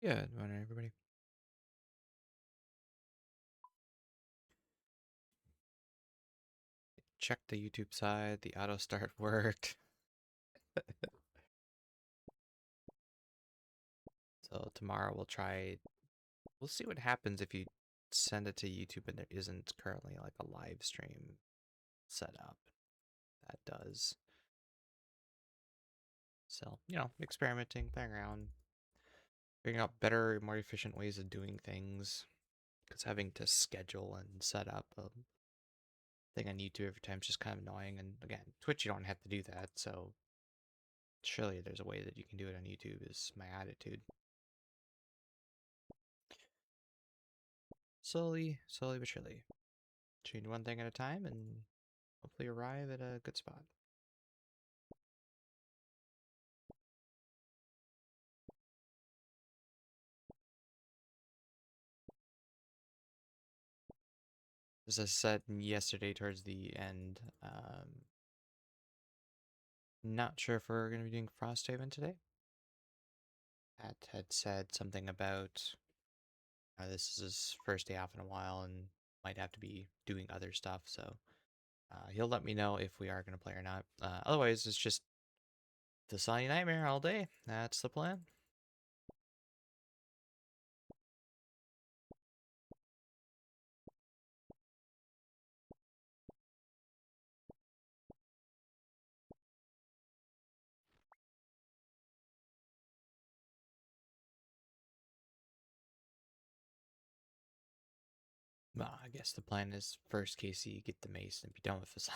Good morning, everybody. Check the YouTube side. The auto start worked. So tomorrow we'll see what happens if you send it to YouTube and there isn't currently like a live stream set up. That does. So, experimenting, playing around, figuring out better, more efficient ways of doing things. Because having to schedule and set up a thing on YouTube every time is just kind of annoying. And again, Twitch, you don't have to do that. So surely there's a way that you can do it on YouTube, is my attitude. Slowly but surely. Change one thing at a time and hopefully arrive at a good spot. As I said yesterday towards the end, not sure if we're going to be doing Frosthaven today. Pat had said something about this is his first day off in a while and might have to be doing other stuff, so he'll let me know if we are going to play or not. Otherwise, it's just the Sunny Nightmare all day. That's the plan. Well, I guess the plan is first, Casey, get the mace and be done with Fasani.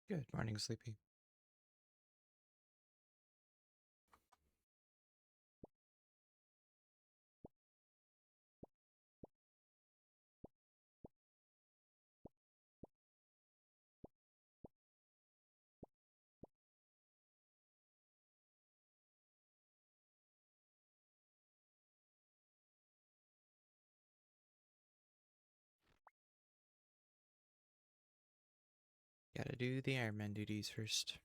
Good morning, Sleepy. Gotta do the Ironman duties first.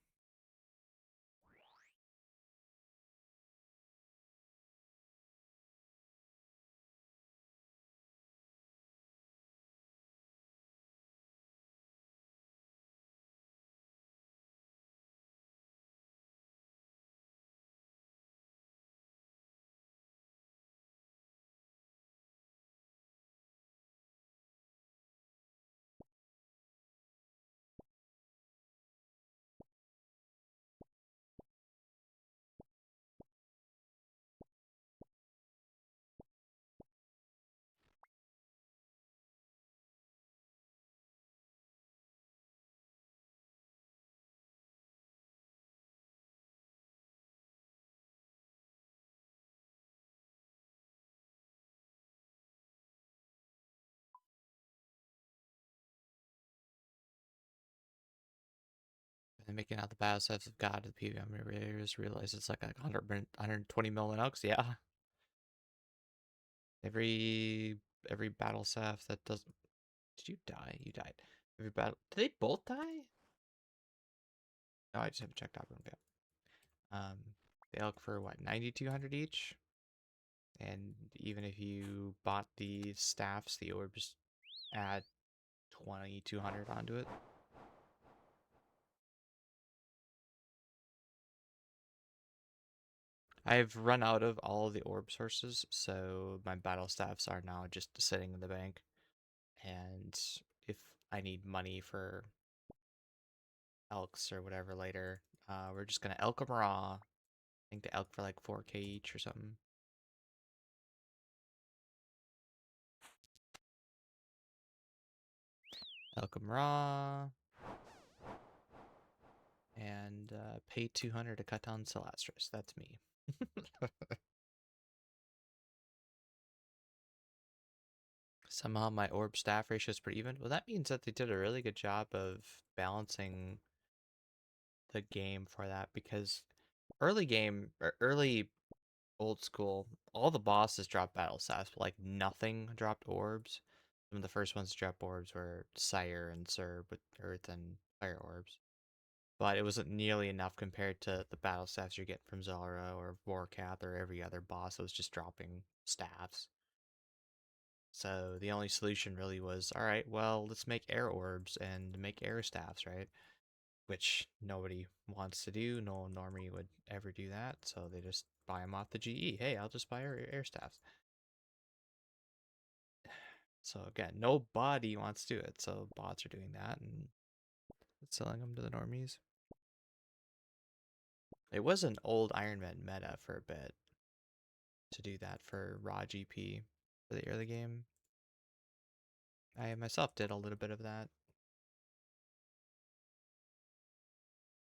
making out the biosets of God to the PvM just realized it's like 120 million elks. Yeah. Every battle staff that doesn't. Did you die? You died. Every battle. Did they both die? No, I just haven't checked out. Okay. They elk for what, 9,200 each? And even if you bought the staffs, the orbs add 2,200 onto it. I've run out of all the orb sources, so my battle staffs are now just sitting in the bank. And if I need money for elks or whatever later, we're just gonna elk them raw. I think they elk for like 4K each or something. Elk them raw. And pay 200 to cut down Celastris. That's me. Somehow my orb staff ratio is pretty even. Well, that means that they did a really good job of balancing the game for that, because early game or early old school, all the bosses dropped battle staffs, but like nothing dropped orbs. Some of the first ones to drop orbs were Sire and Serb with Earth and Fire orbs. But it wasn't nearly enough compared to the battle staffs you're getting from Zara or Vorkath or every other boss that was just dropping staffs. So the only solution really was, all right, well, let's make air orbs and make air staffs, right? Which nobody wants to do. No normie would ever do that, so they just buy them off the GE. Hey, I'll just buy air staffs. So again, nobody wants to do it, so bots are doing that and selling them to the normies. It was an old Iron Man meta for a bit to do that for raw GP for the early game. I myself did a little bit of that.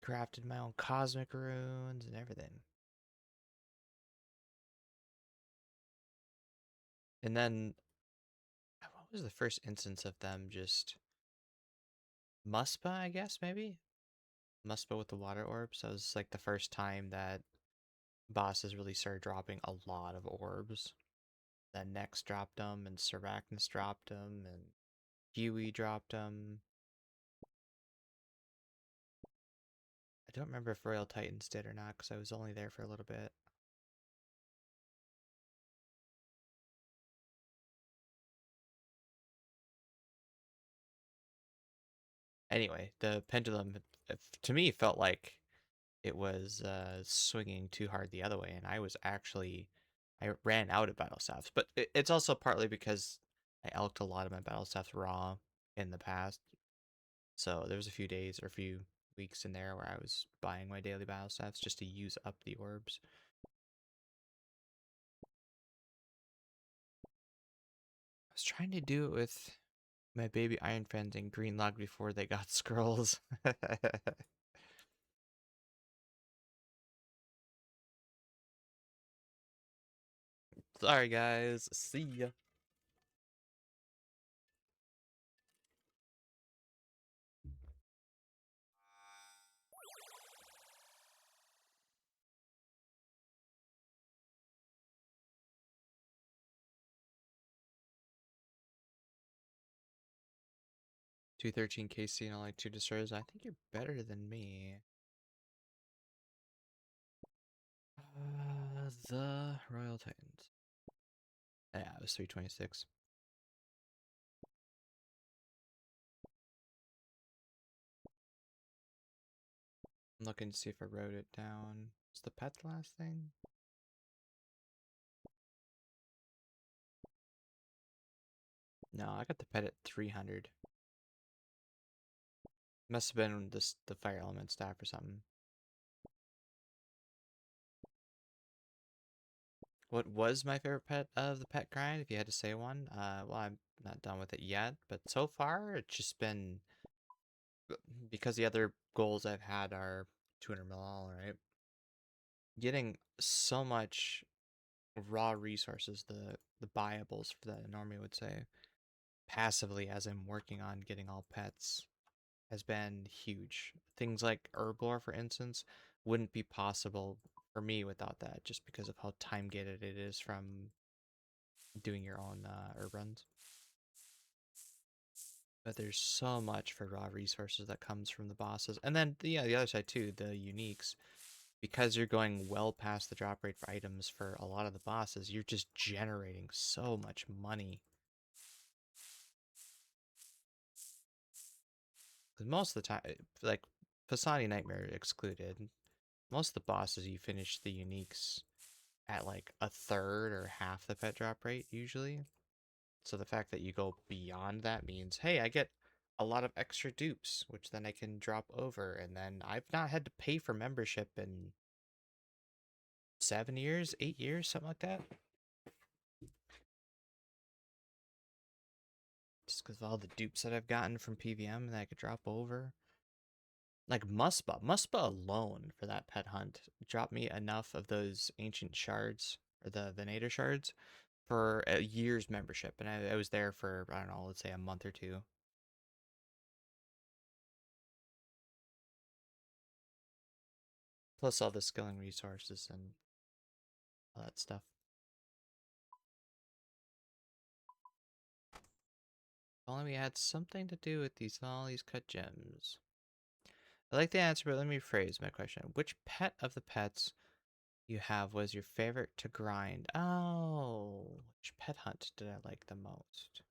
Crafted my own cosmic runes and everything. And then, what was the first instance of them just Muspa, I guess, maybe? Muspa with the water orbs. That was like the first time that bosses really started dropping a lot of orbs. Then Nex dropped them, and Servacnus dropped them, and Huey dropped them. I don't remember if Royal Titans did or not, because I was only there for a little bit. Anyway, the pendulum, to me, felt like it was swinging too hard the other way, and I ran out of battle staffs. But it's also partly because I elked a lot of my battle staffs raw in the past, so there was a few days or a few weeks in there where I was buying my daily battle staffs just to use up the orbs. I was trying to do it with my baby Iron Friends and Greenlog before they got scrolls. Sorry guys, see ya. 213 KC and only 2 destroyers. I think you're better than me. The Royal Titans. Yeah, it was 326. I'm looking to see if I wrote it down. Was the pet the last thing? No, I got the pet at 300. Must have been the fire element staff or something. What was my favorite pet of the pet grind, if you had to say one? Well, I'm not done with it yet, but so far it's just been, because the other goals I've had are 200 mil all, right? Getting so much raw resources, the buyables for that, normally would say, passively as I'm working on getting all pets. has been huge. Things like herblore, for instance, wouldn't be possible for me without that, just because of how time gated it is from doing your own herb runs. But there's so much for raw resources that comes from the bosses. And then, yeah, the other side too, the uniques. Because you're going well past the drop rate for items for a lot of the bosses, you're just generating so much money. Because most of the time, like, Fasani Nightmare excluded, most of the bosses you finish the uniques at like a third or half the pet drop rate usually. So the fact that you go beyond that means, hey, I get a lot of extra dupes, which then I can drop over, and then I've not had to pay for membership in 7 years, 8 years, something like that. Just because of all the dupes that I've gotten from PVM that I could drop over. Like Muspa alone for that pet hunt dropped me enough of those ancient shards, or the Venator shards, for a year's membership. And I was there for, I don't know, let's say a month or two. Plus all the skilling resources and all that stuff. If only we had something to do with all these cut gems. I like the answer, but let me rephrase my question. Which pet of the pets you have was your favorite to grind? Oh, which pet hunt did I like the most?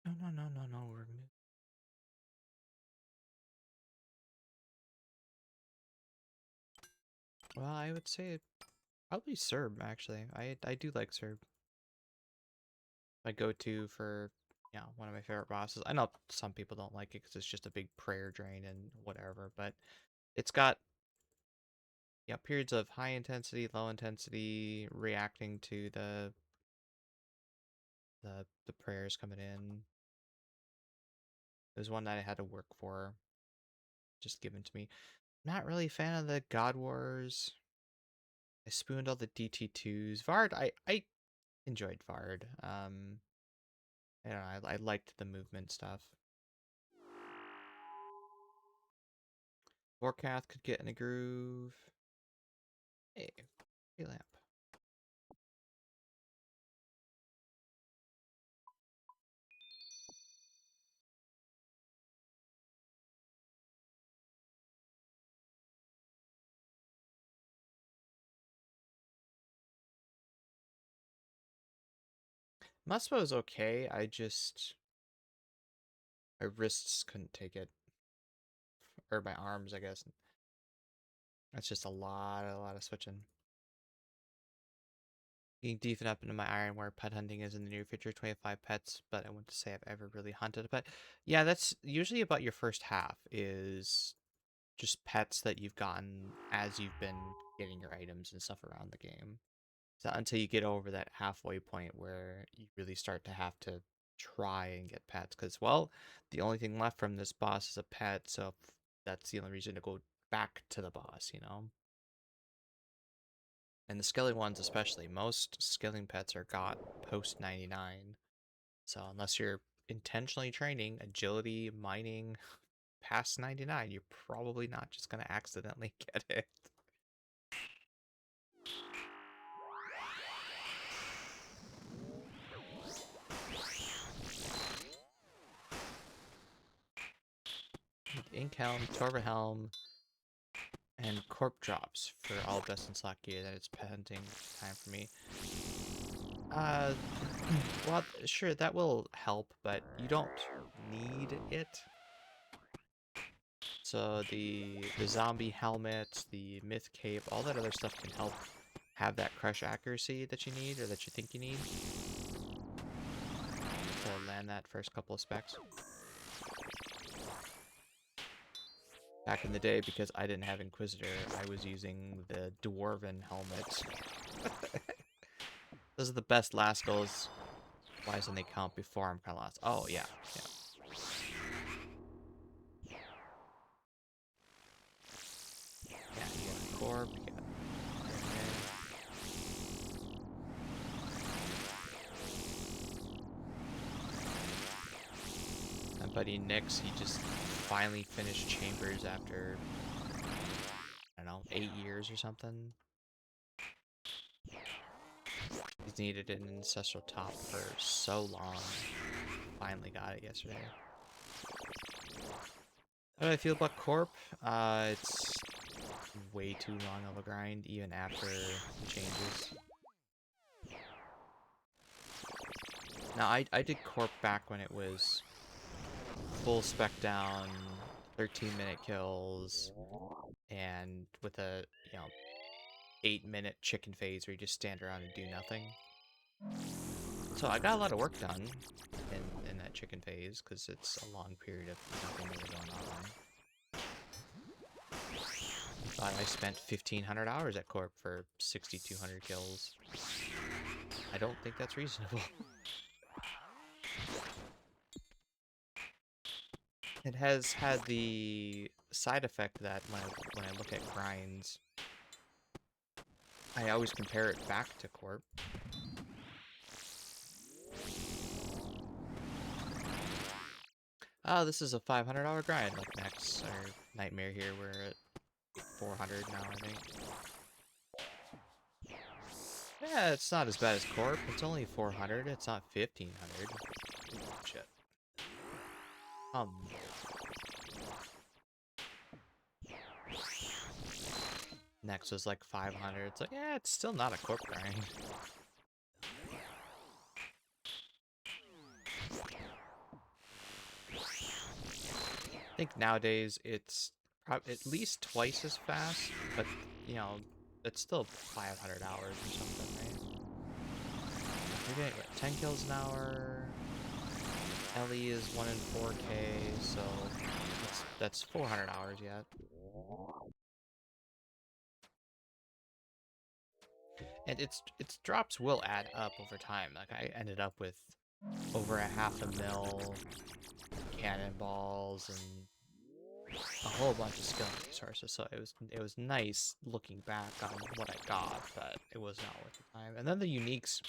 No, no, no, no, no. Remove. Well, I would say probably Serb, actually. I do like Serb. My go-to for, one of my favorite bosses. I know some people don't like it because it's just a big prayer drain and whatever, but it's got, periods of high intensity, low intensity, reacting to the prayers coming in. There's one that I had to work for, just given to me. Not really a fan of the God Wars. I spooned all the DT2s. Vard, I enjoyed Vard. I don't know, I liked the movement stuff. Warcath could get in a groove. Hey, hey lamp. Muspo is okay. My wrists couldn't take it, or my arms, I guess. That's just a lot of switching. Getting deep enough into my iron where pet hunting is in the near future, 25 pets, but I wouldn't say I've ever really hunted a pet. Yeah, that's usually about your first half, is just pets that you've gotten as you've been getting your items and stuff around the game. So until you get over that halfway point where you really start to have to try and get pets, because, well, the only thing left from this boss is a pet, so that's the only reason to go back to the boss, you know? And the skilling ones especially, most skilling pets are got post 99. So unless you're intentionally training agility, mining past 99, you're probably not just going to accidentally get it. Ink Helm, Torva Helm, and Corp Drops for all best in slot gear. That it's pet hunting time for me. Uh, well, sure, that will help, but you don't need it. So the zombie helmet, the myth cape, all that other stuff can help have that crush accuracy that you need, or that you think you need, to land that first couple of specs. Back in the day, because I didn't have Inquisitor, I was using the Dwarven helmet. Those are the best last goals. Why doesn't they count before I'm kind of lost? Oh, yeah, yeah. Yeah, you got Corp, you got... buddy Nix, he just finally finished Chambers after, I don't know, 8 years or something. He's needed an Ancestral Top for so long. Finally got it yesterday. How do I feel about Corp? It's way too long of a grind, even after the changes. Now, I did Corp back when it was full spec down, 13-minute kills, and with a, 8-minute chicken phase where you just stand around and do nothing. So I got a lot of work done in that chicken phase, because it's a long period of nothing really going on. But I spent 1,500 hours at Corp for 6,200 kills. I don't think that's reasonable. It has had the side effect that when I look at grinds, I always compare it back to Corp. Oh, this is a 500-hour grind, like Max or Nightmare here. We're at 400 now, I think. Yeah, it's not as bad as Corp. It's only 400. It's not 1,500. Shit. Next was like 500. It's like, yeah, it's still not a Corp grind. I think nowadays it's at least twice as fast, but, it's still 500 hours or something, right? You're getting, what, 10 kills an hour? Ellie is 1 in 4K, so that's 400 hours yet. And its drops will add up over time. Like, I ended up with over a 500,000 cannonballs and a whole bunch of skill resources, so it was nice looking back on what I got, but it was not worth the time. And then the uniques,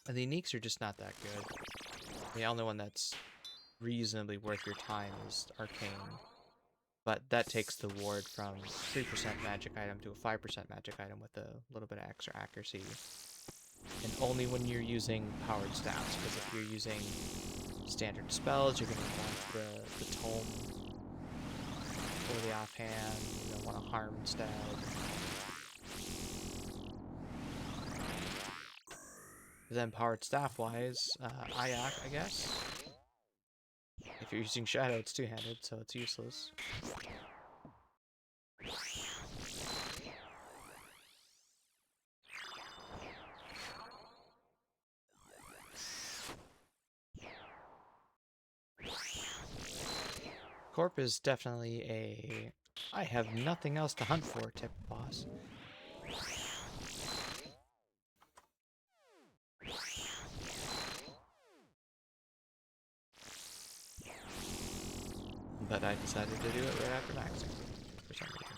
and the uniques are just not that good. The only one that's reasonably worth your time is Arcane, but that takes the ward from 3% magic item to a 5% magic item with a little bit of extra accuracy. And only when you're using powered staffs, because if you're using standard spells, you're going to want the tome or the offhand. You're going to want to harm instead. Then powered staff wise, Ayak, I guess. If you're using Shadow, it's two-handed, so it's useless. Corp is definitely a I have nothing else to hunt for type of boss. But I decided to do it right after maxing for some reason.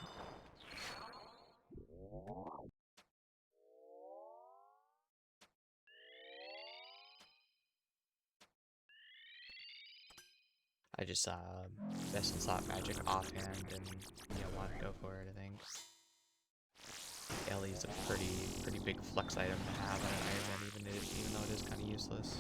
I just saw best in slot magic offhand and want to go for it, I think. Ellie's a pretty big flex item to have on an Iron Man, even though it is kind of useless.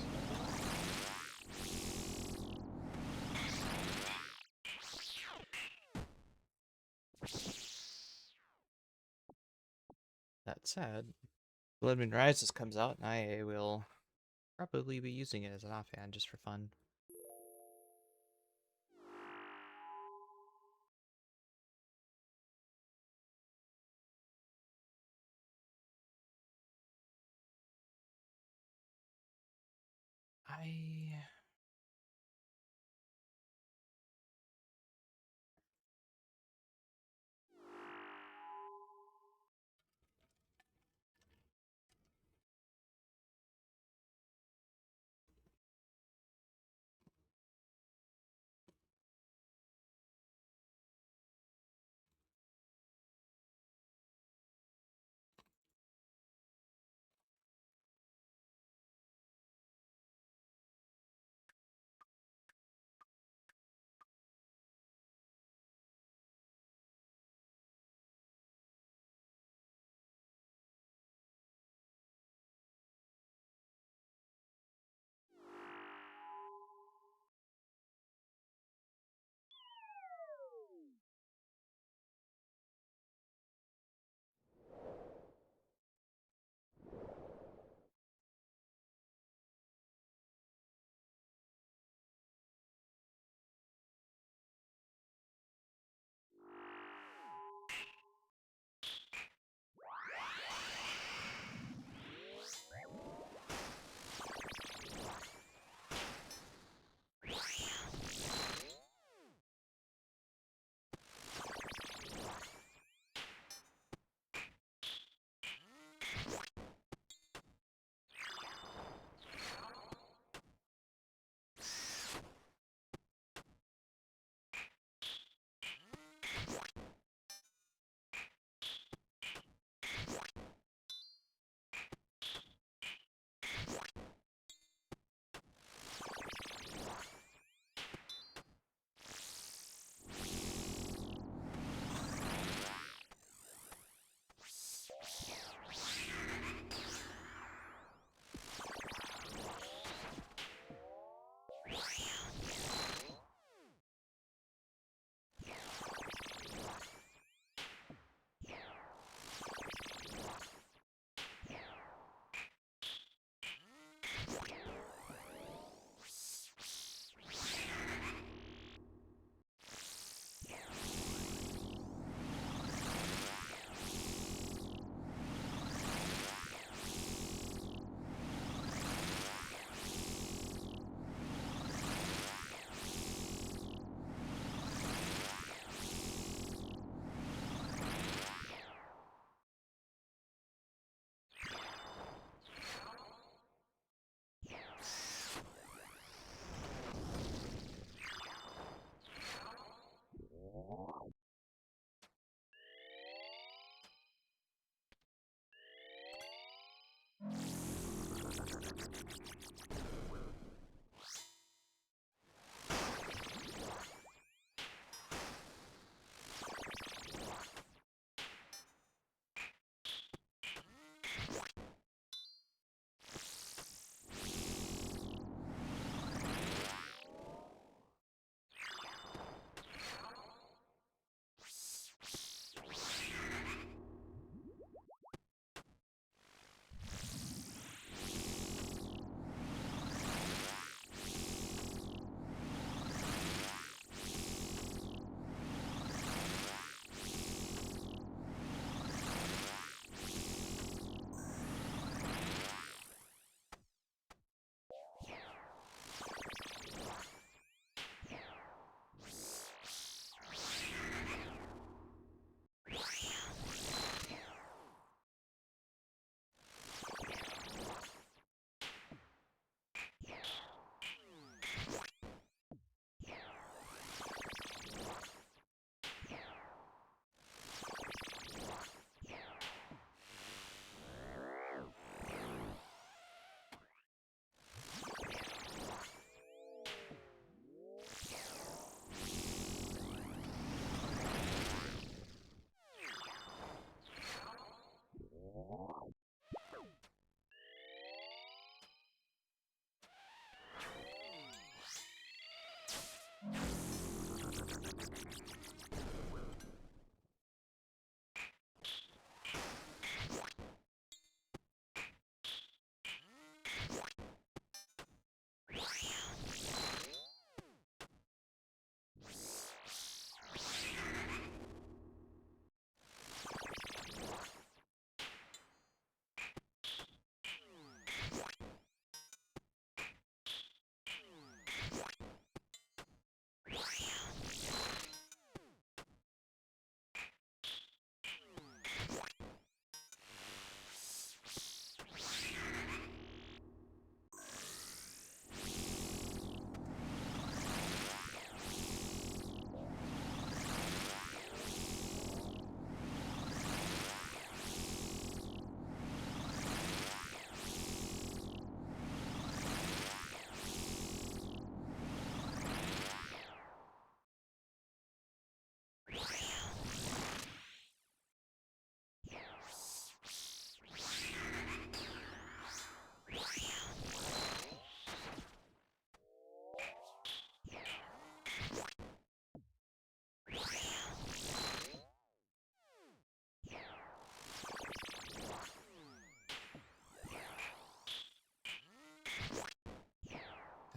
That said, Blood Moon Rises comes out, and I will probably be using it as an offhand just for fun. I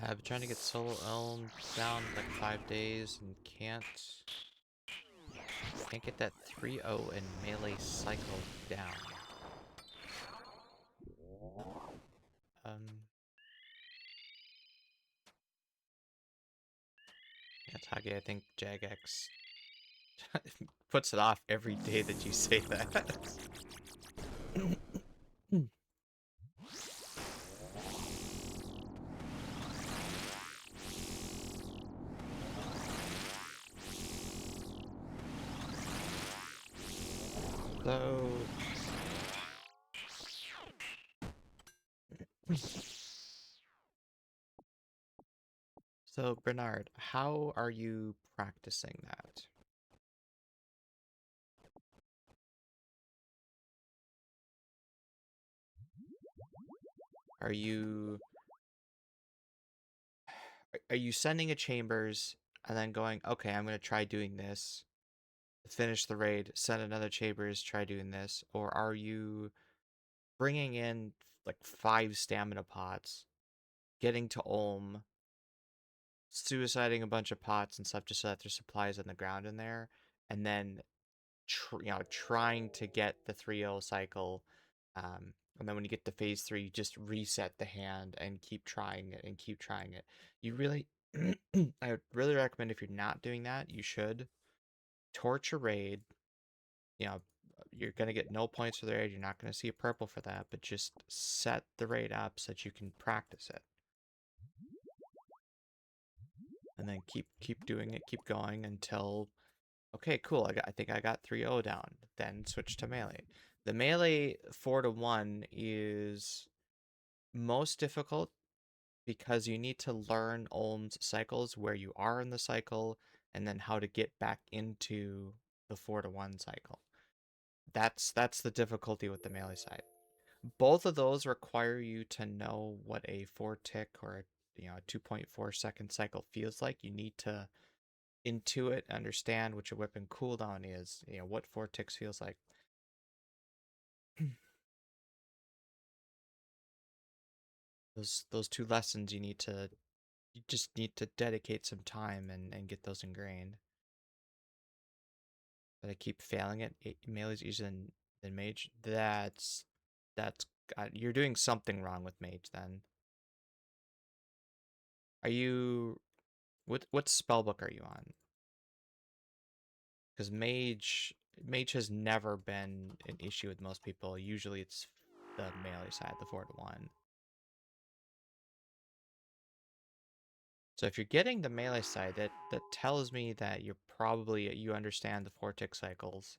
I've been trying to get solo elm down like 5 days and can't get that 3-0 and melee cycle down. Um, yeah, Tage, I think Jagex puts it off every day that you say that. So, so Bernard, how are you practicing that? Are you are you sending a chambers and then going, okay, I'm gonna try doing this, finish the raid, send another chambers, try doing this, or are you bringing in like 5 stamina pots, getting to Ulm, suiciding a bunch of pots and stuff just so that there's supplies on the ground in there, and then trying to get the 3-0 cycle, and then when you get to phase 3, you just reset the hand and keep trying it and keep trying it. You really, I would really recommend if you're not doing that, you should torch a raid. You know, you're gonna get no points for the raid. You're not gonna see a purple for that, but just set the raid up so that you can practice it, and then keep doing it, keep going until okay, cool. I think I got 3-0 down. Then switch to melee. The melee 4-1 is most difficult because you need to learn Ulm's cycles, where you are in the cycle, and then how to get back into the 4-1 cycle. That's the difficulty with the melee side. Both of those require you to know what a 4-tick or a 2.4 second cycle feels like. You need to intuit, understand what your weapon cooldown is, what 4 ticks feels like. Those 2 lessons you just need to dedicate some time and get those ingrained. But I keep failing it. Melee's easier than mage. That's you're doing something wrong with mage then. Are you what spellbook are you on? Because mage has never been an issue with most people. Usually it's the melee side, the 4-1. So if you're getting the melee side, that tells me that you understand the 4-tick cycles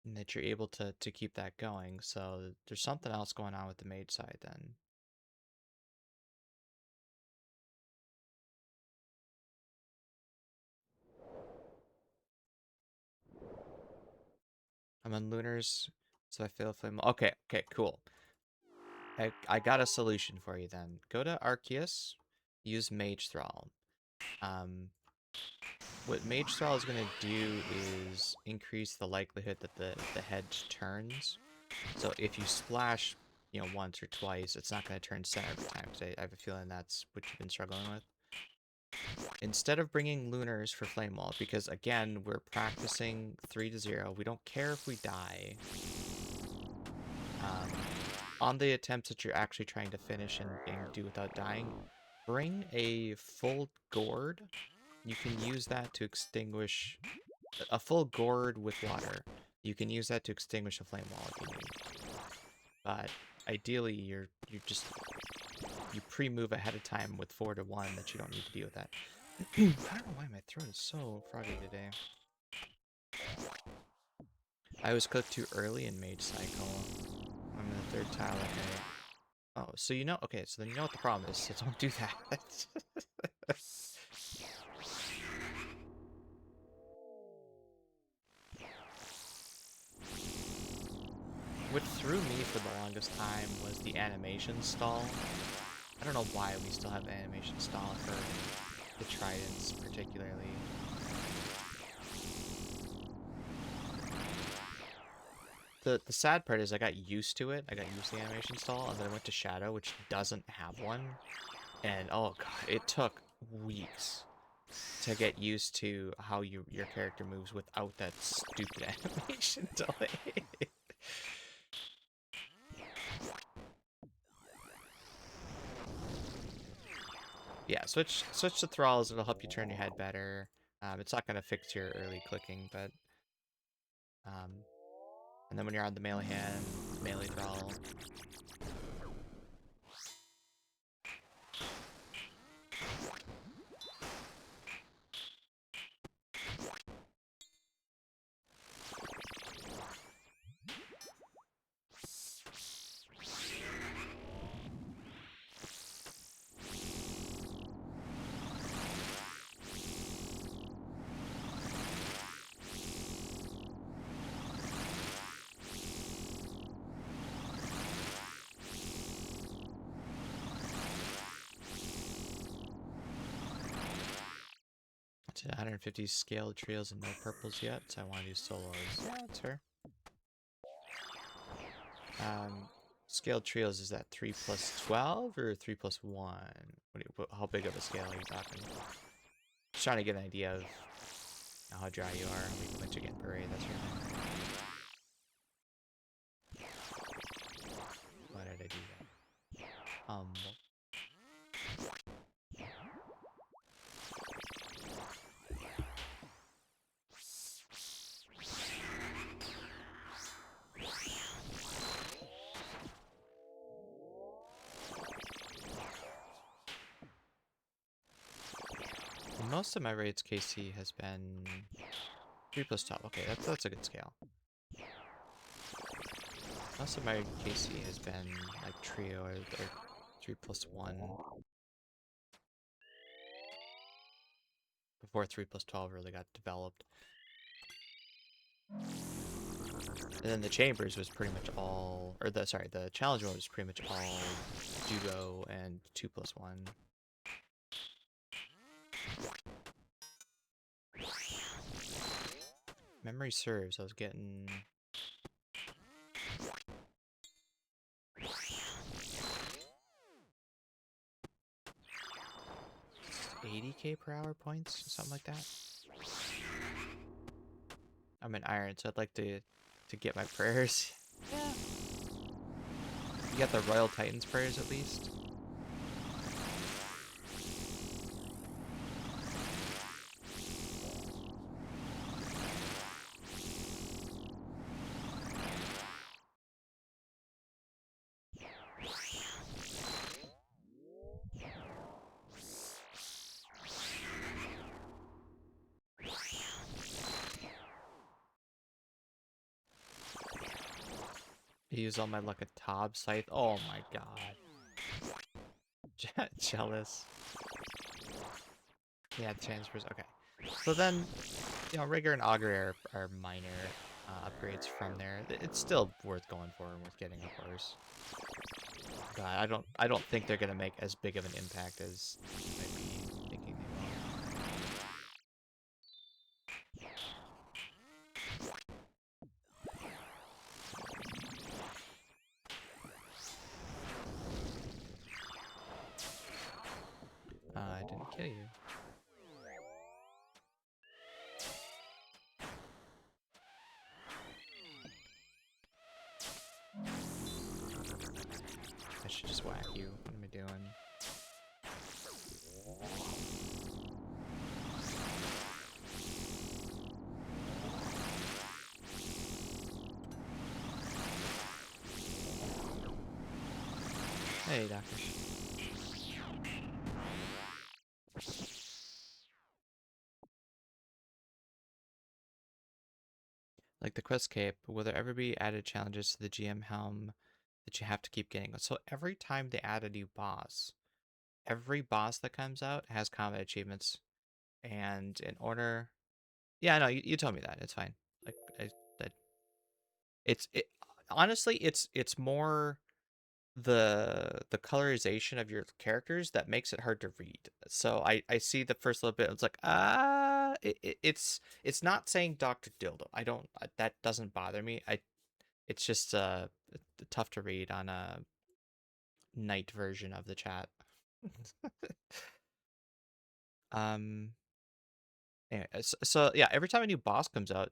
and that you're able to keep that going. So there's something else going on with the mage side then. I'm on Lunars, so I feel flame. Okay, cool. I got a solution for you then. Go to Arceus, use Mage Thrall. What Mage Thrall is going to do is increase the likelihood that the head turns. So if you splash, once or twice, it's not going to turn center every time, because I have a feeling that's what you've been struggling with. Instead of bringing Lunars for Flame Wall, because again, we're practicing 3-0, we don't care if we die. On the attempts that you're actually trying to finish and do without dying, bring a full gourd. You can use that to extinguish a full gourd with water. You can use that to extinguish a flame wall if you need. But ideally, you pre-move ahead of time with 4-1 that you don't need to deal with that. I don't know why my throat is so froggy today. I was cooked too early in Mage Cycle. I'm in the 3rd tile. Oh, so okay, so then you know what the problem is, so don't do that. What threw me for the longest time was the animation stall. I don't know why we still have the animation stall for the tridents, particularly. The sad part is I got used to it. I got used to the animation stall, and then I went to Shadow, which doesn't have one. And oh god, it took weeks to get used to how your character moves without that stupid animation delay. Yeah, switch to thralls. It'll help you turn your head better. It's not gonna fix your early clicking, but and then when you're on the melee hand, melee thrall. To 150 scaled trios and no purples yet, so I want to do solos. Yeah, that's fair. Scaled trios, is that 3 plus 12 or 3 plus 1? How big of a scale are you talking? Just trying to get an idea of how dry you are, how much you get per raid, that's your thing. Why did I do that? Most of my raids KC has been 3 plus 12. Okay, that's a good scale. Most of my KC has been like trio or 3 plus 1. Before 3 plus 12 really got developed. And then the chambers was pretty much all, or the challenge mode was pretty much all duo and 2 plus 1. Memory serves, I was getting 80k per hour points, something like that. I'm in iron, so I'd like to get my prayers. Yeah. You got the Royal Titans prayers at least. I use all my luck at Tob Scythe. Oh my god. Jealous. Yeah, transfers. Okay. So then, Rigor and Augury are minor upgrades from there. It's still worth going for and worth getting, of course. But I don't think they're gonna make as big of an impact as you might be thinking they will. kill you. I should just whack you. What am I doing? Hey, Doctor. Like the quest cape, will there ever be added challenges to the GM helm that you have to keep getting? So every time they add a new boss, every boss that comes out has combat achievements. And in order... Yeah, no, you told me that. It's fine. Like, that it honestly, it's more the colorization of your characters that makes it hard to read. So I see the first little bit, it's like it's not saying Dr. Dildo. I don't that doesn't bother me. It's just tough to read on a night version of the chat. um anyway, so yeah, every time a new boss comes out,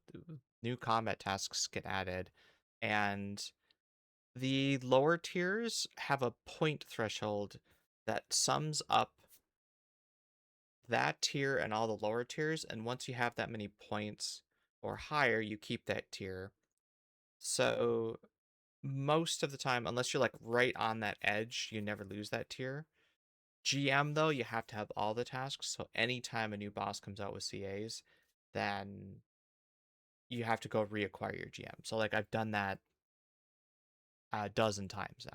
new combat tasks get added, and the lower tiers have a point threshold that sums up that tier and all the lower tiers, and once you have that many points or higher, you keep that tier. So most of the time, unless you're like right on that edge, you never lose that tier. GM though, you have to have all the tasks, so anytime a new boss comes out with CAs, then you have to go reacquire your GM. So like I've done that a dozen times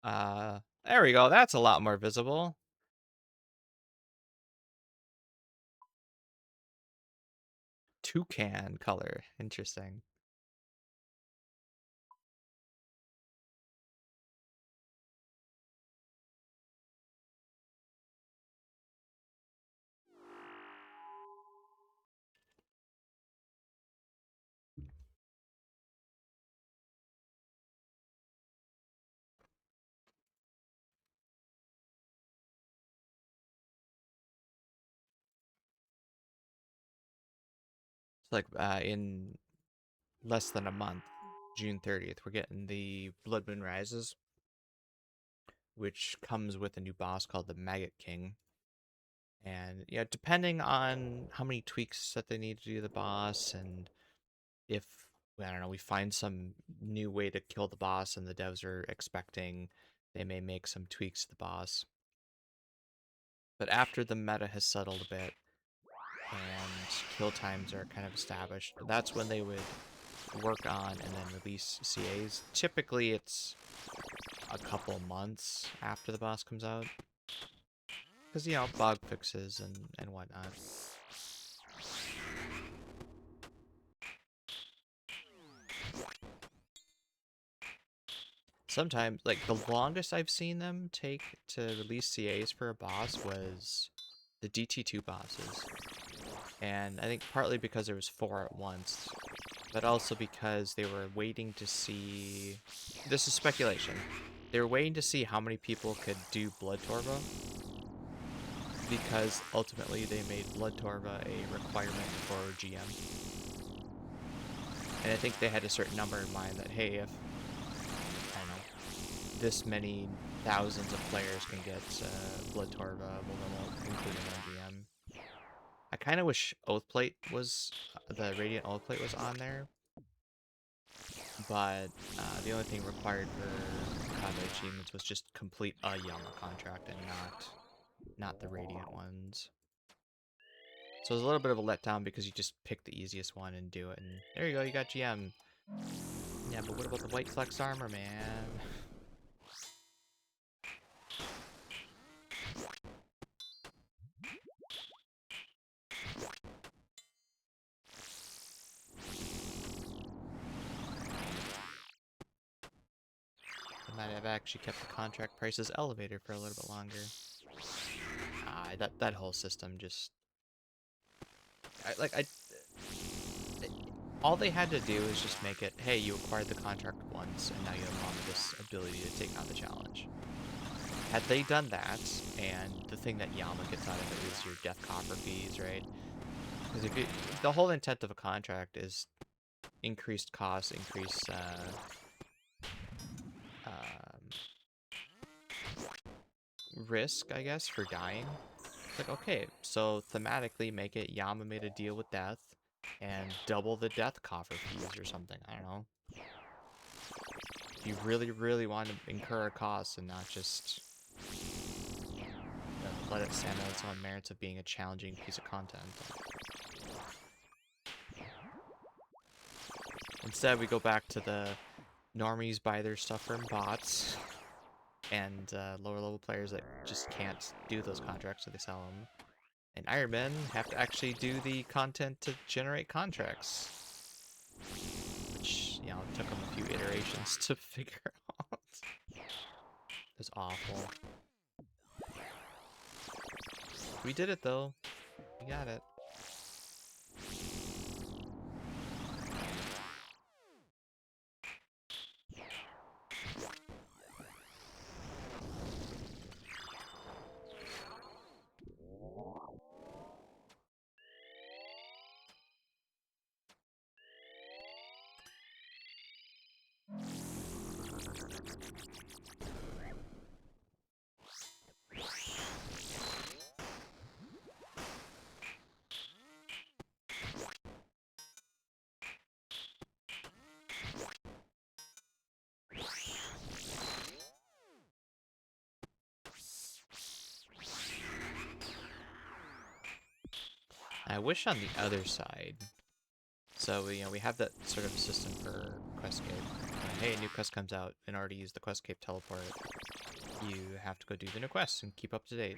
now. There we go. That's a lot more visible. Toucan color. Interesting. It's like in less than a month, June 30th, we're getting the Blood Moon Rises, which comes with a new boss called the Maggot King. And yeah, depending on how many tweaks that they need to do the boss, and if I don't know, we find some new way to kill the boss and the devs are expecting, they may make some tweaks to the boss. But after the meta has settled a bit and kill times are kind of established, that's when they would work on and then release CAs. Typically it's a couple months after the boss comes out, because you know, bug fixes and whatnot. Sometimes, like, the longest I've seen them take to release CAs for a boss was the DT2 bosses. And I think partly because there was 4 at once, but also because they were waiting to see... This is speculation. They were waiting to see how many people could do Blood Torva, because ultimately they made Blood Torva a requirement for GM. And I think they had a certain number in mind that, hey, if, I don't know, this many thousands of players can get Blood Torva, well, then we'll include it on GM. I kind of wish Oathplate was, the Radiant Oathplate was on there, but the only thing required for combat achievements was just complete a Yama contract and not the Radiant ones. So it was a little bit of a letdown because you just pick the easiest one and do it, and there you go, you got GM. Yeah, but what about the white flex armor, man? I might have actually kept the contract prices elevated for a little bit longer. That whole system just... all they had to do is just make it, hey, you acquired the contract once, and now you unlock this ability to take on the challenge. Had they done that, and the thing that Yama gets out of it is your death coffer fees, right? Because if the whole intent of a contract is increased costs, increased um, risk, I guess, for dying. Like, okay, so thematically make it Yama made a deal with death and double the death coffer fees or something. I don't know. If you really, really want to incur a cost and not just let it stand on its own merits of being a challenging piece of content. Instead, we go back to the normies buy their stuff from bots and lower level players that just can't do those contracts, so they sell them. And Ironmen have to actually do the content to generate contracts, which, you know, took them a few iterations to figure out. It was awful. We did it though. We got it. I wish on the other side. So, you know, we have that sort of system for quest cape. Hey, a new quest comes out. In order to use the quest cape teleport, you have to go do the new quests and keep up to date.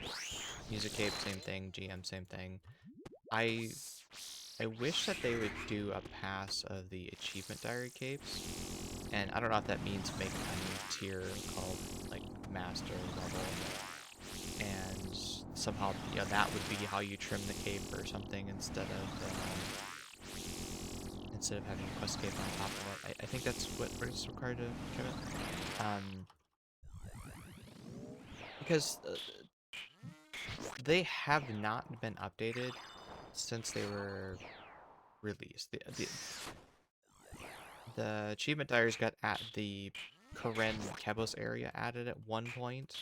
Music cape, same thing. GM, same thing. I wish that they would do a pass of the achievement diary capes. And I don't know if that means make a new tier called, like, master level. And somehow, yeah, that would be how you trim the cape or something instead of having a quest cape on top of it. I think that's what is required to trim it. Because they have not been updated since they were released. The achievement diaries got at the Karen Kebos area added at one point,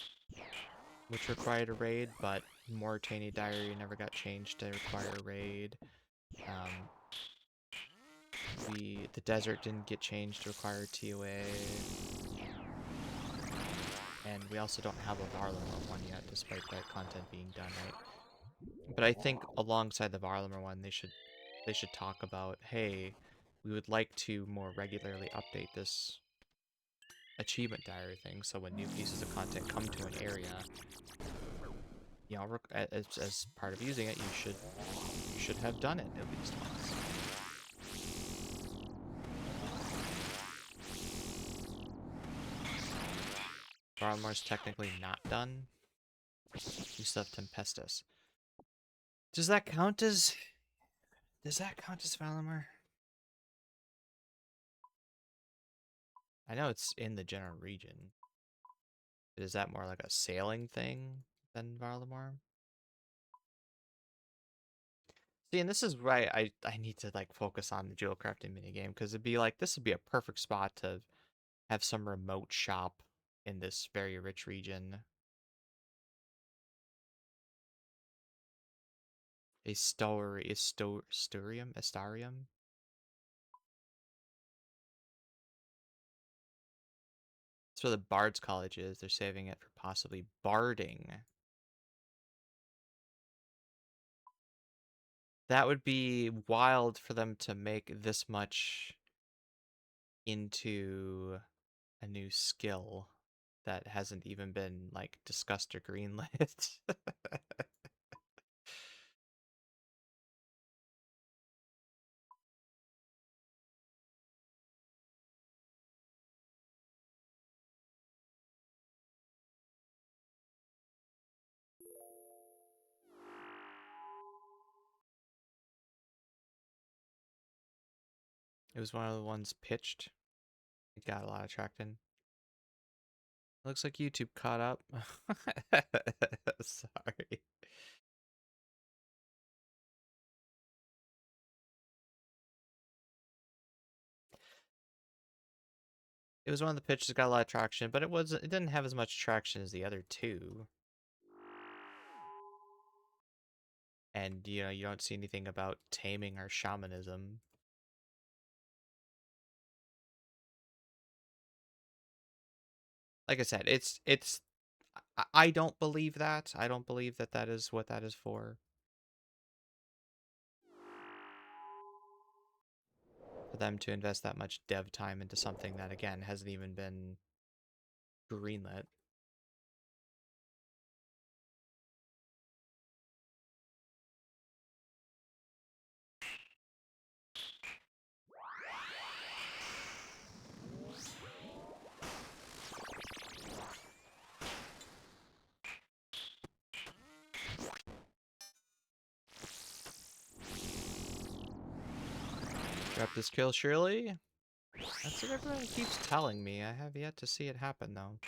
which required a raid, but Mauritania diary never got changed to require a raid. The desert didn't get changed to require TOA. And we also don't have a Varlamore one yet, despite that content being done, right? But I think alongside the Varlamore one, they should talk about, hey, we would like to more regularly update this achievement diary thing, so when new pieces of content come to an area, you know, as part of using it, you should have done it at least once. Varlamore's technically not done. You still have Tempestus. Does that count as Valimar? I know it's in the general region. But is that more like a sailing thing than Varlamar? See, and this is why I need to like focus on the jewel crafting minigame, because it'd be like this would be a perfect spot to have some remote shop in this very rich region. Astarium? That's where the Bard's College is. They're saving it for possibly barding. That would be wild for them to make this much into a new skill that hasn't even been, like, discussed or greenlit. It was one of the ones pitched. It got a lot of traction. Looks like YouTube caught up. Sorry. It was one of the pitches that got a lot of traction, but it didn't have as much traction as the other two. And you know, you don't see anything about taming our shamanism. Like I said, I don't believe that. I don't believe that that is what that is for. For them to invest that much dev time into something that, again, hasn't even been greenlit. Drop this kill, surely? That's what everyone keeps telling me. I have yet to see it happen, though.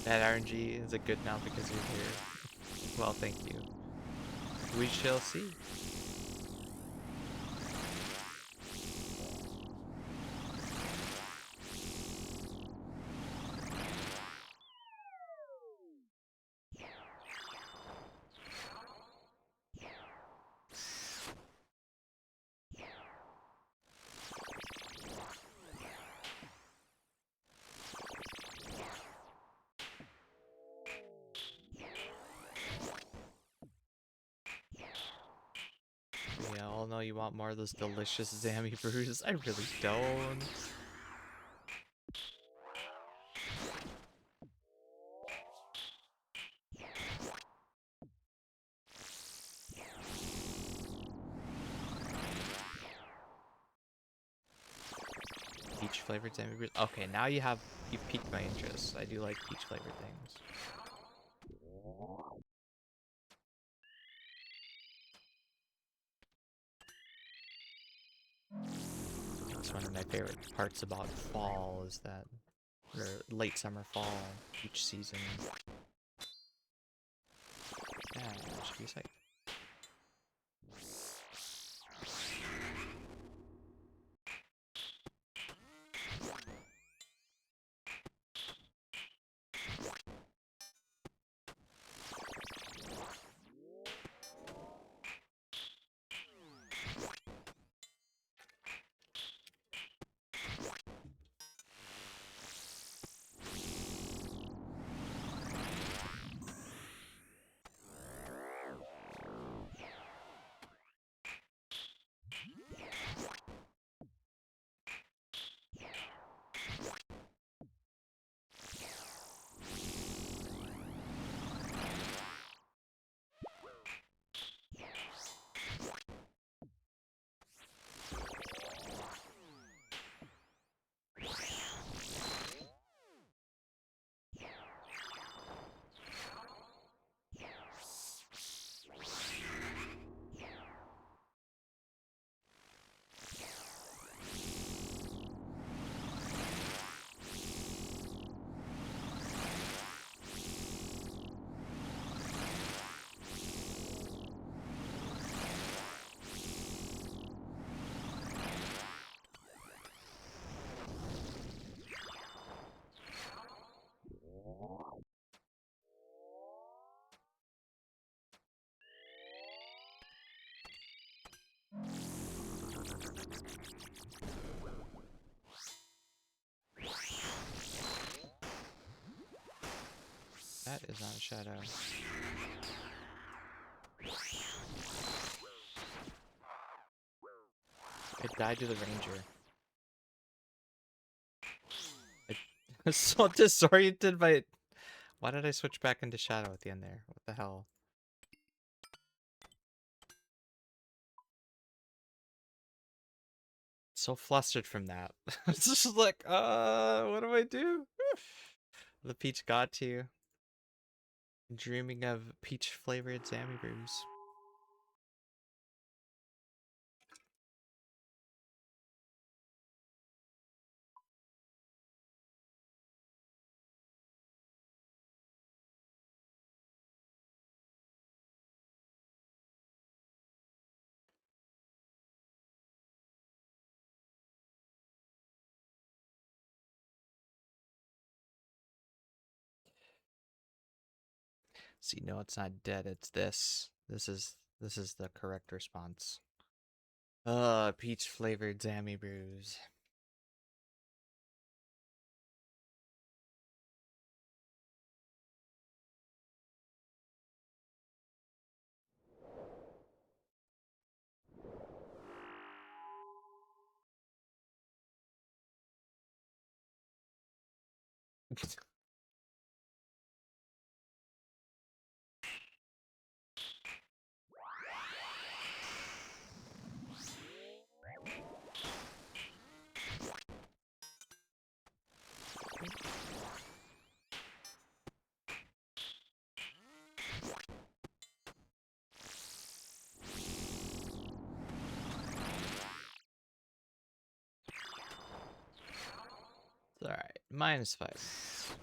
That RNG, is it good now because you're here? Well, thank you. We shall see. Yeah, I'll know you want more of those delicious Zammy brews. I really don't. Peach flavored Zammy brews. Okay, now you piqued my interest. I do like peach flavored things. That's one of my favorite parts about fall is that, or late summer fall, peach season. Yeah, that should be safe. That is not a shadow. It died to the ranger. I was so disoriented by it. Why did I switch back into shadow at the end there? What the hell? So flustered from that. It's just like, what do I do? The peach got to you. Dreaming of peach-flavored Zammy Brews. See, no, it's not dead. It's this. This is the correct response. Peach-flavored Zammy Brews. It's alright. -5.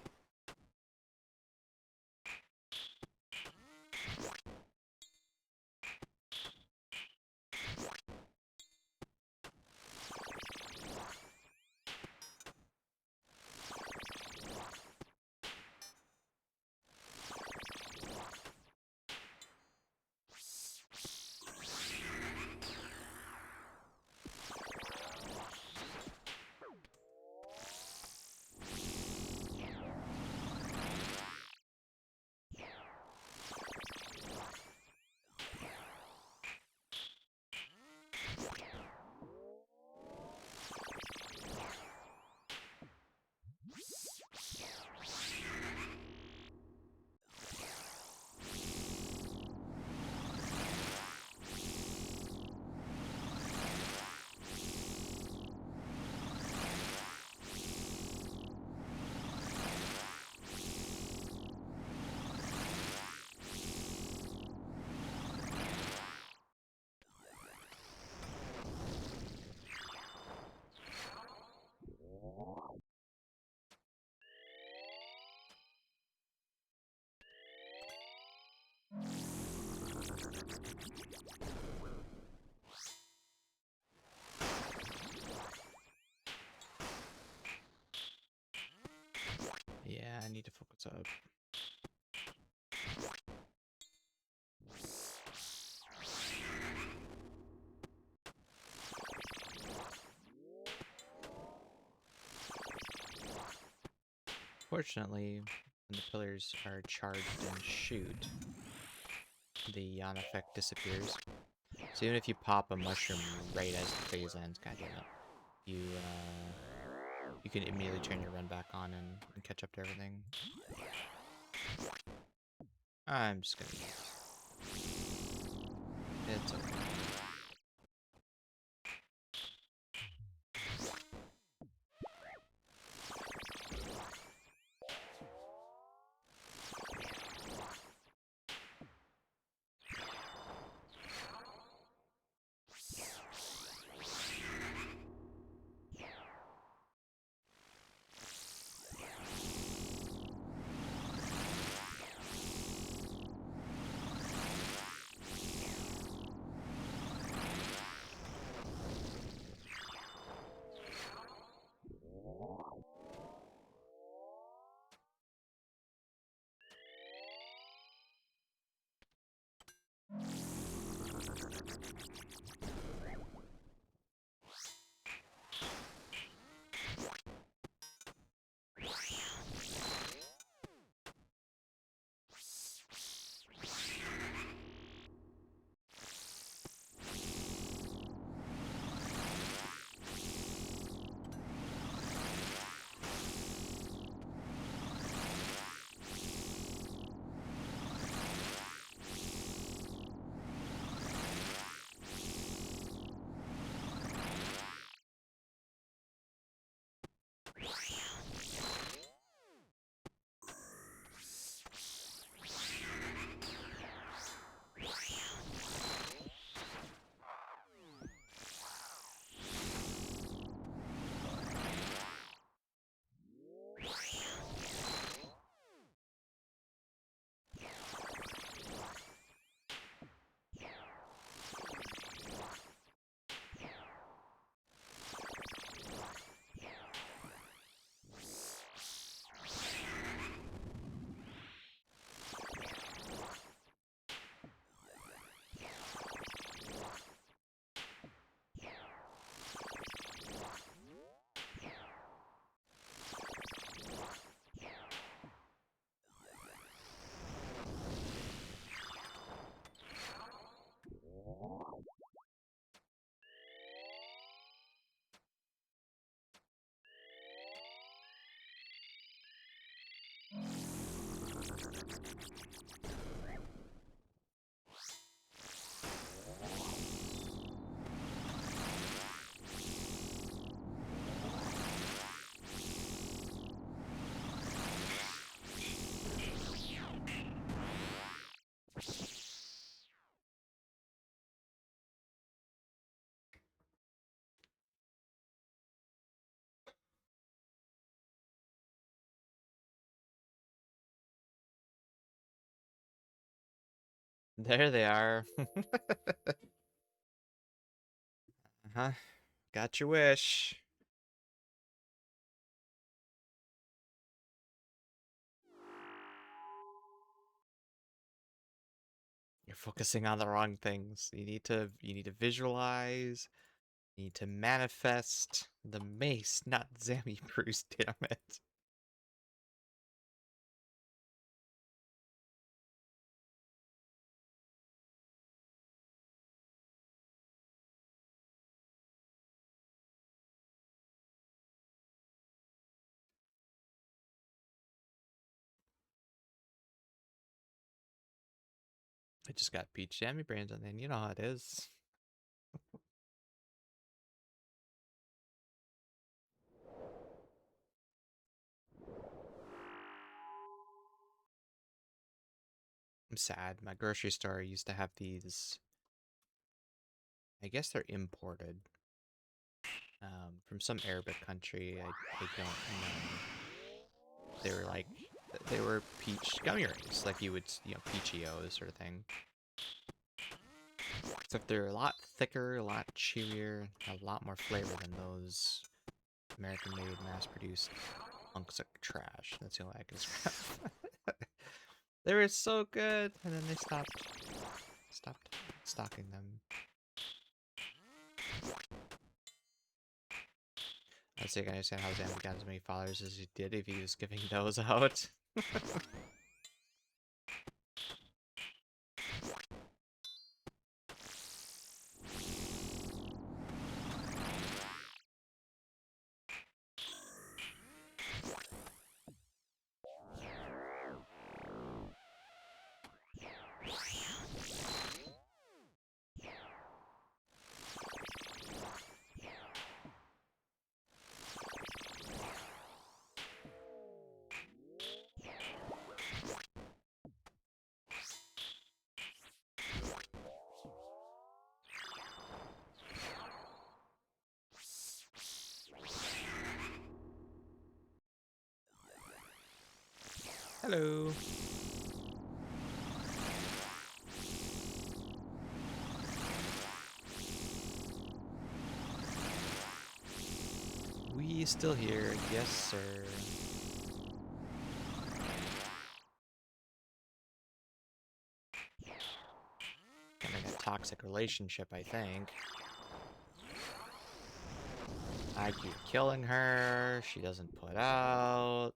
Yeah, I need to focus up. Fortunately, when the pillars are charged and shoot, the yawn effect disappears. So even if you pop a mushroom right as the phase ends, goddammit, you can immediately turn your run back on and catch up to everything. I'm just gonna. It's okay. There they are. Uh-huh. Got your wish. You're focusing on the wrong things. You need to visualize. You need to manifest the mace, not Zammy Bruce, damn it. I just got peach jammy brains and then you know how it is. I'm sad. My grocery store used to have these. I guess they're imported from some Arabic country. I don't know. They were like, they were peach gummy rings, like you would, Peachios sort of thing. Except they're a lot thicker, a lot chewier, a lot more flavor than those American-made, mass-produced hunks of trash. That's the only way I can describe. They were so good, and then they stopped stocking them. I don't think I understand how Xander got as many followers as he did if he was giving those out. Hello. We still here, yes sir. Having a toxic relationship, I think. I keep killing her, she doesn't put out.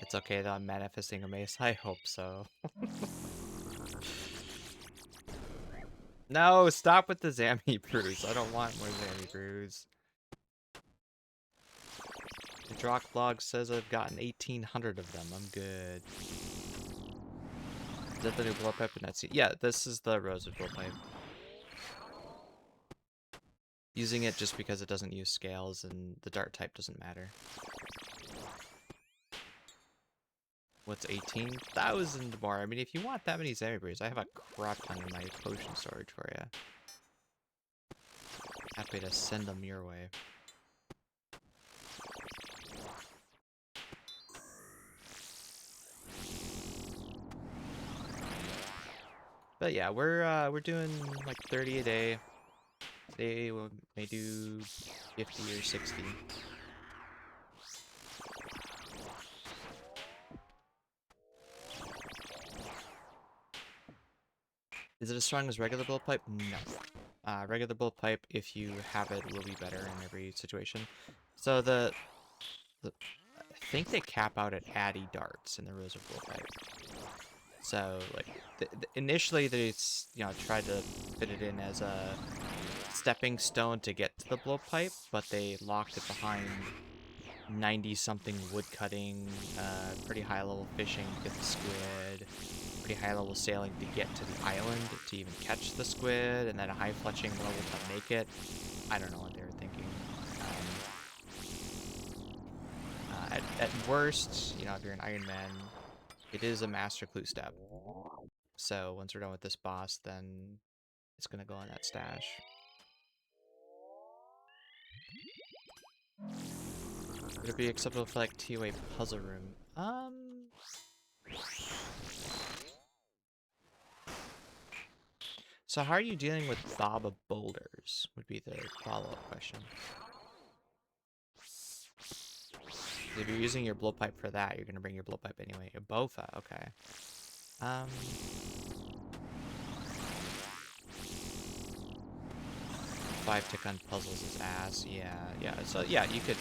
It's okay though, I'm manifesting a mace, I hope so. No, stop with the Zammy brews. I don't want more Zammy brews. The Drock blog says I've gotten 1,800 of them. I'm good. Is that the new blow pipe? Yeah, this is the Rosewood blow pipe. Using it just because it doesn't use scales and the dart type doesn't matter. What's 18,000 more? I mean, if you want that many Zammy brews, I have a crap ton in my potion storage for you. Happy to send them your way. But yeah, we're doing like 30 a day. Today we may do 50 or 60. Is it as strong as regular bullet pipe? No. Regular bullet pipe, if you have it, will be better in every situation. So I think they cap out at Addy darts in the Rosewood bullet pipe. So like initially they tried to fit it in as a stepping stone to get to the blow pipe, but they locked it behind 90-something wood cutting, pretty high level fishing to get the squid, pretty high level sailing to get to the island to even catch the squid, and then a high fletching level to make it. I don't know what they were thinking. At worst, if you're an Iron Man, it is a master clue step. So once we're done with this boss, then it's gonna go on that stash. Would it be acceptable for like TOA puzzle room? So how are you dealing with Baba boulders, would be the follow-up question. If you're using your blowpipe for that, you're gonna bring your blowpipe anyway. Your Bofa, okay. Um, 5 tick on puzzles is ass. Yeah. So yeah, you could.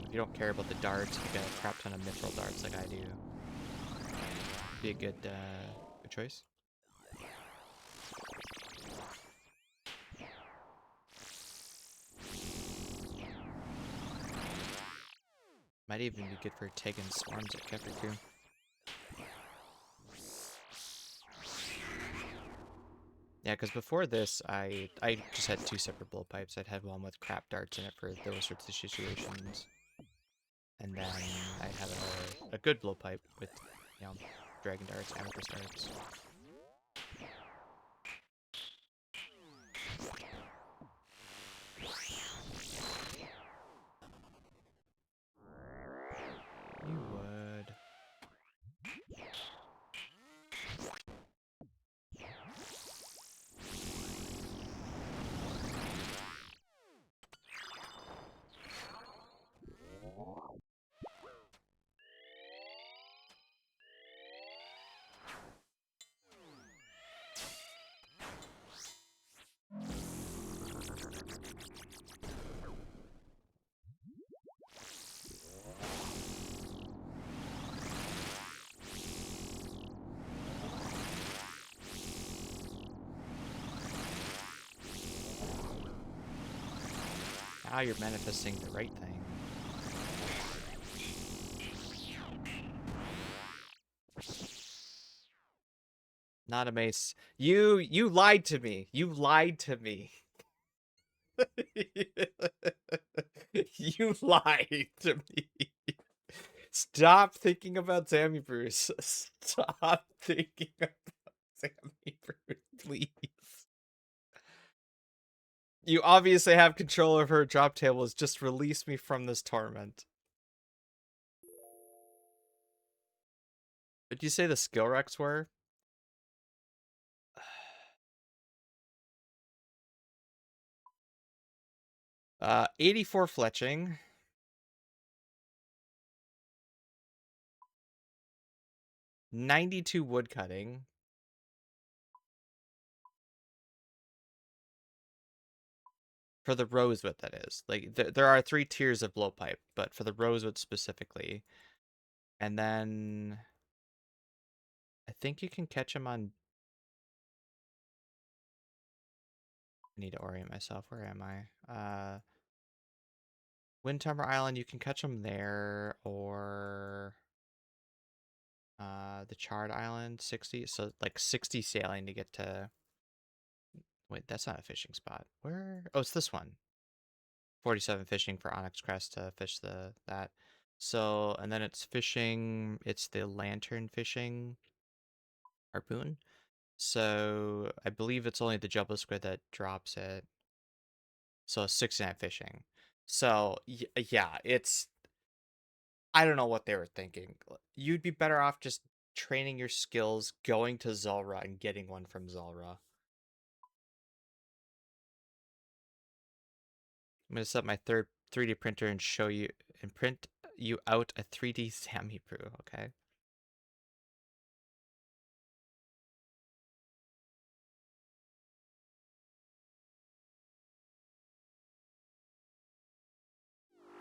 If you don't care about the darts, you get a crap ton of mithril darts like I do. Be a good choice. Might even be good for taking swarms at Kefir too. Yeah, because before this, I just had 2 separate blowpipes. I'd had one with crap darts in it for those sorts of situations, and then I had a good blowpipe with, you know, dragon darts, amethyst darts. You would. Now you're manifesting the right thing. Not a mace. You lied to me. You lied to me. You lied to me. Stop thinking about Sammy Bruce. Stop thinking about Sammy Bruce, please. You obviously have control over her drop tables. Just release me from this torment. What did you say the skill recs were? 84 fletching. 92 woodcutting. For the rosewood, that is. Like, there are 3 tiers of blowpipe, but for the rosewood specifically. And then I think you can catch them on... I need to orient myself. Where am I? Windtumber Island, you can catch them there, or the Charred Island, 60. So like 60 sailing to get to... Wait, that's not a fishing spot. Where? Oh, it's this one. 47 fishing for Onyx Crest to fish that. So, and then it's fishing, it's the lantern fishing harpoon. So, I believe it's only the Jumbo Squid that drops it. So, 69 fishing. So, yeah, it's... I don't know what they were thinking. You'd be better off just training your skills, going to Zulrah, and getting one from Zulrah. I'm gonna set up my third 3D printer and show you and print you out a 3D Sammy Brew, okay?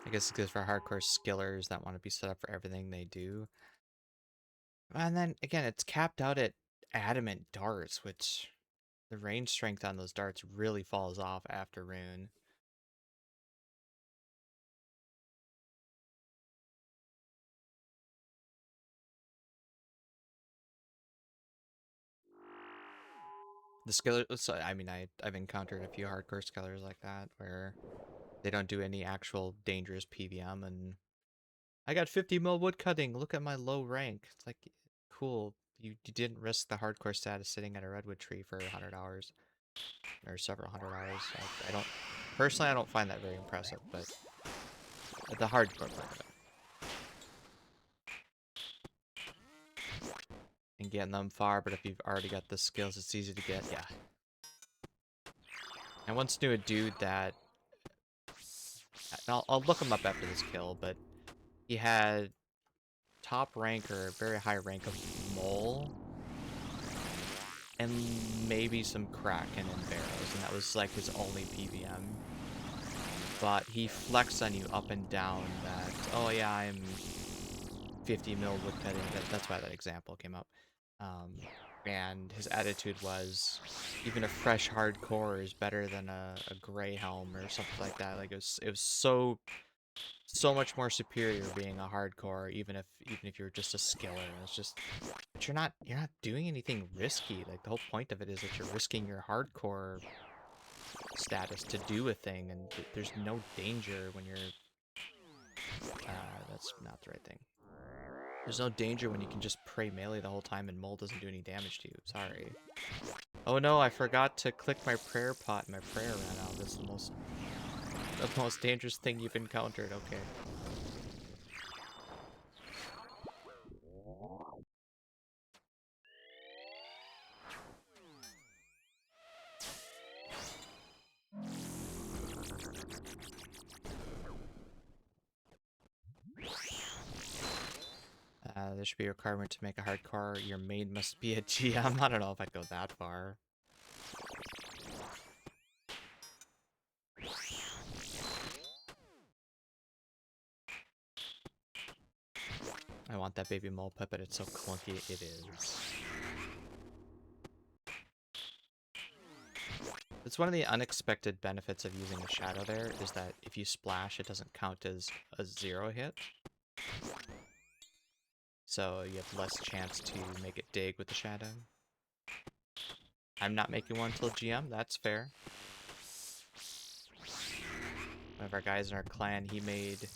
I guess it's good for hardcore skillers that want to be set up for everything they do. And then again, it's capped out at adamant darts, which the range strength on those darts really falls off after Rune. The skiller, so, I mean, I've encountered a few hardcore skillers like that where they don't do any actual dangerous PVM, and I got 50 mil wood cutting. Look at my low rank. It's like, cool. You didn't risk the hardcore status sitting at a redwood tree for 100 hours or several hundred hours. I don't personally, I don't find that very impressive, but the hardcore part of it. and getting them far, but if you've already got the skills, it's easy to get. Yeah. I once knew a dude that... I'll look him up after this kill, but he had top rank or very high rank of mole and maybe some kraken and barrows, and that was like his only PVM. But he flexed on you up and down that, oh yeah, I'm 50 mil woodcutting. That's why that example came up. And his attitude was, even a fresh hardcore is better than a gray helm or something like that. Like it was so much more superior being a hardcore, even if you're just a skiller. It's just, but you're not doing anything risky. Like the whole point of it is that you're risking your hardcore status to do a thing, and there's no danger when you're. That's not the right thing. There's no danger when you can just pray melee the whole time and mole doesn't do any damage to you. Sorry. Oh no, I forgot to click my prayer pot and my prayer ran out. That's the most dangerous thing you've encountered. Okay. There should be a requirement to make a hardcore. Your main must be a GM. I don't know if I'd go that far. I want that baby mole pet, but it's so clunky. It is. It's one of the unexpected benefits of using a shadow there, is that if you splash, it doesn't count as a 0 hit. So you have less chance to make it dig with the shadow. I'm not making one till GM, that's fair. One of our guys in our clan, he made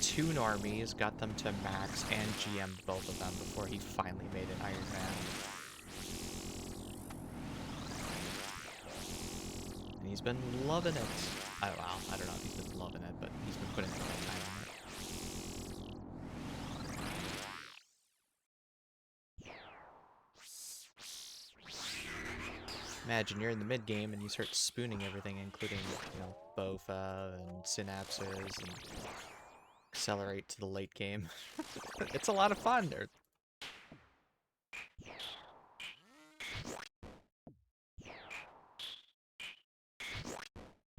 2 normies, got them to max, and GM'd both of them before he finally made an Iron Man. And he's been loving it. Oh, wow, I don't know if he's been loving it, but he's been putting a lot of time on it. Imagine you're in the mid game and you start spooning everything, including, you know, Bofa and synapses, and accelerate to the late game. It's a lot of fun.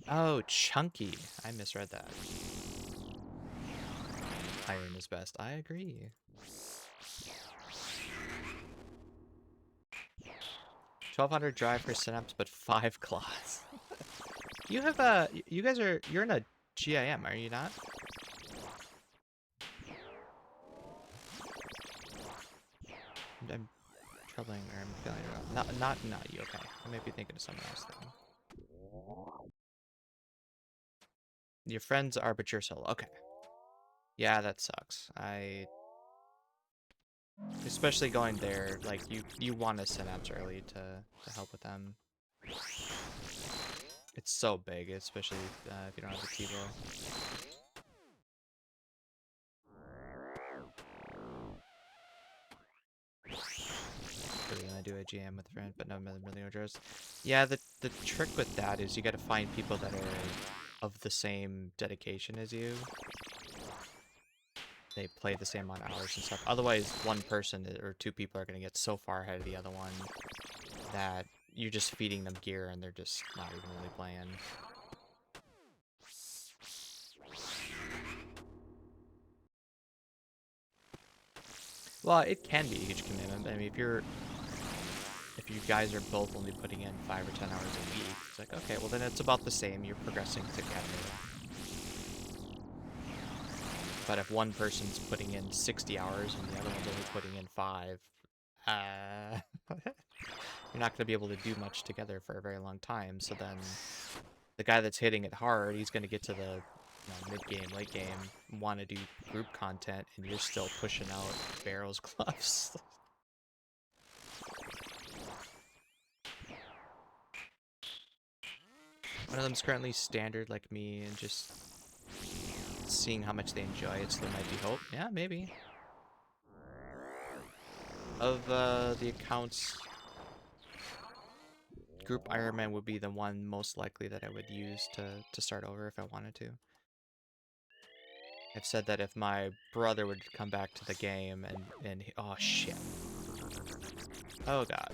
Oh, chunky. I misread that. Iron is best. I agree. 1200 drive for synapse, but 5 claws. You have a... You guys are... You're in a GIM, are you not? I'm troubling, or I'm feeling it wrong. Not you, okay. I might be thinking of someone else then. Your friends are, but you're solo. Okay. Yeah, that sucks. Especially going there, like, you want to synapse early to help with them. It's so big, especially if you don't have the TiVo. Really gonna do a GM with a friend, but no million draws. Yeah, the trick with that is you gotta find people that are of the same dedication as you. They play the same amount of hours and stuff. Otherwise, one person or 2 people are gonna get so far ahead of the other one that you're just feeding them gear and they're just not even really playing. Well, it can be a huge commitment. I mean, if you guys are both only putting in 5 or 10 hours a week, it's like, okay, well then it's about the same. You're progressing together. But if one person's putting in 60 hours and the other one's only putting in 5, you're not going to be able to do much together for a very long time. So then the guy that's hitting it hard, he's going to get to the mid-game, late game, want to do group content, and you're still pushing out barrels, gloves. One of them's currently standard like me and just seeing how much they enjoy it, so there might be hope. Yeah, maybe. Of the accounts, Group Iron Man would be the one most likely that I would use to start over if I wanted to. I've said that if my brother would come back to the game and oh shit. Oh god.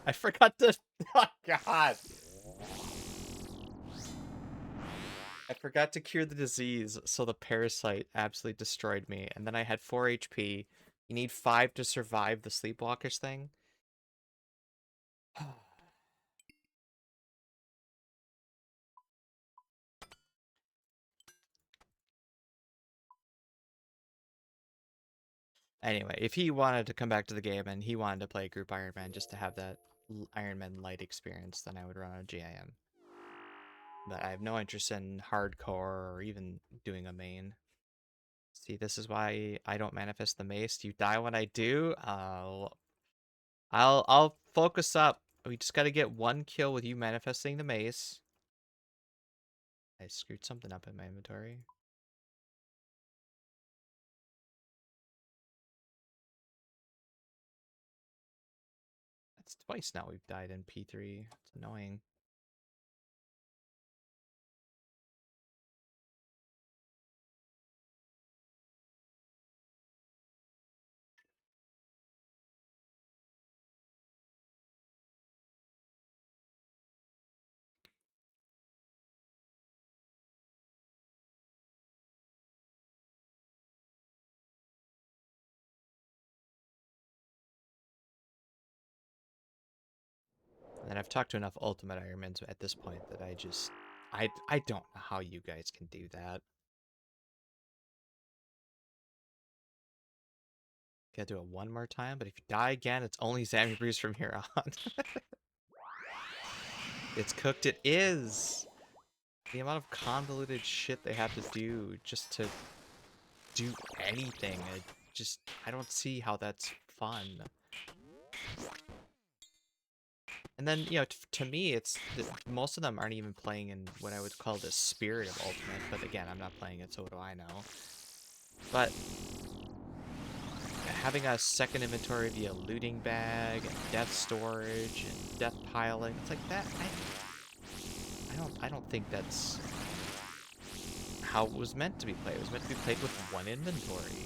I forgot to oh god. I forgot to cure the disease, so the parasite absolutely destroyed me. And then I had 4 HP. You need 5 to survive the sleepwalkish thing. Anyway, if he wanted to come back to the game and he wanted to play Group Iron Man just to have that Iron Man light experience, then I would run a GIM. But I have no interest in hardcore or even doing a main. See, this is why I don't manifest the mace. You die when I do. I'll focus up. We just gotta get 1 kill with you manifesting the mace. I screwed something up in my inventory. That's twice now we've died in P3. It's annoying. And I've talked to enough Ultimate Ironmans at this point that I don't know how you guys can do that. Gotta do it one more time, but if you die again, it's only Sammy Bruce from here on. It's cooked, it is! The amount of convoluted shit they have to do just to do anything, I don't see how that's fun. And then, you know, to me, most of them aren't even playing in what I would call the spirit of Ultimate, but again, I'm not playing it, so what do I know? But having a second inventory via looting bag and death storage and death piling, it's like that. I don't think that's how it was meant to be played. It was meant to be played with 1 inventory.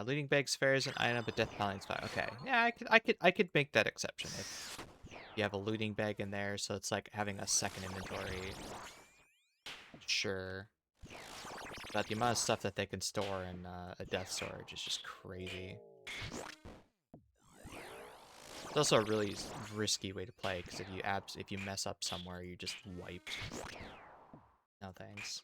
Looting bag spares an item, but death piling's fine. Okay, yeah, I could make that exception if you have a looting bag in there, so it's like having a second inventory. Sure. But the amount of stuff that they can store in a death storage is just crazy. It's also a really risky way to play, because if you mess up somewhere, you're just wiped. No thanks.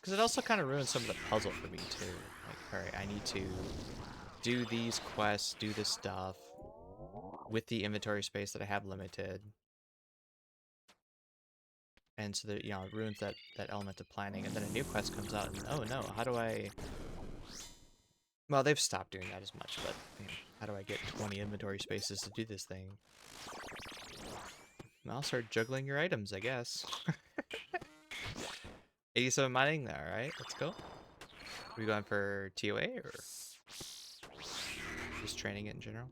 Because it also kind of ruins some of the puzzle for me, too. Like, alright, I need to do these quests, do this stuff, with the inventory space that I have limited. And so that, you know, it ruins that element of planning. And then a new quest comes out, and oh no, how do I... Well, they've stopped doing that as much, but you know, how do I get 20 inventory spaces to do this thing? I'll start juggling your items, I guess. 87 mining, alright, let's go. Are we going for TOA, or just training it in general?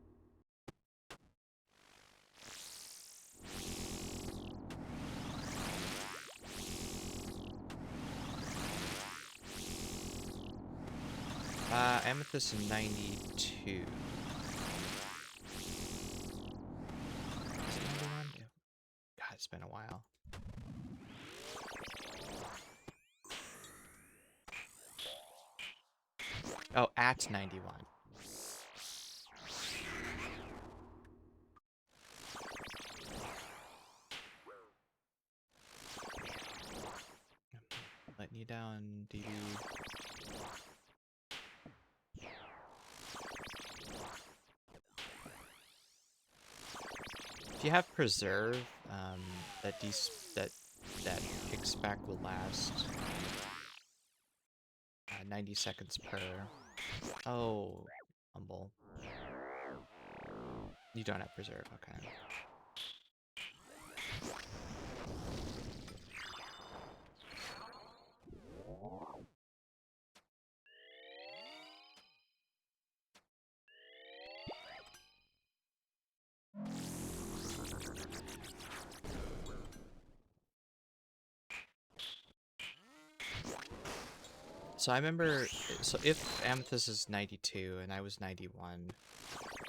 Amethyst 92. Is it 91? Yeah. God, it's been a while. Oh, at 91. Letting you down, DD. If you have preserve, that pick spec will last 90 seconds per. Oh, humble. You don't have preserve, okay. So I remember, so if Amethyst is 92 and I was 91,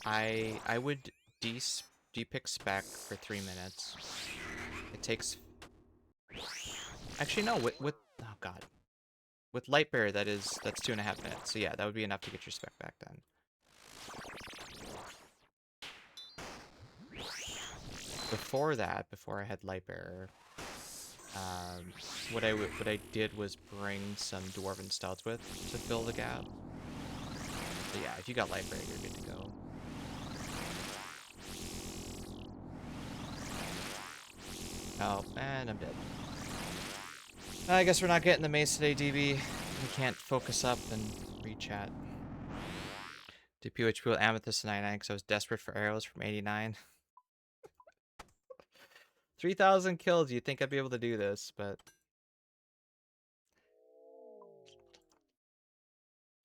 I would depick spec for 3 minutes. It takes, actually no, with oh god, with Lightbearer that's 2.5 minutes. So yeah, that would be enough to get your spec back then. Before that, before I had Lightbearer, what I did was bring some Dwarven Stouts with to fill the gap. So yeah, if you got Lightbearer, you're good to go. Oh, and I'm dead. I guess we're not getting the Mace today, DB. We can't focus up and read chat. Did PHP with Amethyst 99 because I was desperate for arrows from 89. 3,000 kills, you'd think I'd be able to do this, but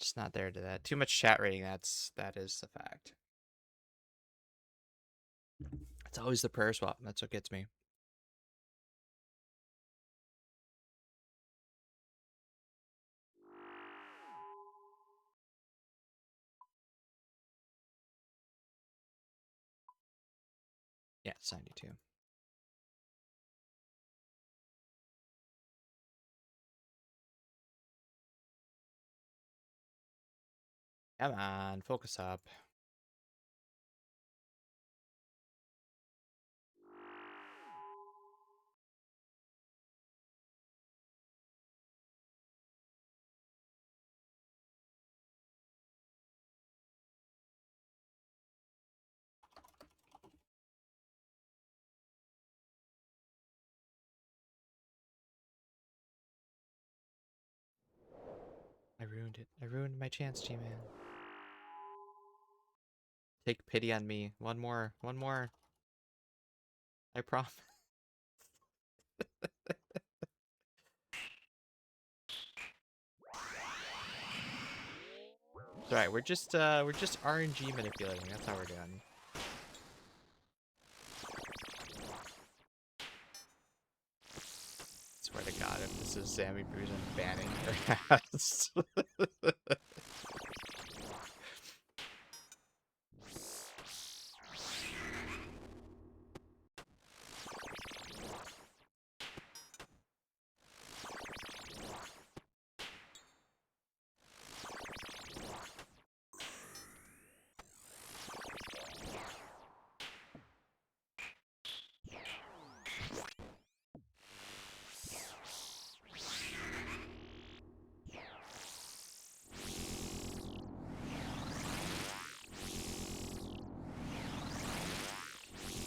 just not there to that. Too much chat rating, that is the fact. It's always the prayer swap, that's what gets me. Yeah, it's 92. Come on, focus up. I ruined it. I ruined my chance, G-Man. Take pity on me. One more. One more. I promise. Alright, we're just RNG manipulating. That's how we're doing. Swear to God, if this is Sammy Bruce, I'm banning her ass.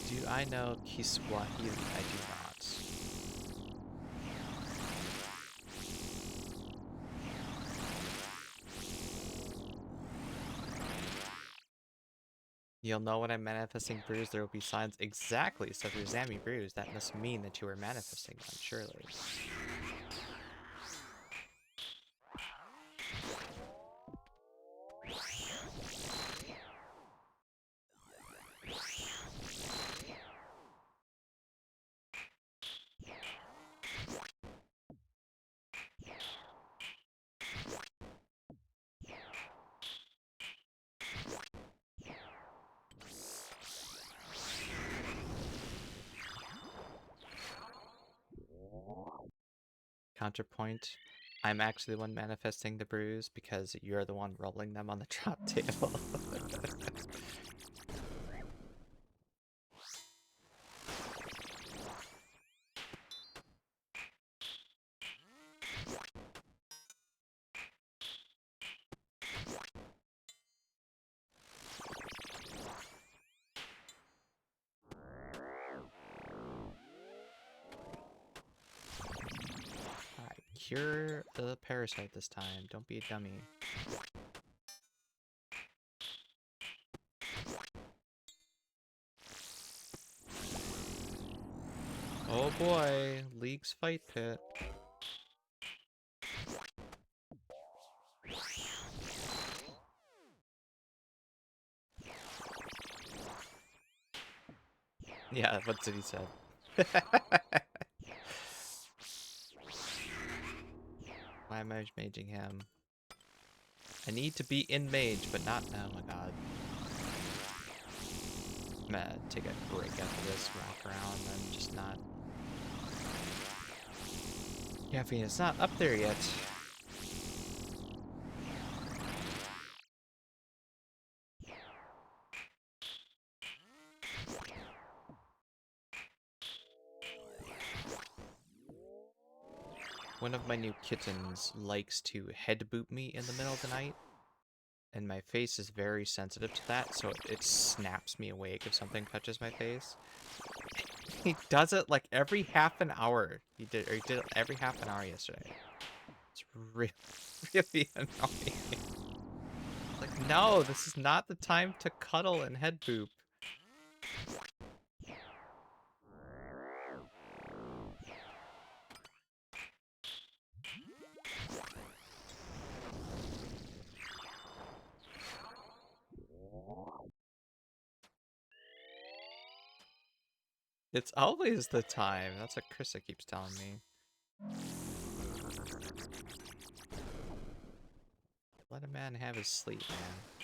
Do I know Kiswahili? I do not. You'll know when I'm manifesting Bruise, there will be signs exactly. So if you're Zammy Bruise, that must mean that you are manifesting them, surely. Counterpoint, I'm actually the one manifesting the Bruise because you're the one rolling them on the drop table. Alright, cure the parasite this time. Don't be a dummy. Oh boy, League's fight pit. Yeah, what did he say? Why am I maging him? I need to be in mage, but not. Oh my god. I'm gonna take a break after this, walk around, and just not. Caffeine is not up there yet. One of my new kittens likes to head boop me in the middle of the night, and my face is very sensitive to that, so it snaps me awake if something touches my face. He does it like every half an hour. He did it every half an hour yesterday. It's really, really annoying. Like, no, this is not the time to cuddle and head boop. It's always the time. That's what Krista keeps telling me. Let a man have his sleep, man.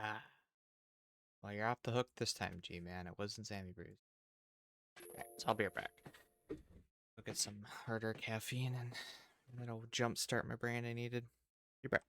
Ah. Well, you're off the hook this time, G-Man. It wasn't Sammy Bruce. Alright, so I'll be right back. Go get some harder caffeine and that'll jumpstart my brain I needed. Be back.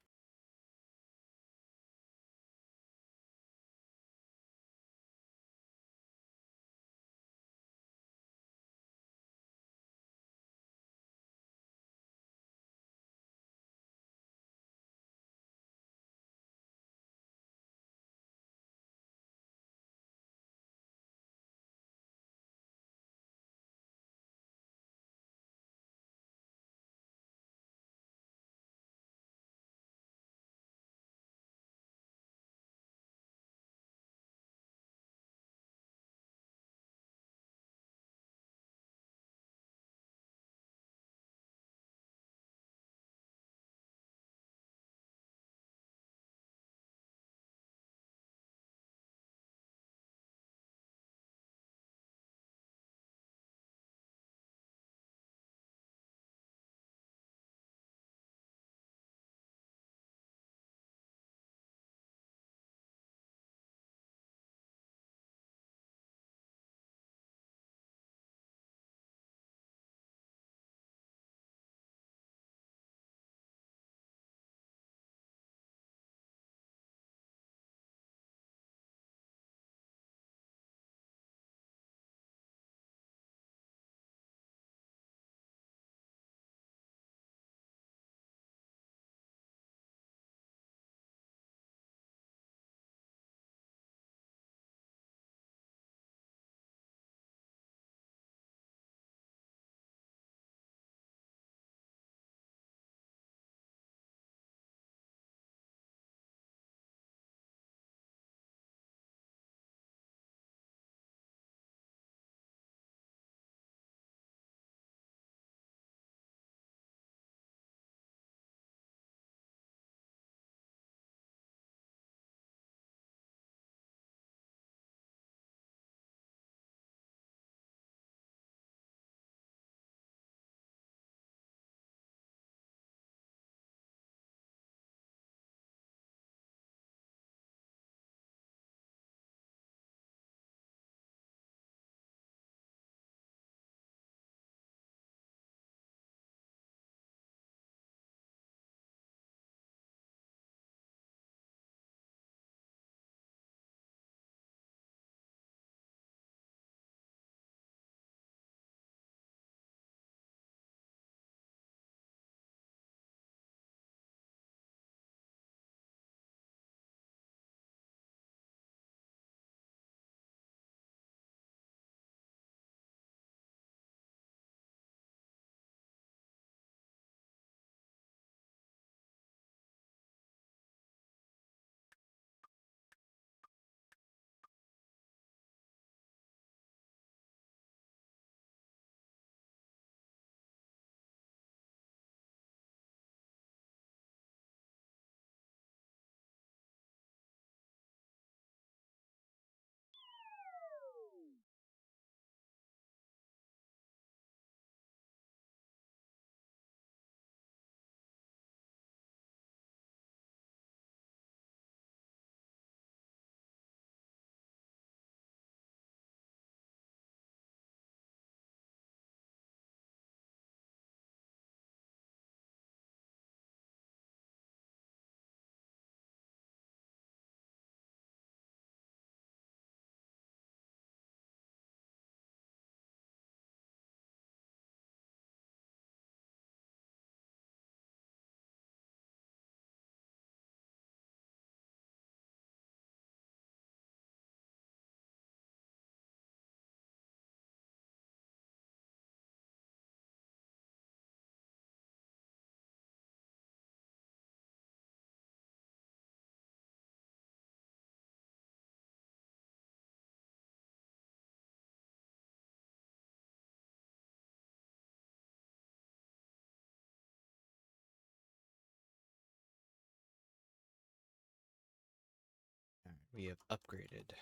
we have upgraded.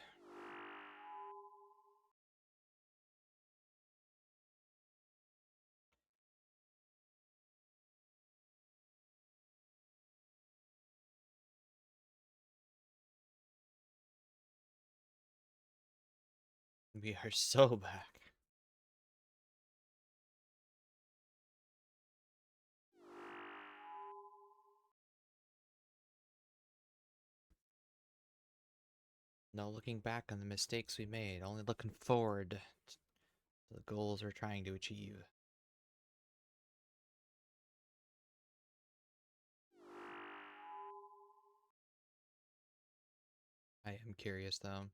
We are so back. No looking back on the mistakes we made, only looking forward to the goals we're trying to achieve. I am curious though.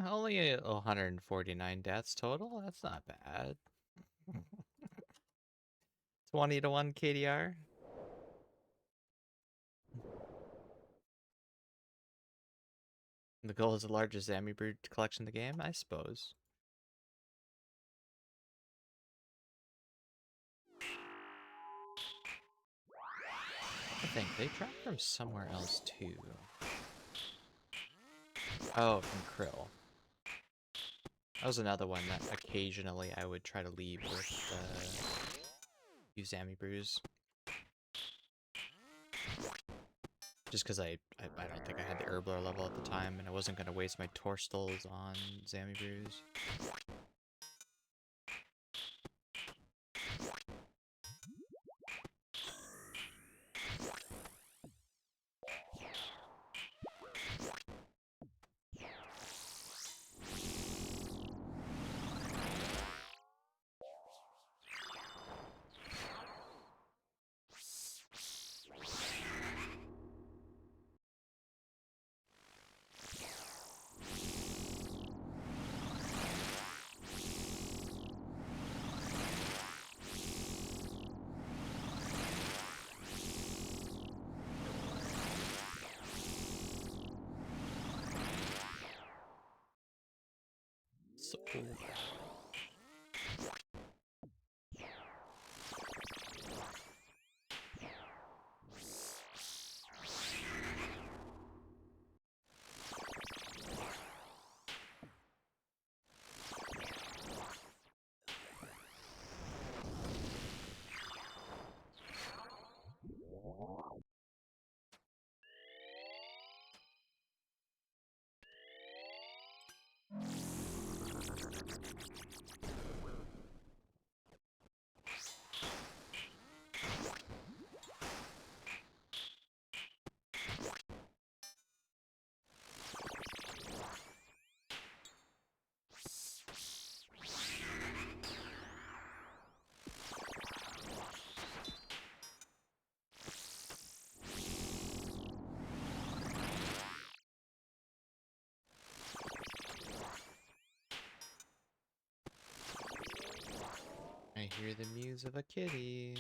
Only 149 deaths total? That's not bad. 20 to 1 KDR? The goal is the largest Amibird collection in the game, I suppose. I think they drop from somewhere else too. Oh, from Krill. That was another one that occasionally I would try to leave with use Amibrews. Just because I don't think I had the Herbler level at the time, and I wasn't going to waste my Torstals on Zamibrews. So cool. I hear the mews of a kitty.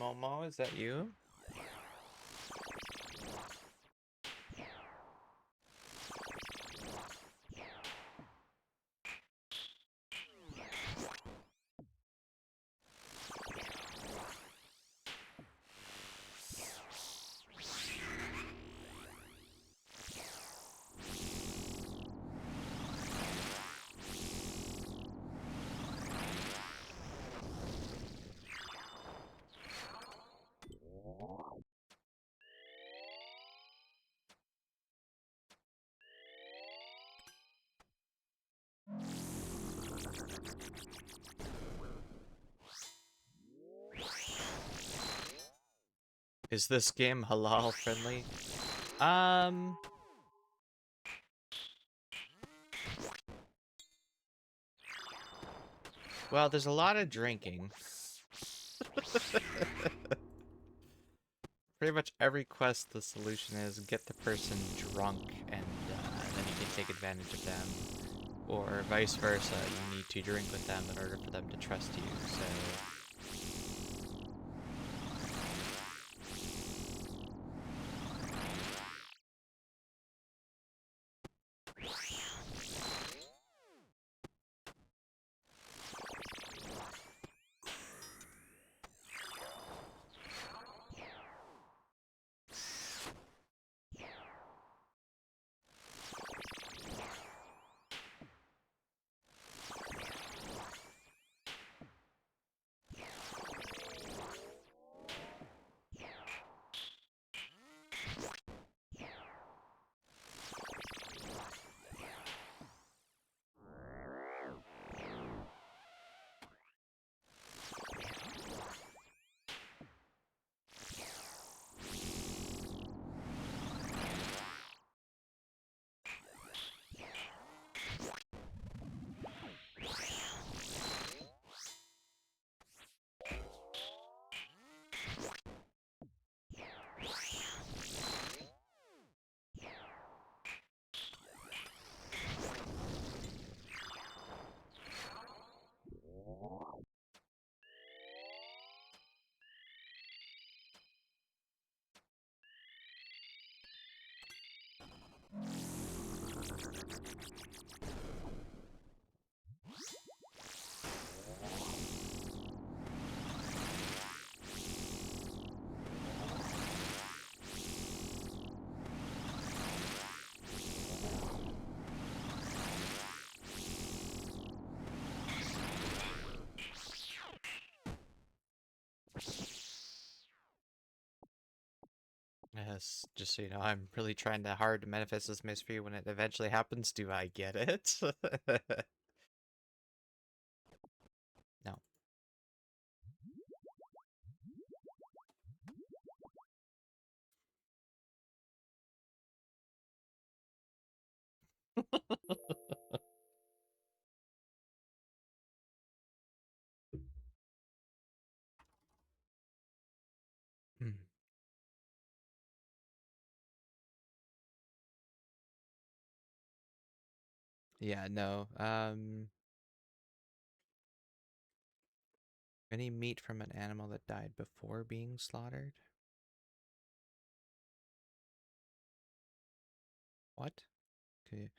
Momo, is that you? Is this game halal friendly? Well, there's a lot of drinking. Pretty much every quest, the solution is get the person drunk, and then you can take advantage of them. Or vice versa, you need to drink with them in order for them to trust you, so... Yes, just so you know, I'm really trying hard to manifest this Mace for you. When it eventually happens, do I get it? No. Hmm. Yeah, no. Any meat from an animal that died before being slaughtered? What? Okay.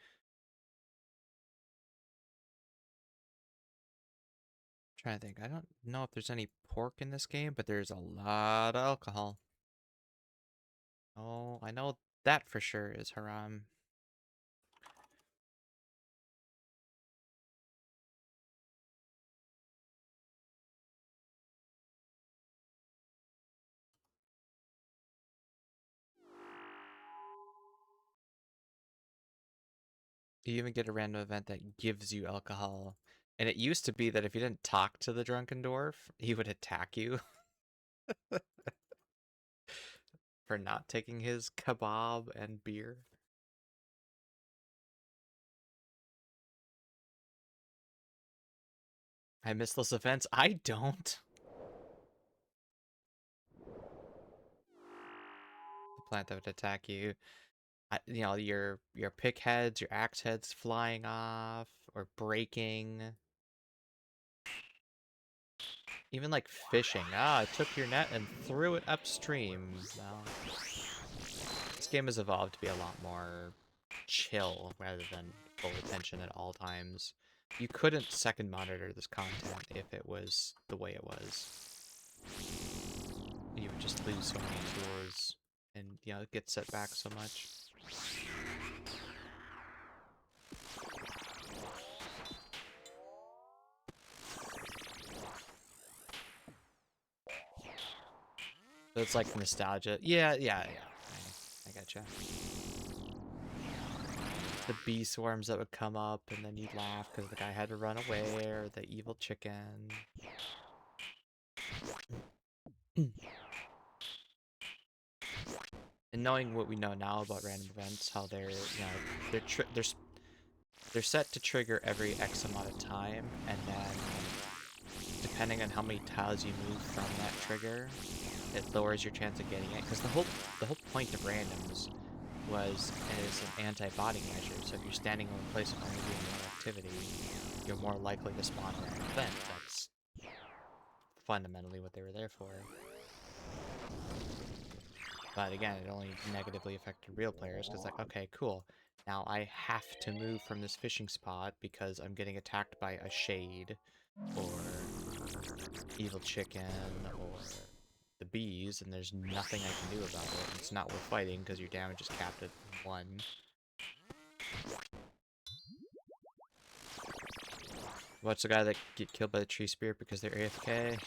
Trying to think. I don't know if there's any pork in this game, but there's a lot of alcohol. Oh, I know that for sure is haram. You even get a random event that gives you alcohol. And it used to be that if you didn't talk to the drunken dwarf, he would attack you for not taking his kebab and beer. I miss those events. I don't. The plant that would attack you. You know, your pick heads, your axe heads flying off or breaking. Even like fishing. Ah, I took your net and threw it upstream. Well, this game has evolved to be a lot more chill rather than full attention at all times. You couldn't second monitor this content if it was the way it was. You would just lose so many tools and, you know, get set back so much. So it's like nostalgia. Yeah. I gotcha. The bee swarms that would come up, and then you'd laugh because the guy had to run away, or the evil chicken. And knowing what we know now about random events, how they're, you know, they're set to trigger every X amount of time, and then depending on how many tiles you move from that trigger, it lowers your chance of getting it. Because the whole point of randoms was as an anti-body measure. So if you're standing in one place and only doing one activity, you're more likely to spawn a random event. That's fundamentally what they were there for. But again, it only negatively affected real players because, like, okay, cool. Now I have to move from this fishing spot because I'm getting attacked by a shade, or evil chicken, or the bees, and there's nothing I can do about it. It's not worth fighting because your damage is capped at 1. What's the guy that get killed by the tree spirit because they're AFK?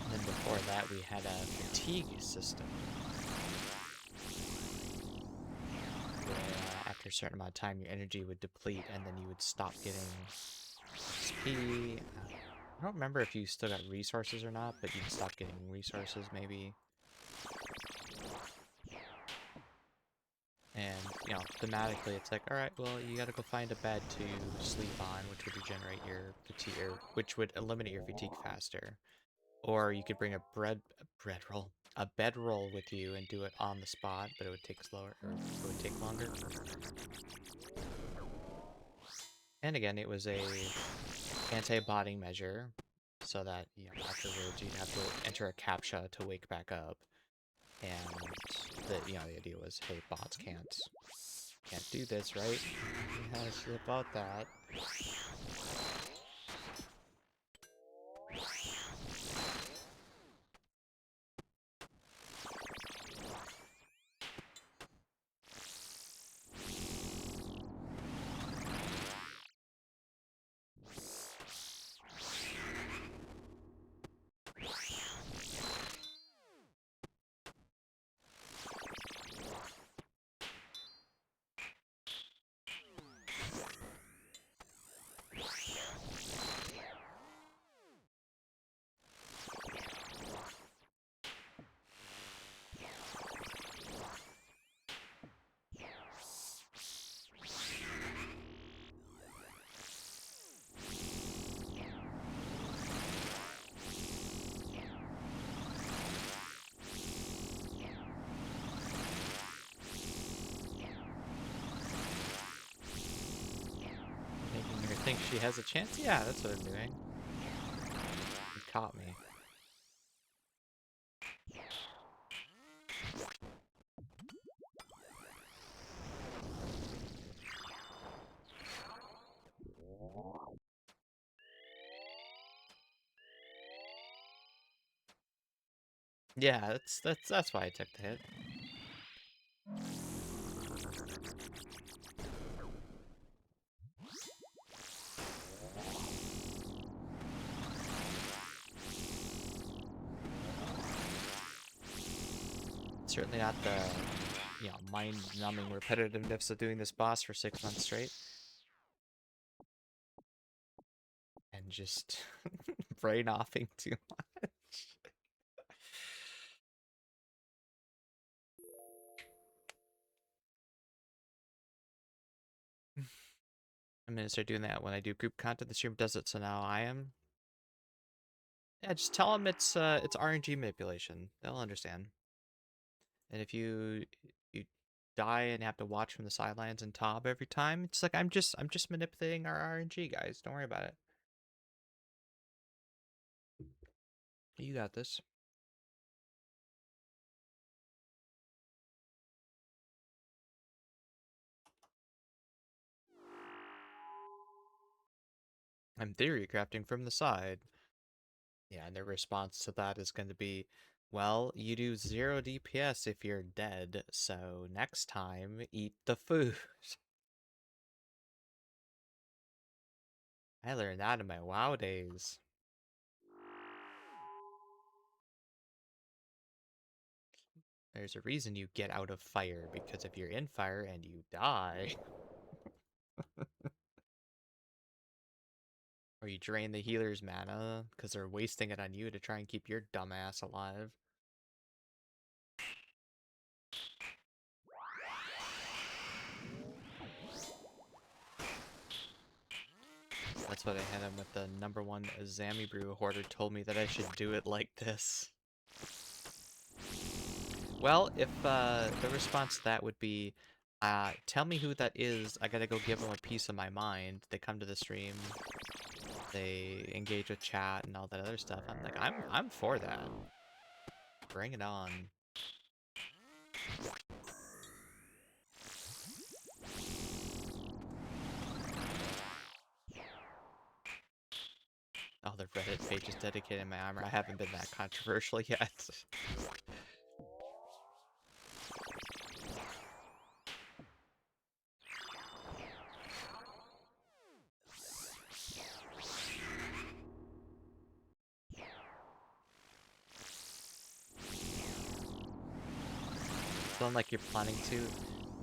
And then before that, we had a fatigue system, where after a certain amount of time, your energy would deplete, and then you would stop getting XP. I don't remember if you still got resources or not, but you'd stop getting resources, maybe. And, you know, thematically, it's like, all right, well, you gotta go find a bed to sleep on, which would regenerate your fatigue, or which would eliminate your fatigue faster. Or you could bring a bed roll with you and do it on the spot, but it would take slower, or it would take longer. And again, it was a anti-botting measure, so that, you know, afterwards you'd have to enter a captcha to wake back up. And the idea was, hey, bots can't do this, right? Yes, about that. Making her think she has a chance? Yeah, that's what I'm doing. You caught me. Yeah, that's why I took the hit. Certainly not the, mind-numbing repetitiveness of doing this boss for 6 months straight. And just brain-offing too much. I'm gonna start doing that when I do group content. The stream does it, so now I am. Yeah, just tell them it's RNG manipulation. They'll understand. And if you die and have to watch from the sidelines and Tob every time, it's like I'm just manipulating our RNG, guys. Don't worry about it. You got this. I'm theory crafting from the side. Yeah, and their response to that is going to be, well, you do 0 DPS if you're dead, so next time, eat the food. I learned that in my WoW days. There's a reason you get out of fire, because if you're in fire and you die, or you drain the healer's mana, because they're wasting it on you to try and keep your dumbass alive. That's what I had him with the #1 Zami Brew hoarder told me that I should do it like this. Well, if the response to that would be, tell me who that is, I gotta go give them a piece of my mind. They come to the stream, they engage with chat and all that other stuff. I'm like, I'm for that. Bring it on. Oh, the Reddit page is dedicated to my armor. I haven't been that controversial yet. Feeling like you're planning to?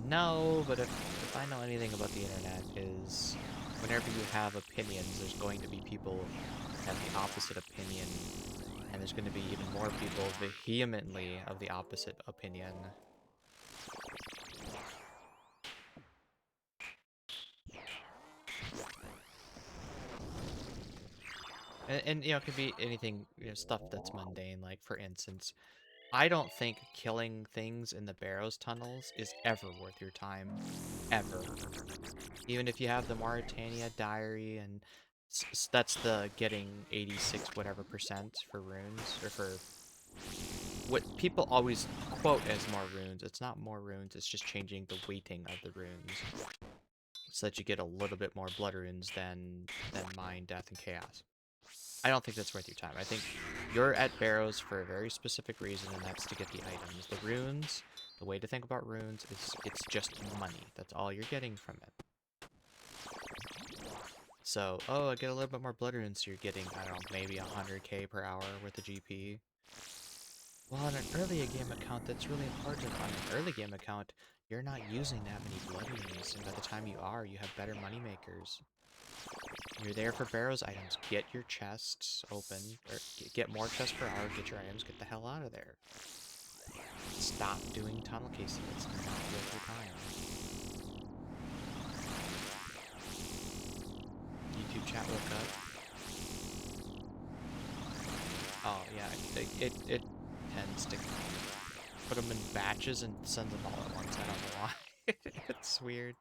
No, but if I know anything about the internet is whenever you have opinions, there's going to be people that have the opposite opinion, and there's going to be even more people vehemently of the opposite opinion. And you know, it could be anything, you know, stuff that's mundane. Like for instance, I don't think killing things in the Barrows tunnels is ever worth your time, ever. Even if you have the Mauritania Diary and that's the getting 86 whatever percent for runes, or for what people always quote as more runes. It's not more runes, it's just changing the weighting of the runes so that you get a little bit more blood runes than mine, death, and chaos. I don't think that's worth your time. I think you're at Barrows for a very specific reason, and that's to get the items. The runes, the way to think about runes is it's just money. That's all you're getting from it. So, oh, I get a little bit more blood runes, so you're getting, I don't know, maybe 100k per hour worth of GP. Well, on an early game account, that's really important. On an early game account, you're not using that many blood runes, and by the time you are, you have better money makers. You're there for Barrows items. Get your chests open, or get more chests per hour, get your items, get the hell out of there. Stop doing tunnel casing, it's not worth your time. YouTube chat woke up. Oh yeah, it tends to put them in batches and sends them all at once. I don't know why. It's weird.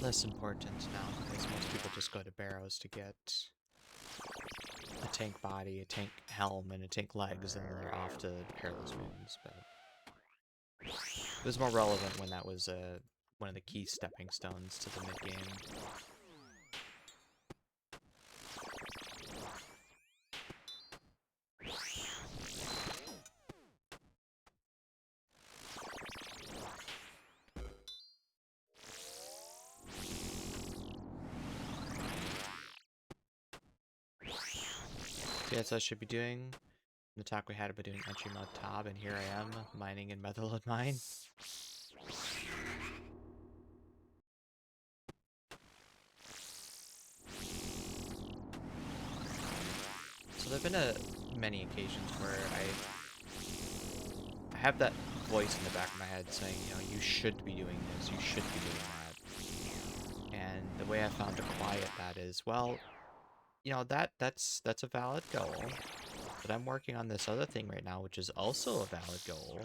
Less important now because most people just go to Barrows to get a tank body, a tank helm, and a tank legs, and then they're off to Perilous Wounds. But it was more relevant when that was one of the key stepping stones to the mid game. So yeah, so I should be doing the talk we had about doing entry mode Tab, and here I am mining in Motherlode Mine. So there've been many occasions where I have that voice in the back of my head saying, you know, you should be doing this, you should be doing that. And the way I found to quiet that is, well, you know, that's a valid goal. But I'm working on this other thing right now, which is also a valid goal.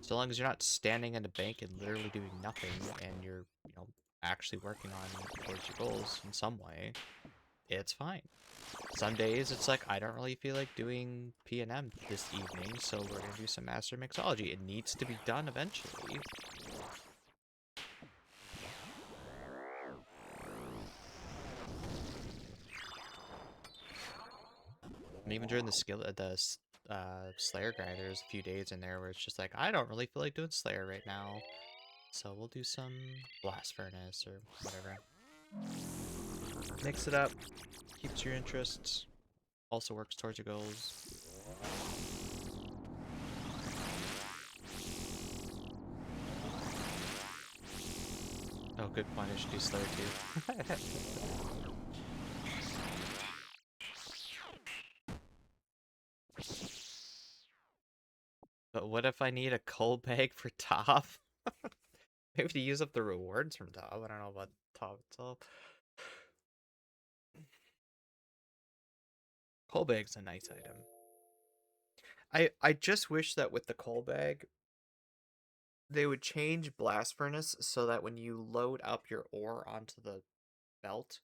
So long as you're not standing in a bank and literally doing nothing, and you're, you know, actually working on towards your goals in some way, it's fine. Some days it's like, I don't really feel like doing P&M this evening, so we're gonna do some Master Mixology. It needs to be done eventually. And even during the Slayer grind, there's a few days in there where it's just like, I don't really feel like doing Slayer right now. So we'll do some Blast Furnace or whatever. Mix it up, keeps your interests, also works towards your goals. Oh, good point, I should do Slayer too. But what if I need a coal bag for top? Maybe to use up the rewards from top. I don't know about top itself. Coal bag's a nice item. I just wish that with the coal bag, they would change Blast Furnace so that when you load up your ore onto the belt,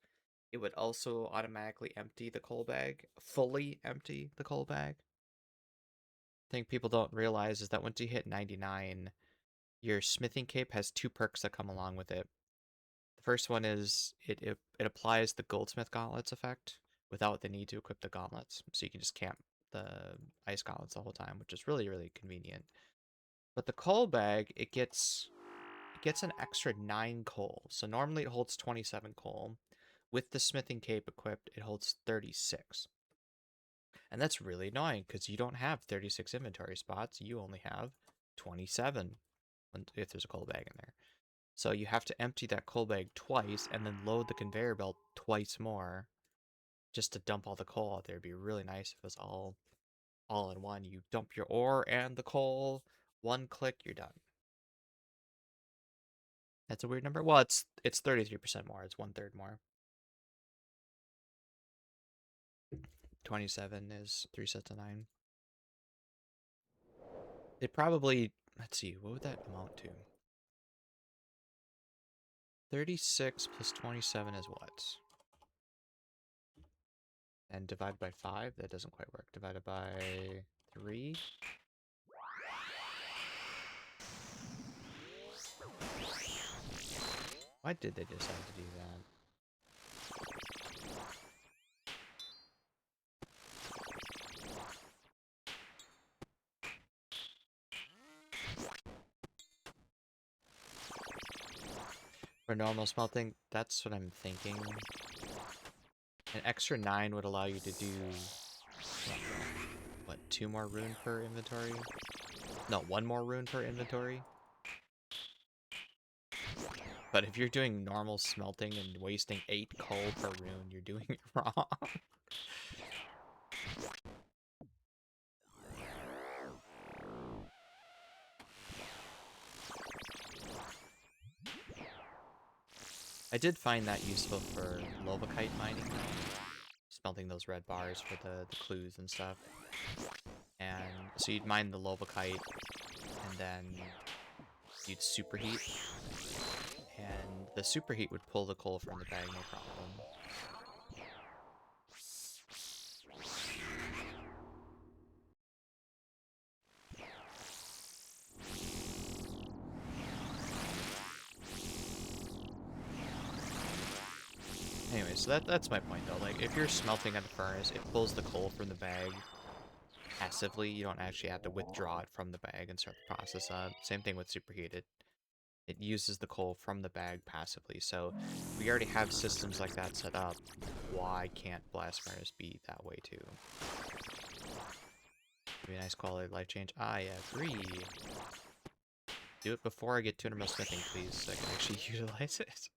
it would also automatically empty the coal bag, fully empty the coal bag. I think people don't realize is that once you hit 99, your smithing cape has two perks that come along with it. The first one is it applies the goldsmith gauntlets effect without the need to equip the gauntlets, so you can just camp the ice gauntlets the whole time, which is really, really convenient. But the coal bag, it gets an extra 9 coal. So normally it holds 27 coal. With the smithing cape equipped, it holds 36. And that's really annoying because you don't have 36 inventory spots. You only have 27 if there's a coal bag in there. So you have to empty that coal bag twice and then load the conveyor belt twice more just to dump all the coal out there. It'd be really nice if it was all in one. You dump your ore and the coal, one click, you're done. That's a weird number. Well, it's 33% more. It's 1/3 more. 27 is 3 sets of 9. It probably, let's see, what would that amount to? 36 plus 27 is what? And divided by 5? That doesn't quite work. Divided by 3? Why did they decide to do that? For normal smelting, that's what I'm thinking. An extra 9 would allow you to do, what, 2 more rune per inventory? No, 1 more rune per inventory? But if you're doing normal smelting and wasting 8 coal per rune, you're doing it wrong. I did find that useful for Lovakite mining, though. Smelting those red bars for the clues and stuff. And so you'd mine the Lovakite, and then you'd superheat. And the superheat would pull the coal from the bag, no problem. Anyway, so that's my point, though. Like, if you're smelting at the furnace, it pulls the coal from the bag passively. You don't actually have to withdraw it from the bag and start the process up. Same thing with superheated. It uses the coal from the bag passively. So we already have systems like that set up. Why can't blast furnace be that way too? Be a nice quality of life change. I agree. Do it before I get 200 mil smithing, please, so I can actually utilize it.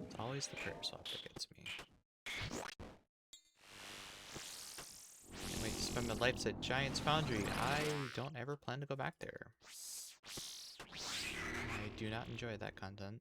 It's always the prayer swap that gets me. Can't wait to spend my life at Giant's Foundry. I don't ever plan to go back there. I do not enjoy that content.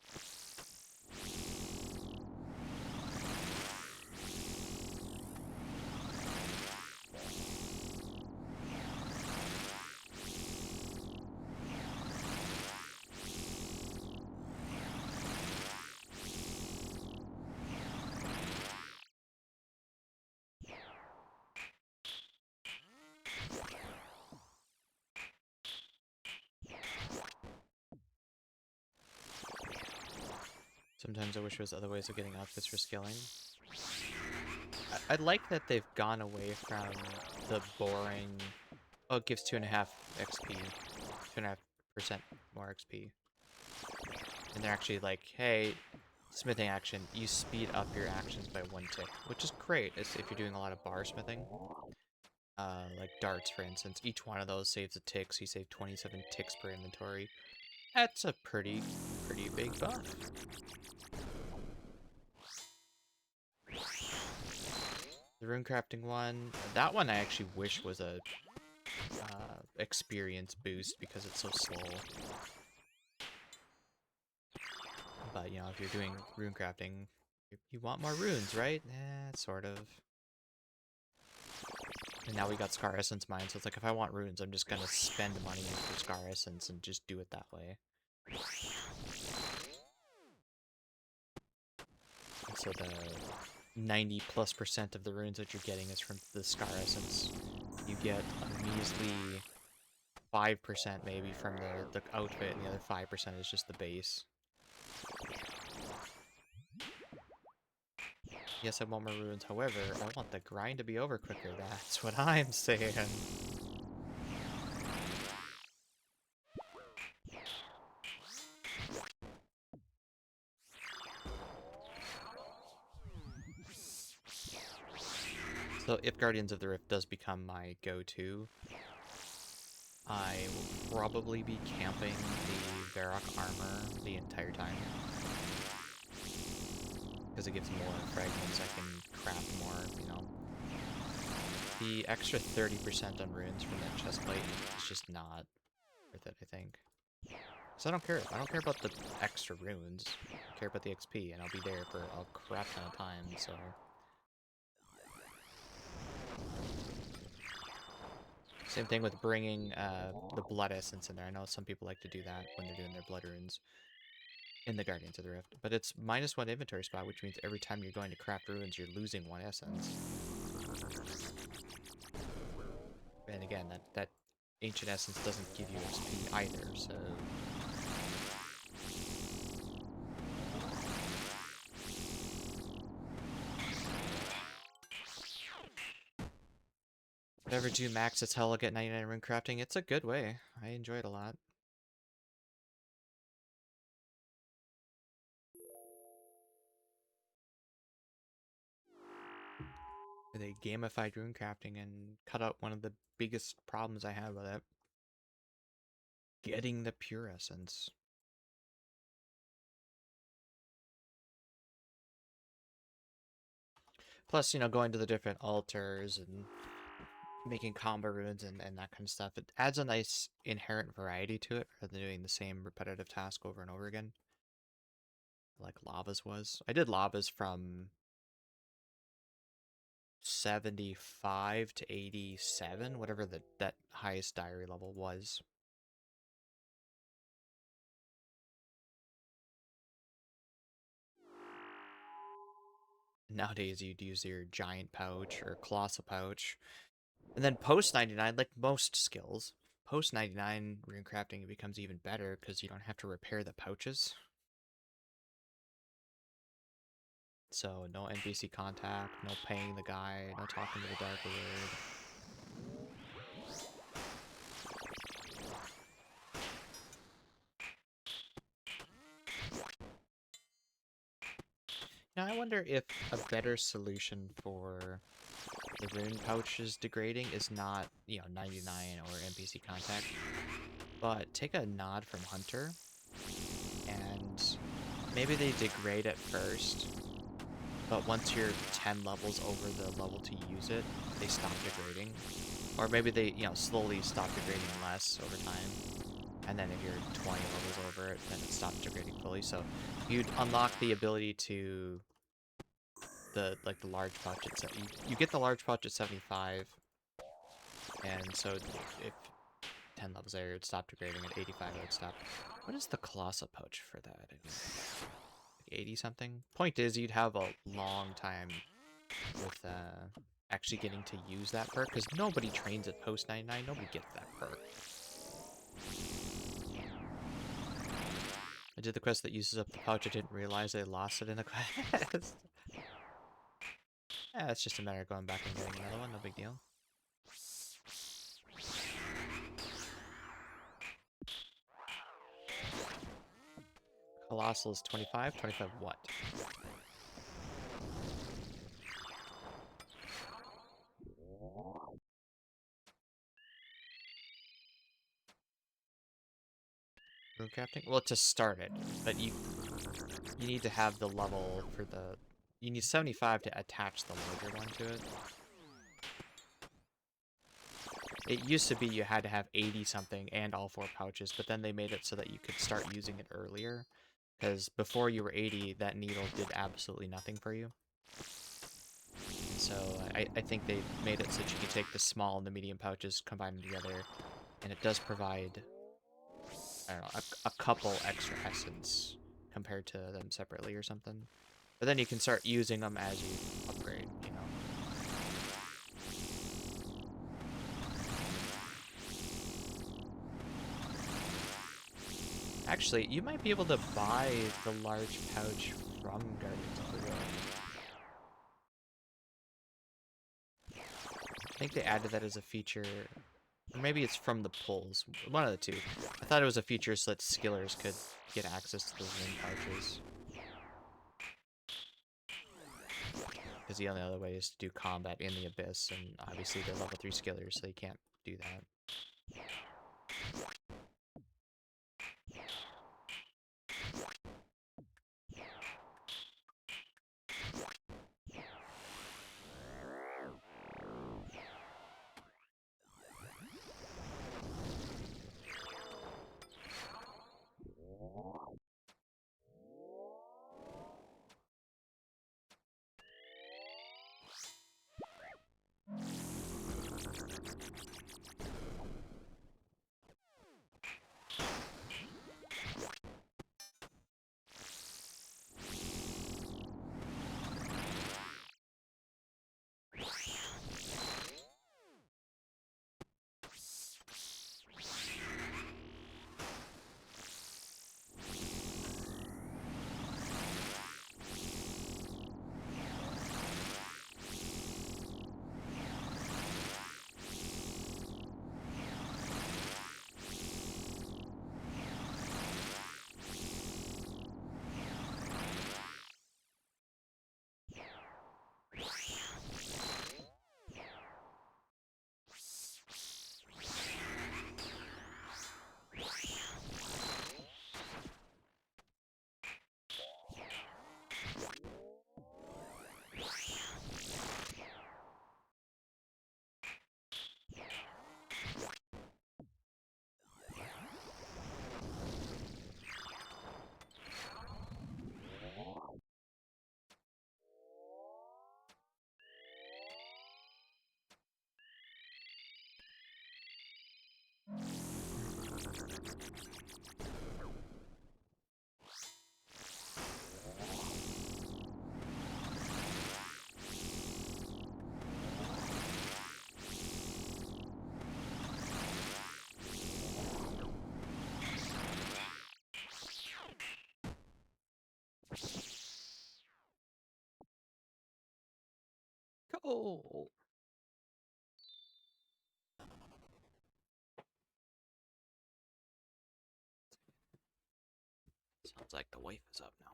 Sometimes I wish there was other ways of getting outfits for skilling. I like that they've gone away from the boring, oh, it gives 2.5 XP, 2.5% more XP. And they're actually like, hey, smithing action, you speed up your actions by 1 tick, which is great if you're doing a lot of bar smithing. Like darts, for instance, each one of those saves a tick, so you save 27 ticks per inventory. That's a pretty big buff. The rune crafting one, that one I actually wish was a experience boost because it's so slow. But, you know, if you're doing rune crafting, you want more runes, right? Sort of. And now we got Scar Essence mine, so it's like if I want runes, I'm just gonna spend money for Scar Essence and just do it that way. And so the 90+% of the runes that you're getting is from the Scar Essence you get a measly 5% maybe from the outfit, and the other 5% is just the base. Yes, I want more ruins, however, I want the grind to be over quicker, that's what I'm saying. So if Guardians of the Rift does become my go-to, I will probably be camping the Varrock armor the entire time. Because it gives more fragments, I can craft more, you know. The extra 30% on runes from that chestplate is just not worth it, I think. So I don't care. I don't care about the extra runes. I care about the XP, and I'll be there for a crap ton of time, so... Same thing with bringing the blood essence in there. I know some people like to do that when they're doing their blood runes in the Guardians of the Rift. But it's -1 inventory spot, which means every time you're going to craft runes, you're losing 1 essence. And again, that ancient essence doesn't give you XP either, so... If I ever do max its hell, I'll get 99 rune crafting. It's a good way. I enjoy it a lot. They gamified rune crafting and cut out one of the biggest problems I have with it. Getting the pure essence. Plus, you know, going to the different altars and making combo runes and that kind of stuff. It adds a nice inherent variety to it rather than doing the same repetitive task over and over again. Like Lava's was. I did Lava's from 75 to 87, whatever that highest diary level was. Nowadays, you'd use your giant pouch or colossal pouch. And then post 99, like most skills, post 99 rune crafting becomes even better because you don't have to repair the pouches. So no NPC contact, no paying the guy, no talking to the Dark Lord. Now I wonder if a better solution for the rune pouches degrading is not, you know, 99 or NPC contact, but take a nod from Hunter, and maybe they degrade at first, but once you're 10 levels over the level to use it, they stop degrading. Or maybe they, you know, slowly stop degrading less over time. And then if you're 20 levels over it, then it stops degrading fully. So you'd unlock the ability to the large pouch at you get the large pouch at 75. And so if 10 levels there, it would stop degrading at 85, it would stop. What is the colossal pouch for that? I mean, 80 something. Point is, you'd have a long time with actually getting to use that perk, because nobody trains at post 99. Nobody gets that perk. I did the quest that uses up the pouch. I didn't realize I lost it in the quest. Yeah, it's just a matter of going back and getting another one. No big deal. Colossal is 25. 25 what? Rune crafting? Well, to start it, but you need to have the level for the... You need 75 to attach the larger one to it. It used to be you had to have 80 something and all 4 pouches, but then they made it so that you could start using it earlier. Because before you were 80, that needle did absolutely nothing for you. So I think they made it so that you can take the small and the medium pouches, combine them together, and it does provide, I don't know, a couple extra essence compared to them separately or something. But then you can start using them as you upgrade, you know. Actually, you might be able to buy the large pouch from Guardians of the World. I think they added that as a feature, or maybe it's from the pulls. One of the two. I thought it was a feature so that skillers could get access to those ring pouches. Because the only other way is to do combat in the Abyss, and obviously they're level 3 skillers, so they can't do that. Go! Sounds like the wife is up now.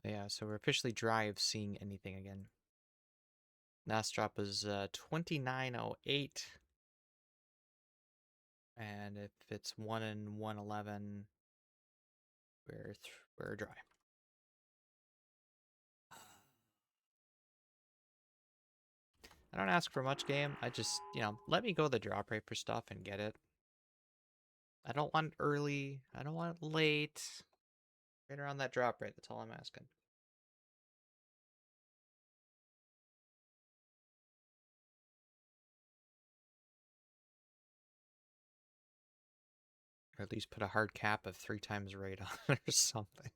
Yeah, so we're officially dry of seeing anything again. Last drop was 2908. And if it's 1 and 111, we're dry. I don't ask for much, game. I just, you know, let me go the drop rate for stuff and get it. I don't want early. I don't want late. Right around that drop rate. That's all I'm asking. Or at least put a hard cap of 3 times rate on it or something.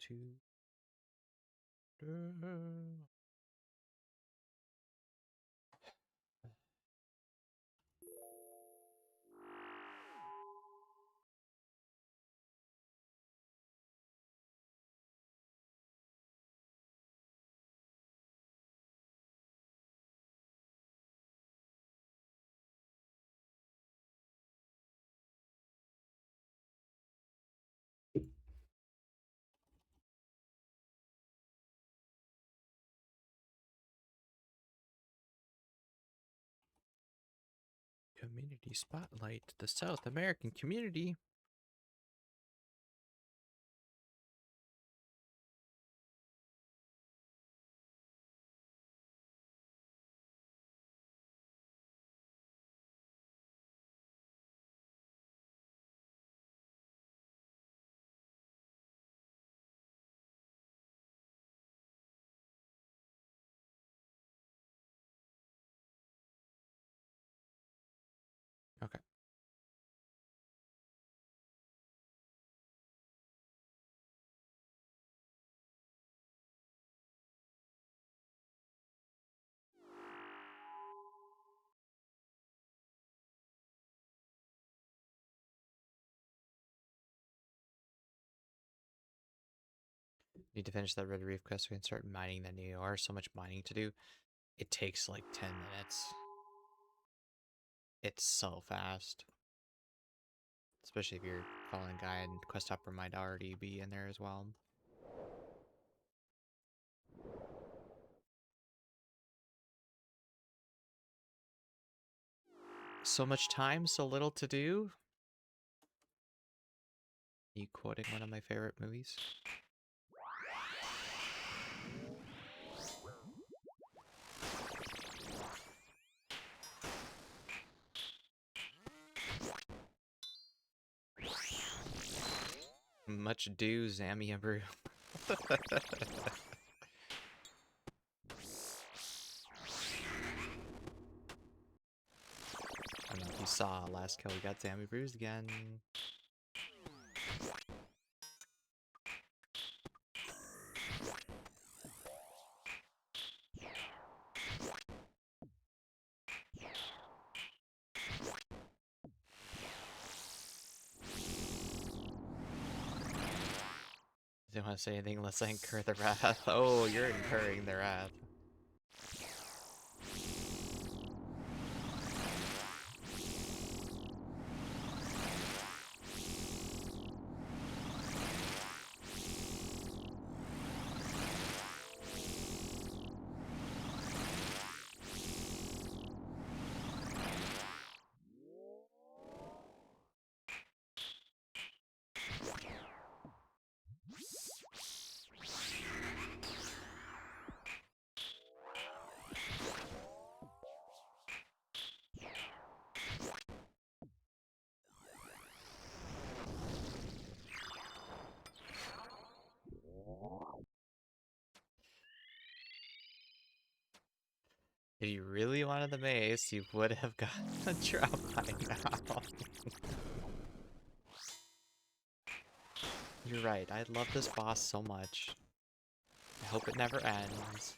to... Community Spotlight, the South American community. Okay. Need to finish that Red Reef quest so we can start mining that new ore. So much mining to do. It takes like 10 minutes. It's so fast. Especially if you're following guide, and quest hopper might already be in there as well. So much time, so little to do. You quoting one of my favorite movies? Much do, Zamia Brew. I don't know if you saw last kill, we got Zammy Brews again. Don't want to say anything unless I incur the wrath. Oh, you're incurring the wrath. If you really wanted the mace, you would have gotten the drop by now. You're right, I love this boss so much. I hope it never ends.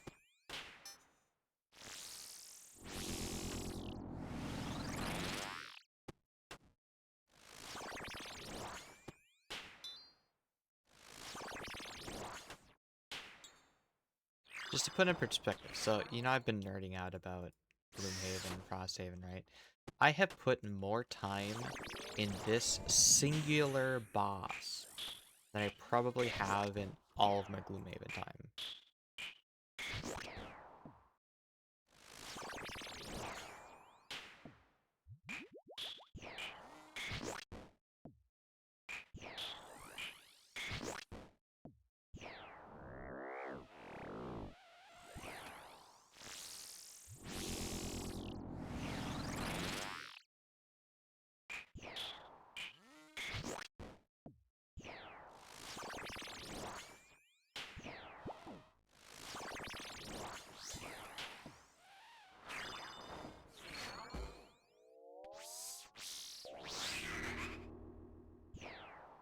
Just to put in perspective, so, you know I've been nerding out about Gloomhaven and Frosthaven, right? I have put more time in this singular boss than I probably have in all of my Gloomhaven time.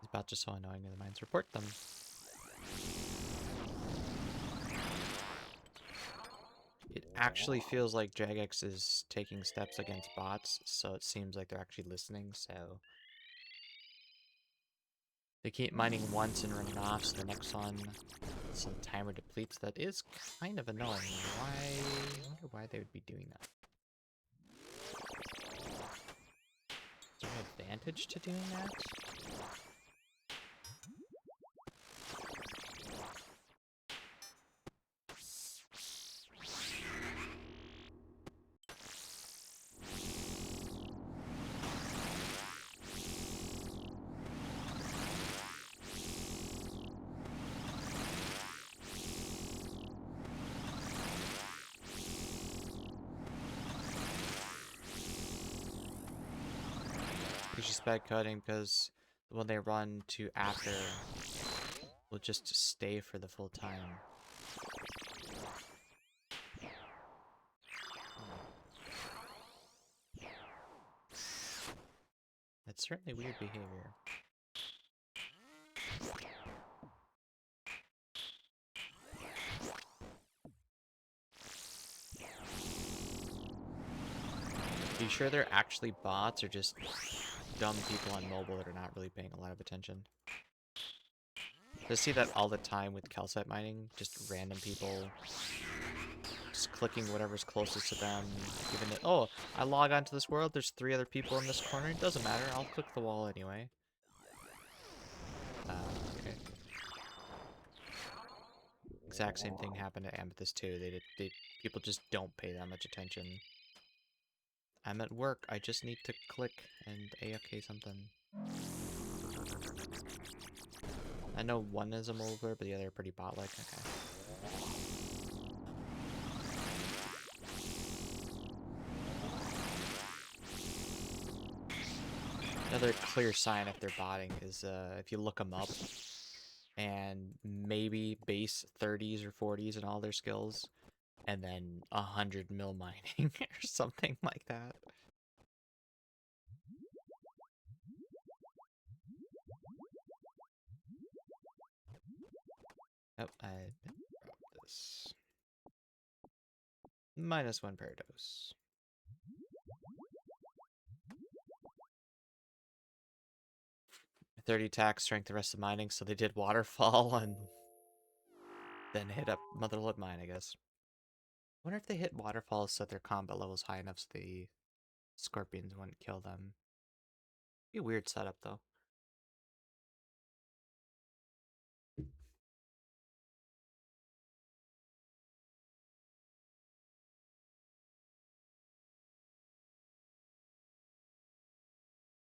These bots are so annoying, the mines report them. actually feels like Jagex is taking steps against bots, so it seems like they're actually listening, so... They keep mining once and running off, so the next one, some timer depletes. That is kind of annoying. Why? I wonder why they would be doing that. Is there an advantage to doing that? It's just bad coding because when they run to after, will just stay for the full time. That's certainly weird behavior. Are you sure they're actually bots or just dumb people on mobile that are not really paying a lot of attention? I see that all the time with calcite mining, just random people just clicking whatever's closest to them, even if, oh, I log onto this world, there's 3 other people in this corner, it doesn't matter, I'll click the wall anyway. Okay. Exact same thing happened to Amethyst too. People just don't pay that much attention. I'm at work, I just need to click and AFK something. I know one is a mobile player, but the other are pretty bot-like. Okay. Another clear sign if they're botting is if you look them up and maybe base 30s or 40s in all their skills, and then 100 mil mining or something like that. Oh, I dropped this. -1 Parados. 30 attack, strength, the rest of mining, so they did waterfall and then hit up Motherlode Mine, I guess. I wonder if they hit waterfalls so their combat level's high enough so the scorpions wouldn't kill them. Be a weird setup, though. I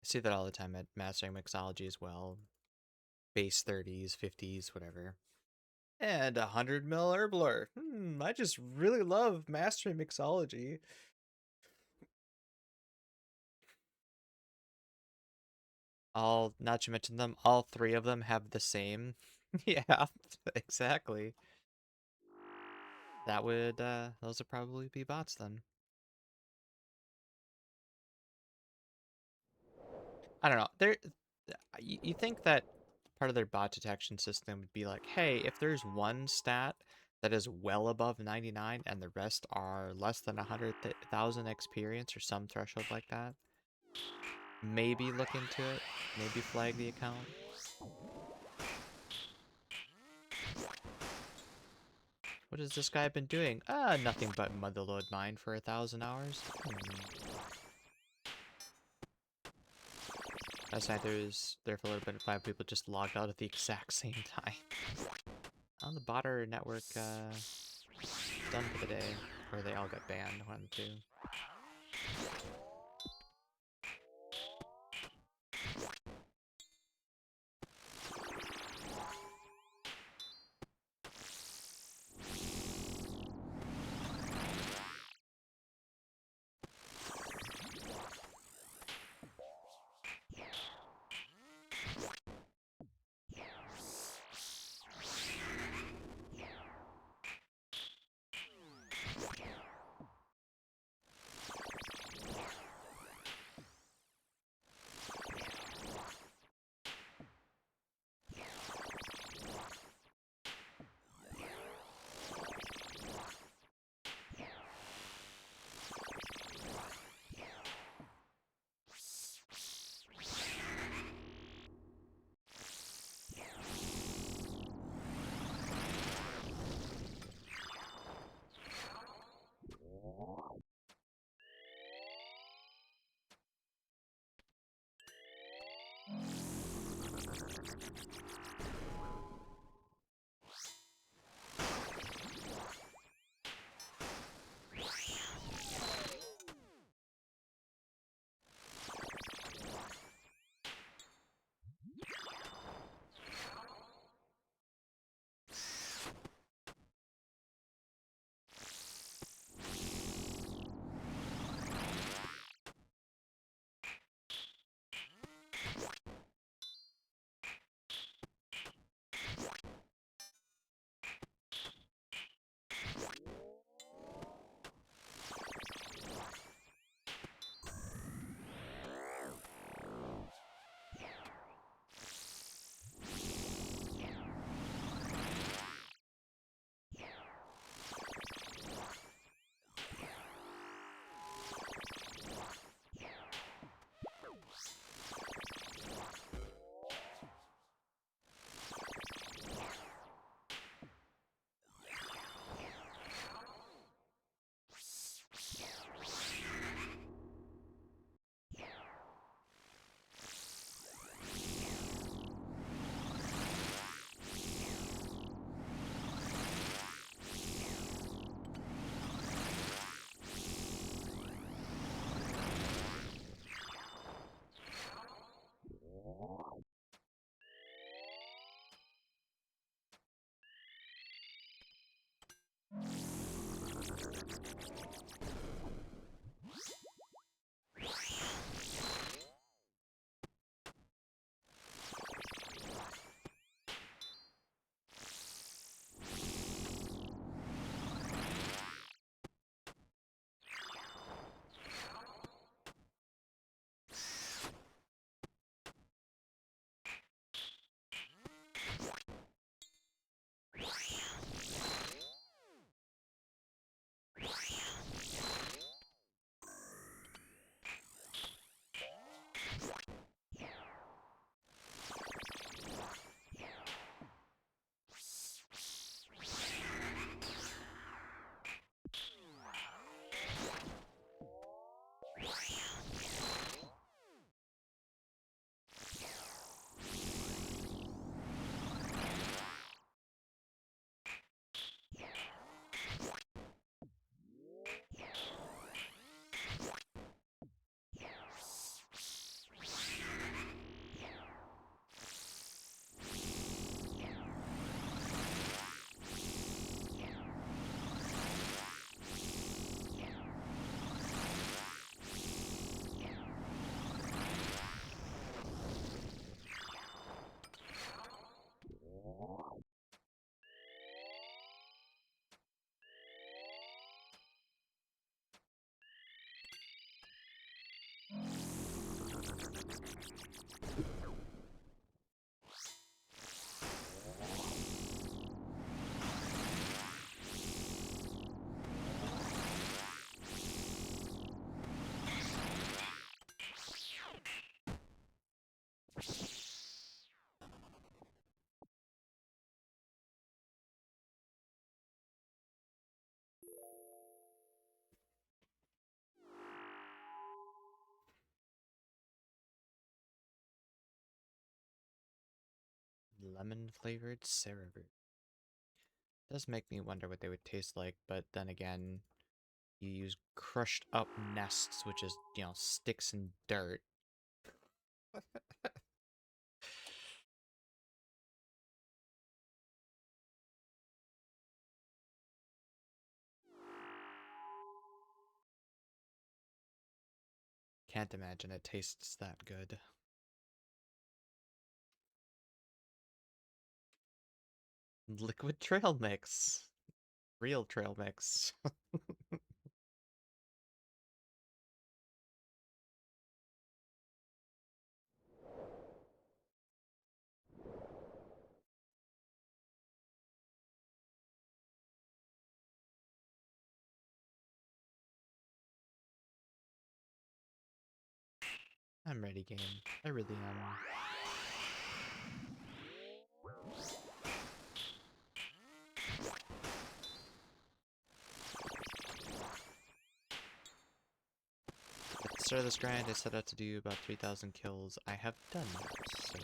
see that all the time at Mastering Mixology as well. Base 30s, 50s, whatever. And 100 mil Herbler. I just really love Mastering Mixology. Not to mention them, all 3 of them have the same. Yeah, exactly. That would, those would probably be bots then. I don't know. You think that part of their bot detection system would be like, hey, if there's one stat that is well above 99 and the rest are less than 100,000 experience or some threshold like that, maybe look into it, maybe flag the account. What has this guy been doing? Nothing but Motherlode Mine for 1,000 hours. Last night there for a little bit, 5 people just logged out at the exact same time. On the botter network, done for the day. Or they all got banned, 1 of the 2. lemon flavored cereal. Does make me wonder what they would taste like, but then again, you use crushed up nests, which is, you know, sticks and dirt. Can't imagine it tastes that good. Liquid trail mix. Real trail mix. I'm ready, game. I really am. At the start of this grind, I set out to do about 3,000 kills. I have done that, so...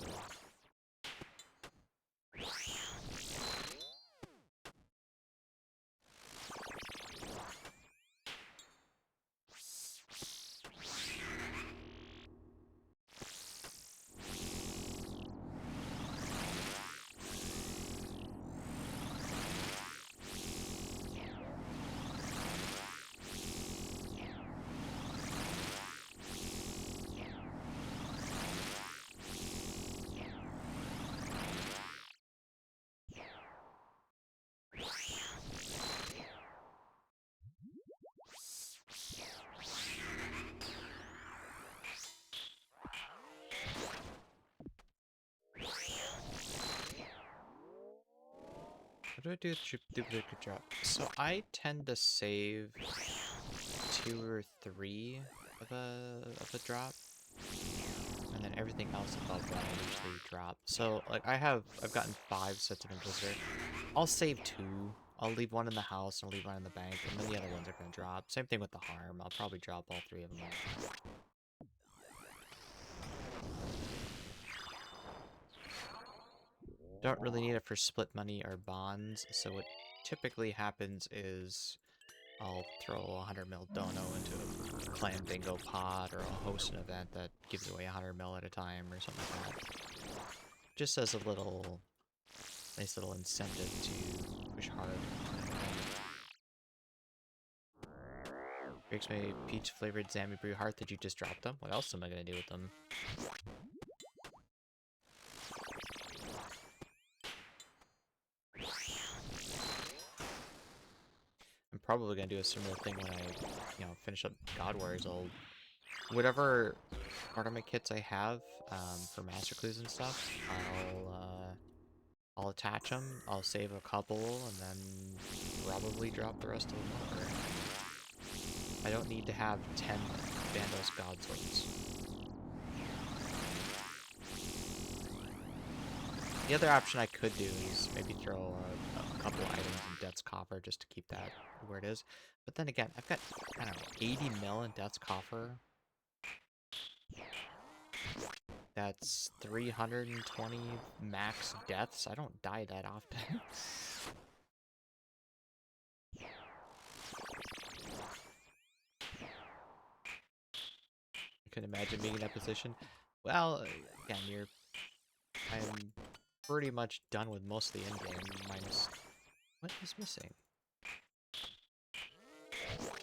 What do I do with duplicate drop? So I tend to save 2 or 3 of a drop, and then everything else above that I usually drop. So like I've gotten 5 sets of Inquisitor. I'll save 2. I'll leave 1 in the house and I'll leave 1 in the bank, and then the other ones are gonna drop. Same thing with the harm. I'll probably drop all 3 of them. Don't really need it for split money or bonds, so what typically happens is I'll throw a 100 mil dono into a clan bingo pot, or I'll host an event that gives away 100 mil at a time or something like that. Just as a little, nice little incentive to push hard. Breaks my peach flavored Zammy Brew Heart. Did you just drop them? What else am I gonna do with them? I'm probably gonna do a similar thing when I, you know, finish up God Warriors. Whatever ornament kits I have for Master Clues and stuff, I'll attach them. I'll save a couple and then probably drop the rest of them over. I don't need to have 10 bandos God Swords. The other option I could do is maybe throw a couple items in Death's Coffer just to keep that where it is. But then again, I've got, I don't know, 80 mil in Death's Coffer. That's 320 max deaths. I don't die that often. I couldn't imagine being in that position. Well, again, I'm pretty much done with most of the endgame, minus... What is missing?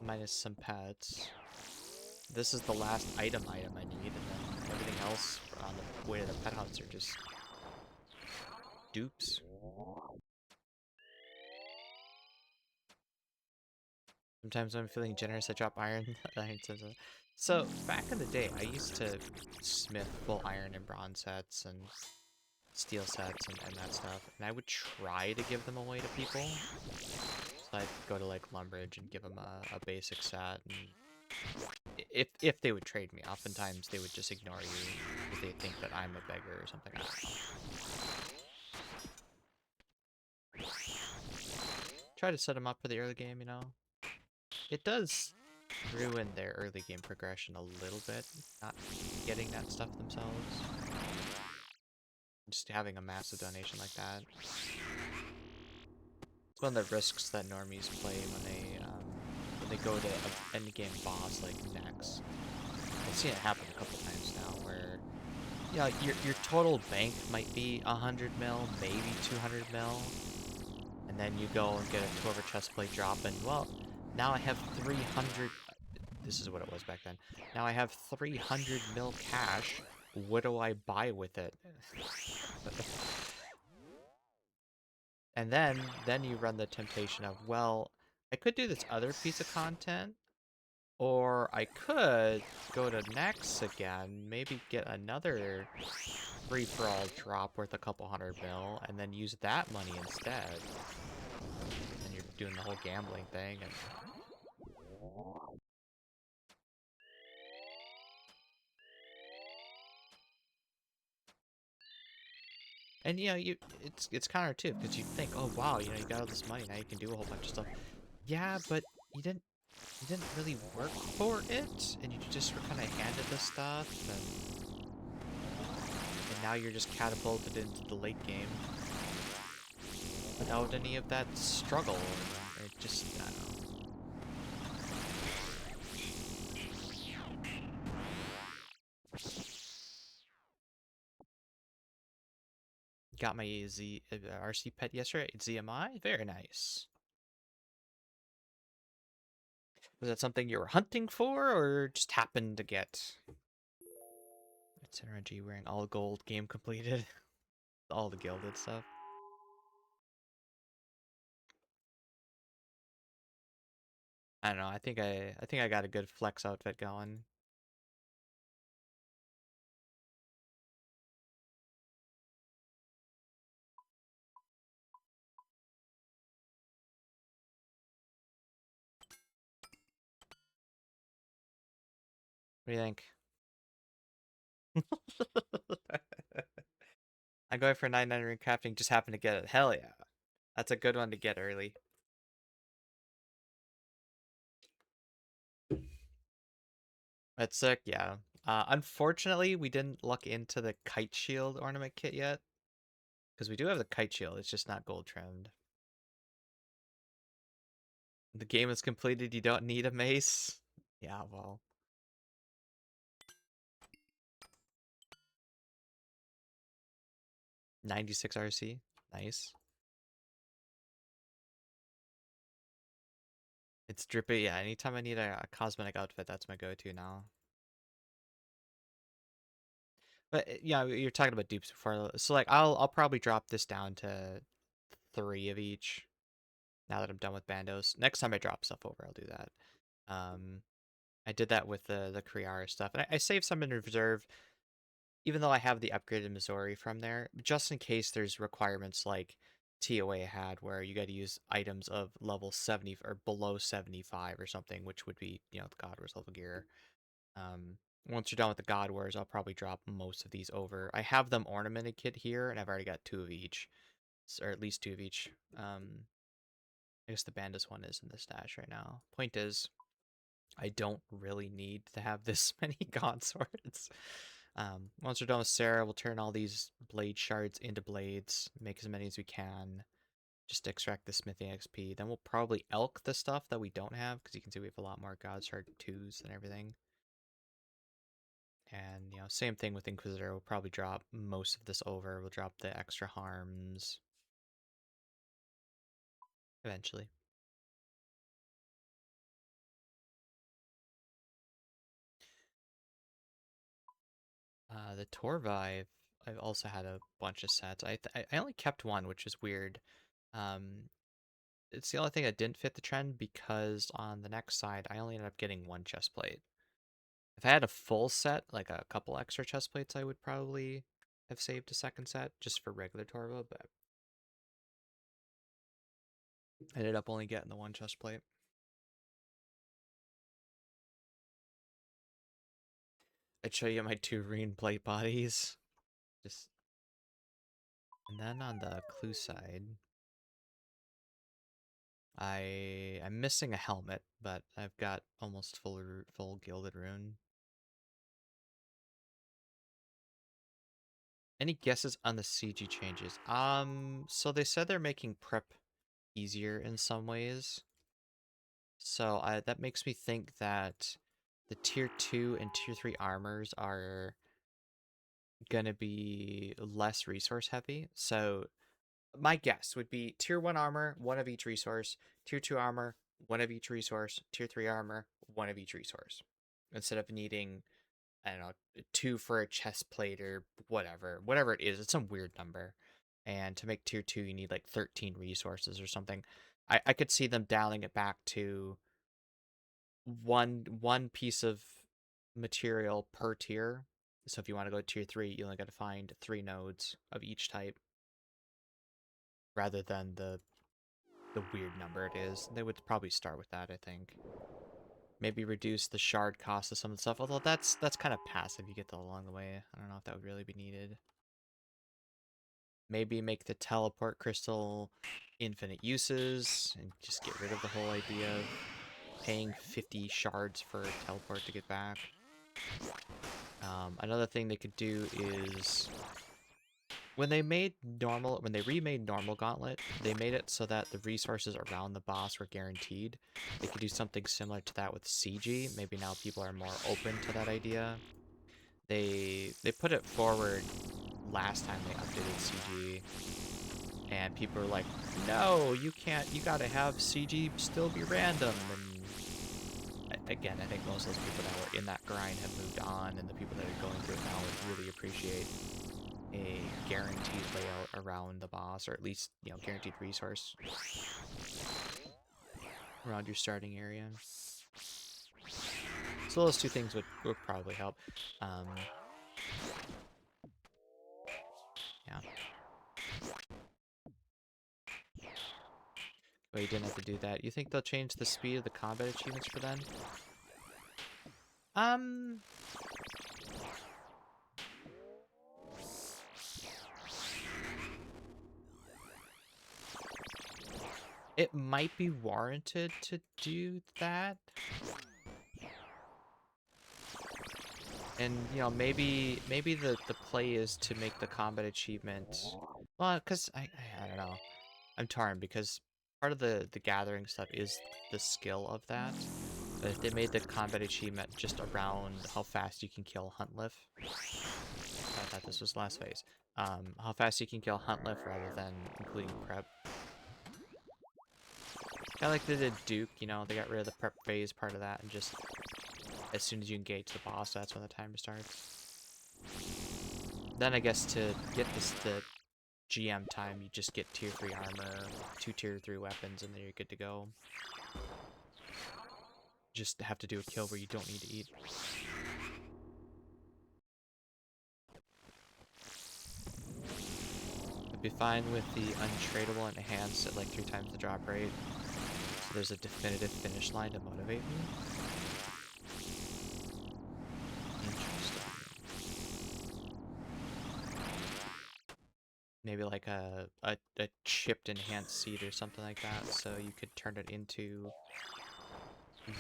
Minus some pets. This is the last item I need, and then everything else on the way to the pet hunts are just... dupes. Sometimes when I'm feeling generous, I drop iron. So, back in the day, I used to smith full iron and bronze sets and steel sets and that stuff, and I would try to give them away to people. So I'd go to, like, Lumbridge and give them a basic set, and if they would trade me, oftentimes they would just ignore you because they think that I'm a beggar or something. I don't know. Try to set them up for the early game, you know? It does ruin their early game progression a little bit, not getting that stuff themselves. Just having a massive donation like that. It's one of the risks that normies play when they go to an end game boss like Nex. I've seen it happen a couple times now where yeah, your total bank might be 100 mil, maybe 200 mil, and then you go and get a 2 over chest plate drop, and well, now I have 300. This is what it was back then. Now I have 300 mil cash. What do I buy with it? And then you run the temptation of, well, I could do this other piece of content, or I could go to Nex again, maybe get another free-for-all drop worth a couple 100 mil, and then use that money instead. And you're doing the whole gambling thing, and you know, it's counter too, because you think, oh wow, you know, you got all this money, now you can do a whole bunch of stuff. Yeah, but you didn't really work for it, and you just were kind of handed the stuff, and now you're just catapulted into the late game without any of that struggle. It just, I don't know. Got my RC pet yesterday at ZMI. Very nice. Was that something you were hunting for, or just happened to get? It's NRG wearing all gold, game completed. All the gilded stuff. I don't know. I think I got a good flex outfit going. What do you think? I'm going for 9.9 ring crafting. Just happened to get it. Hell yeah, that's a good one to get early. That's sick. Yeah. Unfortunately, we didn't look into the kite shield ornament kit yet, because we do have the kite shield. It's just not gold trimmed. The game is completed. You don't need a mace. Yeah, well. 96 RC. Nice. It's drippy. Yeah, anytime I need a cosmetic outfit, that's my go-to now. But yeah, you're talking about dupes before. So like I'll probably drop this down to 3 of each now that I'm done with bandos. Next time I drop stuff over, I'll do that. Um I did that with the Kriara stuff. And I saved some in reserve, even though I have the upgraded Missouri from there, just in case there's requirements like TOA had where you got to use items of level 70 or below 75 or something, which would be, you know, the God Wars level gear. Um, Once you're done with the God Wars, I'll probably drop most of these over. I have them ornamented kit here, and I've already got 2 of each, or at least 2 of each. I guess the Bandus one is in the stash right now. Point is, I don't really need to have this many God Swords. Once we're done with Sarah, we'll turn all these blade shards into blades, make as many as we can, just to extract the smithing XP. Then we'll probably elk the stuff that we don't have, because you can see we have a lot more God Shard 2s and everything. And, you know, same thing with Inquisitor. We'll probably drop most of this over. We'll drop the extra harms eventually. The Torva, I've also had a bunch of sets. I only kept one, which is weird. Um, it's the only thing that didn't fit the trend because on the next side, I only ended up getting 1 chest plate. If I had a full set, like a couple extra chest plates, I would probably have saved a second set just for regular Torva, but I ended up only getting the 1 chest plate. I'd show you my 2 rune plate bodies. Just And then on the clue side, I'm missing a helmet, but I've got almost full gilded rune. Any guesses on the CG changes? So they said they're making prep easier in some ways. So that makes me think that the tier 2 and tier 3 armors are gonna be less resource heavy. So my guess would be tier 1 armor, one of each resource, tier 2 armor, one of each resource, tier 3 armor, one of each resource. Instead of needing, I don't know, 2 for a chest plate or whatever it is, it's some weird number. And to make tier 2, you need like 13 resources or something. I could see them dialing it back to one piece of material per tier. So if you want to go to tier 3, you only got to find 3 nodes of each type, rather than the weird number it is. They would probably start with that, I think. Maybe reduce the shard cost of some of the stuff, although that's kind of passive. You get that along the way. I don't know if that would really be needed. Maybe make the teleport crystal infinite uses and just get rid of the whole idea of paying 50 shards for a teleport to get back. Another thing they could do is when they remade normal Gauntlet, they made it so that the resources around the boss were guaranteed. They could do something similar to that with CG. Maybe now people are more open to that idea. They put it forward last time they updated CG, and people were like, no, you can't, you gotta have CG still be random. And again, I think most of those people that were in that grind have moved on, and the people that are going through it now would really appreciate a guaranteed layout around the boss, or at least, you know, guaranteed resource around your starting area. So those two things would probably help. Yeah. But you didn't have to do that. You think they'll change the speed of the combat achievements for then? It might be warranted to do that. And, you know, maybe the play is to make the combat achievement... Well, because I don't know. I'm torn, because part of the gathering stuff is the skill of that. But if they made the combat achievement just around how fast you can kill Huntliff... I thought this was last phase. How fast you can kill Huntliff rather than including prep. Kind of like they did Duke, you know, they got rid of the prep phase part of that, and just as soon as you engage the boss, that's when the timer starts. Then I guess to get the GM time, you just get tier 3 armor, 2 tier 3 weapons, and then you're good to go. Just have to do a kill where you don't need to eat. I'd be fine with the untradeable and enhanced at like 3 times the drop rate. So there's a definitive finish line to motivate me. Maybe like a chipped enhanced seed or something like that, so you could turn it into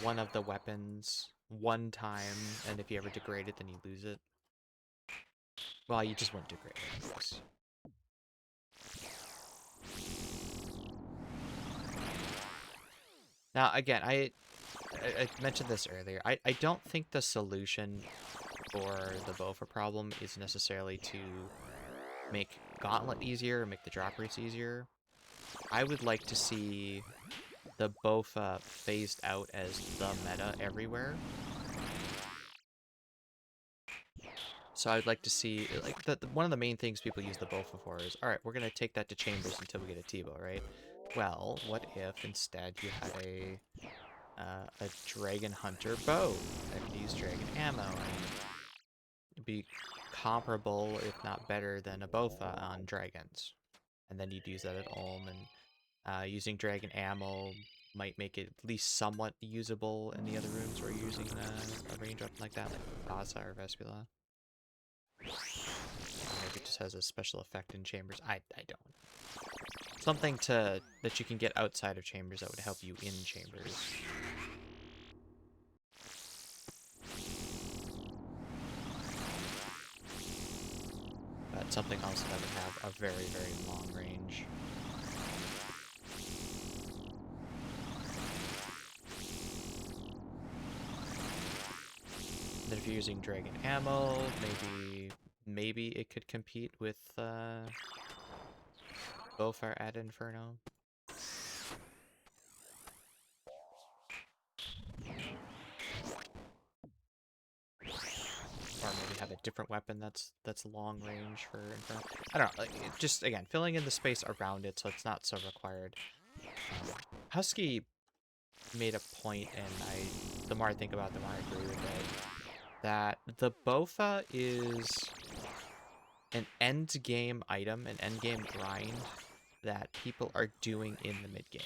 one of the weapons one time, and if you ever degrade it, then you lose it. Well, you just wouldn't degrade it, I guess. Now, again, I mentioned this earlier. I don't think the solution for the Bofa problem is necessarily to make Gauntlet easier, make the drop rates easier. I would like to see the Bofa phased out as the meta everywhere. So I'd like to see, like, one of the main things people use the Bofa for is, alright, we're going to take that to Chambers until we get a T-bow, right? Well, what if instead you had a Dragon Hunter bow that could use Dragon ammo and be comparable, if not better, than a Bofa on Dragons. And then you'd use that at Ulm, and using Dragon ammo might make it at least somewhat usable in the other rooms where you're using a range weapon like that, like Baza or Vespula. Maybe it just has a special effect in Chambers. I don't. Something that you can get outside of Chambers that would help you in Chambers. But something else that would have a very, very long range. Then if you're using dragon ammo, maybe it could compete with Bofar at Inferno. Or maybe have a different weapon that's long range for Inferno. I don't know, like, just again, filling in the space around it so it's not so required. Husky made a point, and the more I think about it, the more I agree with it, that the Bofa is an end game item, an end game grind that people are doing in the mid game.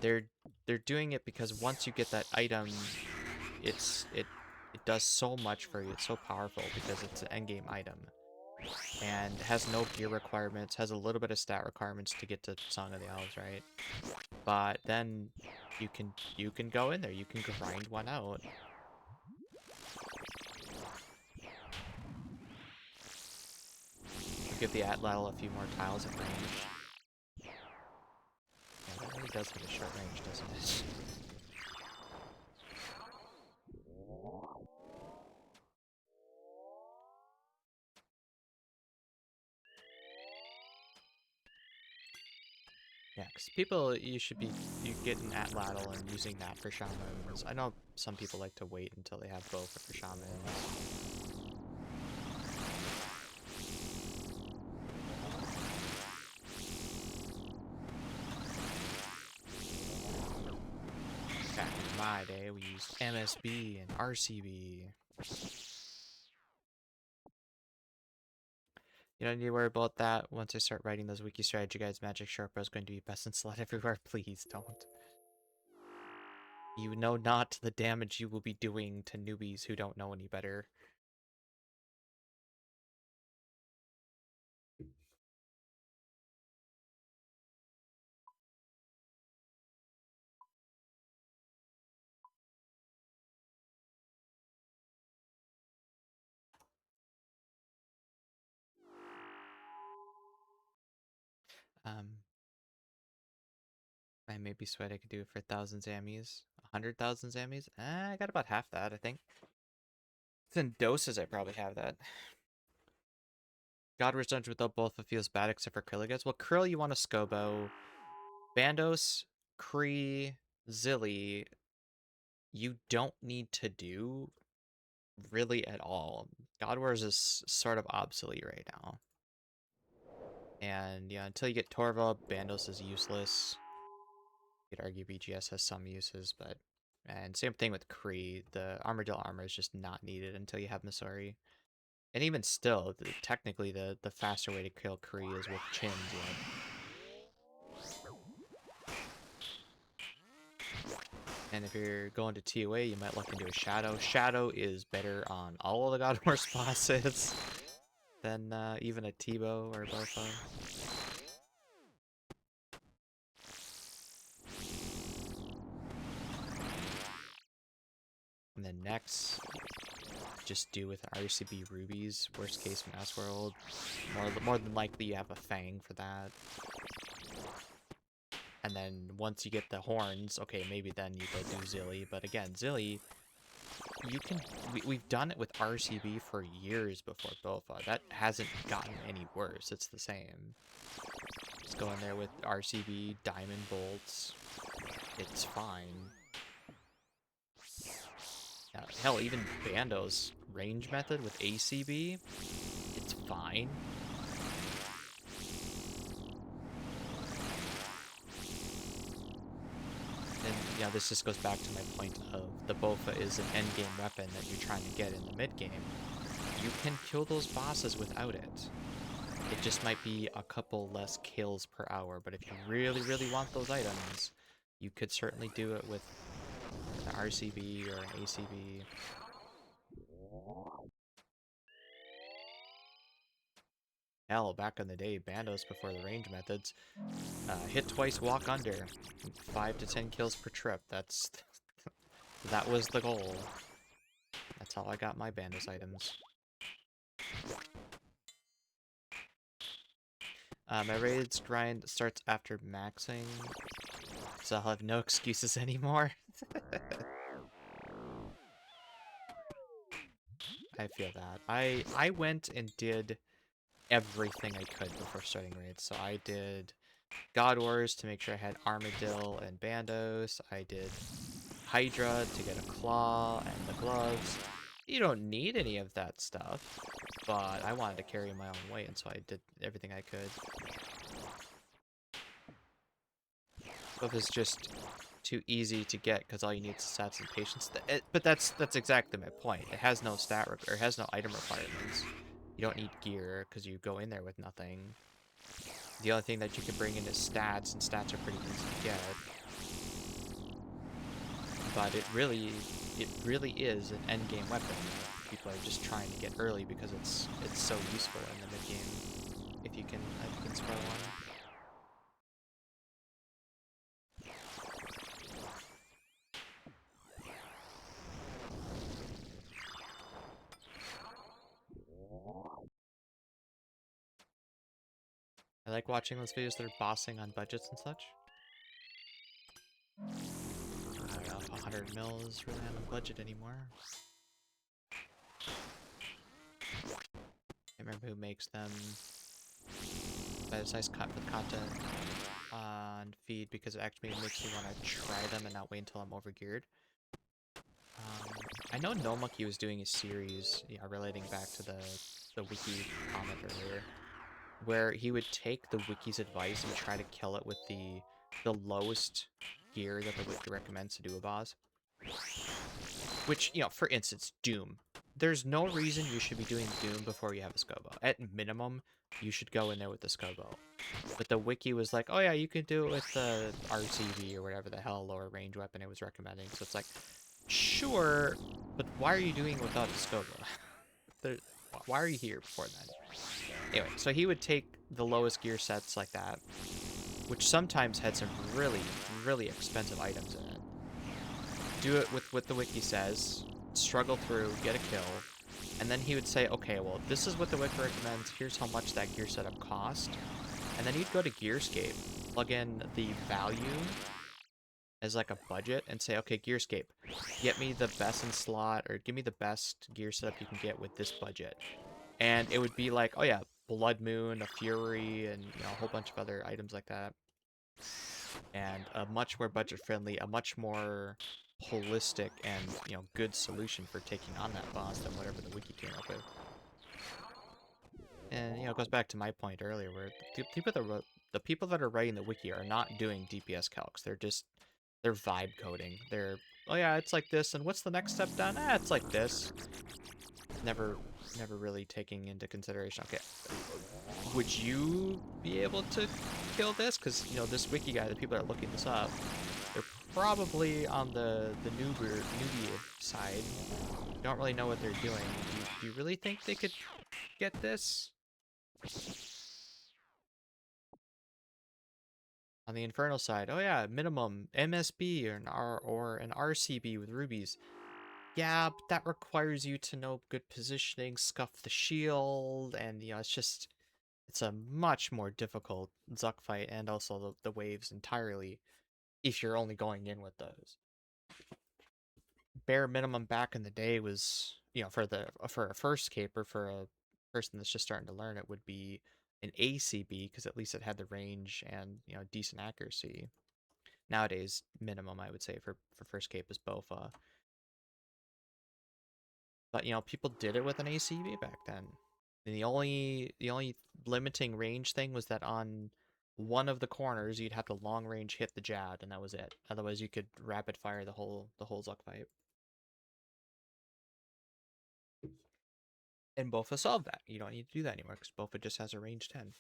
They're doing it because once you get that item, it does so much for you. It's so powerful because it's an end game item, and has no gear requirements. Has a little bit of stat requirements to get to Song of the Elves, right? But then you can go in there. You can grind one out. Give the Atlatl a few more tiles of range. Yeah, that really does have a short range, doesn't it? Yeah, because people, you getting Atlatl and using that for shamans. I know some people like to wait until they have both for shamans. Back in my day, we used MSB and RCB. You don't need to worry about that. Once I start writing those wiki strategy guides, Magic Sharper is going to be best in slot everywhere. Please don't. You know not the damage you will be doing to newbies who don't know any better. I maybe sweat I could do it for 1,000 Zammies. 100,000 Zammies? I got about half that, I think. It's in doses, I probably have that. God Wars Dungeon without both feels bad except for Krilligas. Well, Krill, you want a Scobo. Bandos, Kree, Zilly, you don't need to do really at all. God Wars is sort of obsolete right now. And yeah, until you get Torva, Bandos is useless. You could argue BGS has some uses, but... And same thing with Kree. The Armadillo armor is just not needed until you have Missouri. And even still, technically the faster way to kill Kree is with Chins yet. And if you're going to TOA, you might look into a Shadow. Shadow is better on all of the God Wars bosses than even a Tebow or a Bofa. And then next, just do with RCB Rubies. Worst case Mass World. More than likely you have a Fang for that. And then once you get the horns, okay, maybe then you go do Zilly. But again, Zilly, you can... We've done it with RCB for years before Bofa. That hasn't gotten any worse. It's the same. Just go in there with RCB, Diamond Bolts. It's fine. Hell, even Bando's range method with ACB, it's fine. And, you know, this just goes back to my point of the Bofa is an endgame weapon that you're trying to get in the mid-game. You can kill those bosses without it. It just might be a couple less kills per hour, but if you really, really want those items, you could certainly do it with an RCB or an ACB. Hell, back in the day, Bandos before the range methods, hit twice, walk under, 5 to 10 kills per trip. That was the goal. That's how I got my Bandos items. My raids grind starts after maxing, so I'll have no excuses anymore. I feel that. I went and did everything I could before starting raids. So I did God Wars to make sure I had Armadillo and Bandos. I did Hydra to get a claw and the gloves. You don't need any of that stuff, but I wanted to carry my own weight, and so I did everything I could. Buff is just too easy to get because all you need is stats and patience. But that's exactly my point. It has no or it has no item requirements. You don't need gear because you go in there with nothing. The only thing that you can bring in is stats, and stats are pretty easy to get. But it really is an endgame weapon that people are just trying to get early because it's so useful in the mid game if you can spell one. I like watching those videos that are bossing on budgets and such. I don't know if 100 mil is really on a budget anymore. I can't remember who makes them. But it's nice cut with content on feed because it actually makes me want to try them and not wait until I'm overgeared. I know No Monkey was doing a series, relating back to the wiki comment earlier, where he would take the wiki's advice and try to kill it with the lowest gear that the wiki recommends to do a boss. Which, for instance, Doom. There's no reason you should be doing Doom before you have a Scobo. At minimum, you should go in there with the Scobo. But the wiki was like, oh yeah, you can do it with the RCV or whatever the hell lower range weapon it was recommending. So it's like, sure, but why are you doing it without a Scobo? Why are you here before then? Anyway, so he would take the lowest gear sets like that, which sometimes had some really, really expensive items in it. Do it with what the wiki says, struggle through, get a kill, and then he would say, okay, well, this is what the wiki recommends, here's how much that gear setup cost, and then he'd go to Gearscape, plug in the value as like a budget, and say, okay, Gearscape, get me the best in slot, or give me the best gear setup you can get with this budget. And it would be like, oh yeah, Blood Moon, a Fury, and a whole bunch of other items like that. And a much more budget-friendly, a much more holistic and good solution for taking on that boss than whatever the wiki came up with. And it goes back to my point earlier, where the people that are writing the wiki are not doing DPS calcs. They're vibe coding. They're, oh yeah, it's like this, and what's the next step done? It's like this. Never really taking into consideration, okay, would you be able to kill this? Because this wiki guy, the people that are looking this up, they're probably on the newbie side. Don't really know what they're doing. Do you really think they could get this? On the Infernal side, oh yeah, minimum MSB or an RCB with rubies. Yeah, but that requires you to know good positioning, scuff the shield, and it's a much more difficult Zuck fight, and also the waves entirely, if you're only going in with those. Bare minimum back in the day was, for a first caper, for a person that's just starting to learn it, would be an ACB, because at least it had the range and decent accuracy. Nowadays, minimum I would say for first cape is Bofa. But people did it with an ACB back then. And the only limiting range thing was that on one of the corners you'd have to long range hit the jab, and that was it. Otherwise you could rapid fire the whole Zuck fight. And Bofa solved that. You don't need to do that anymore because Bofa just has a range 10.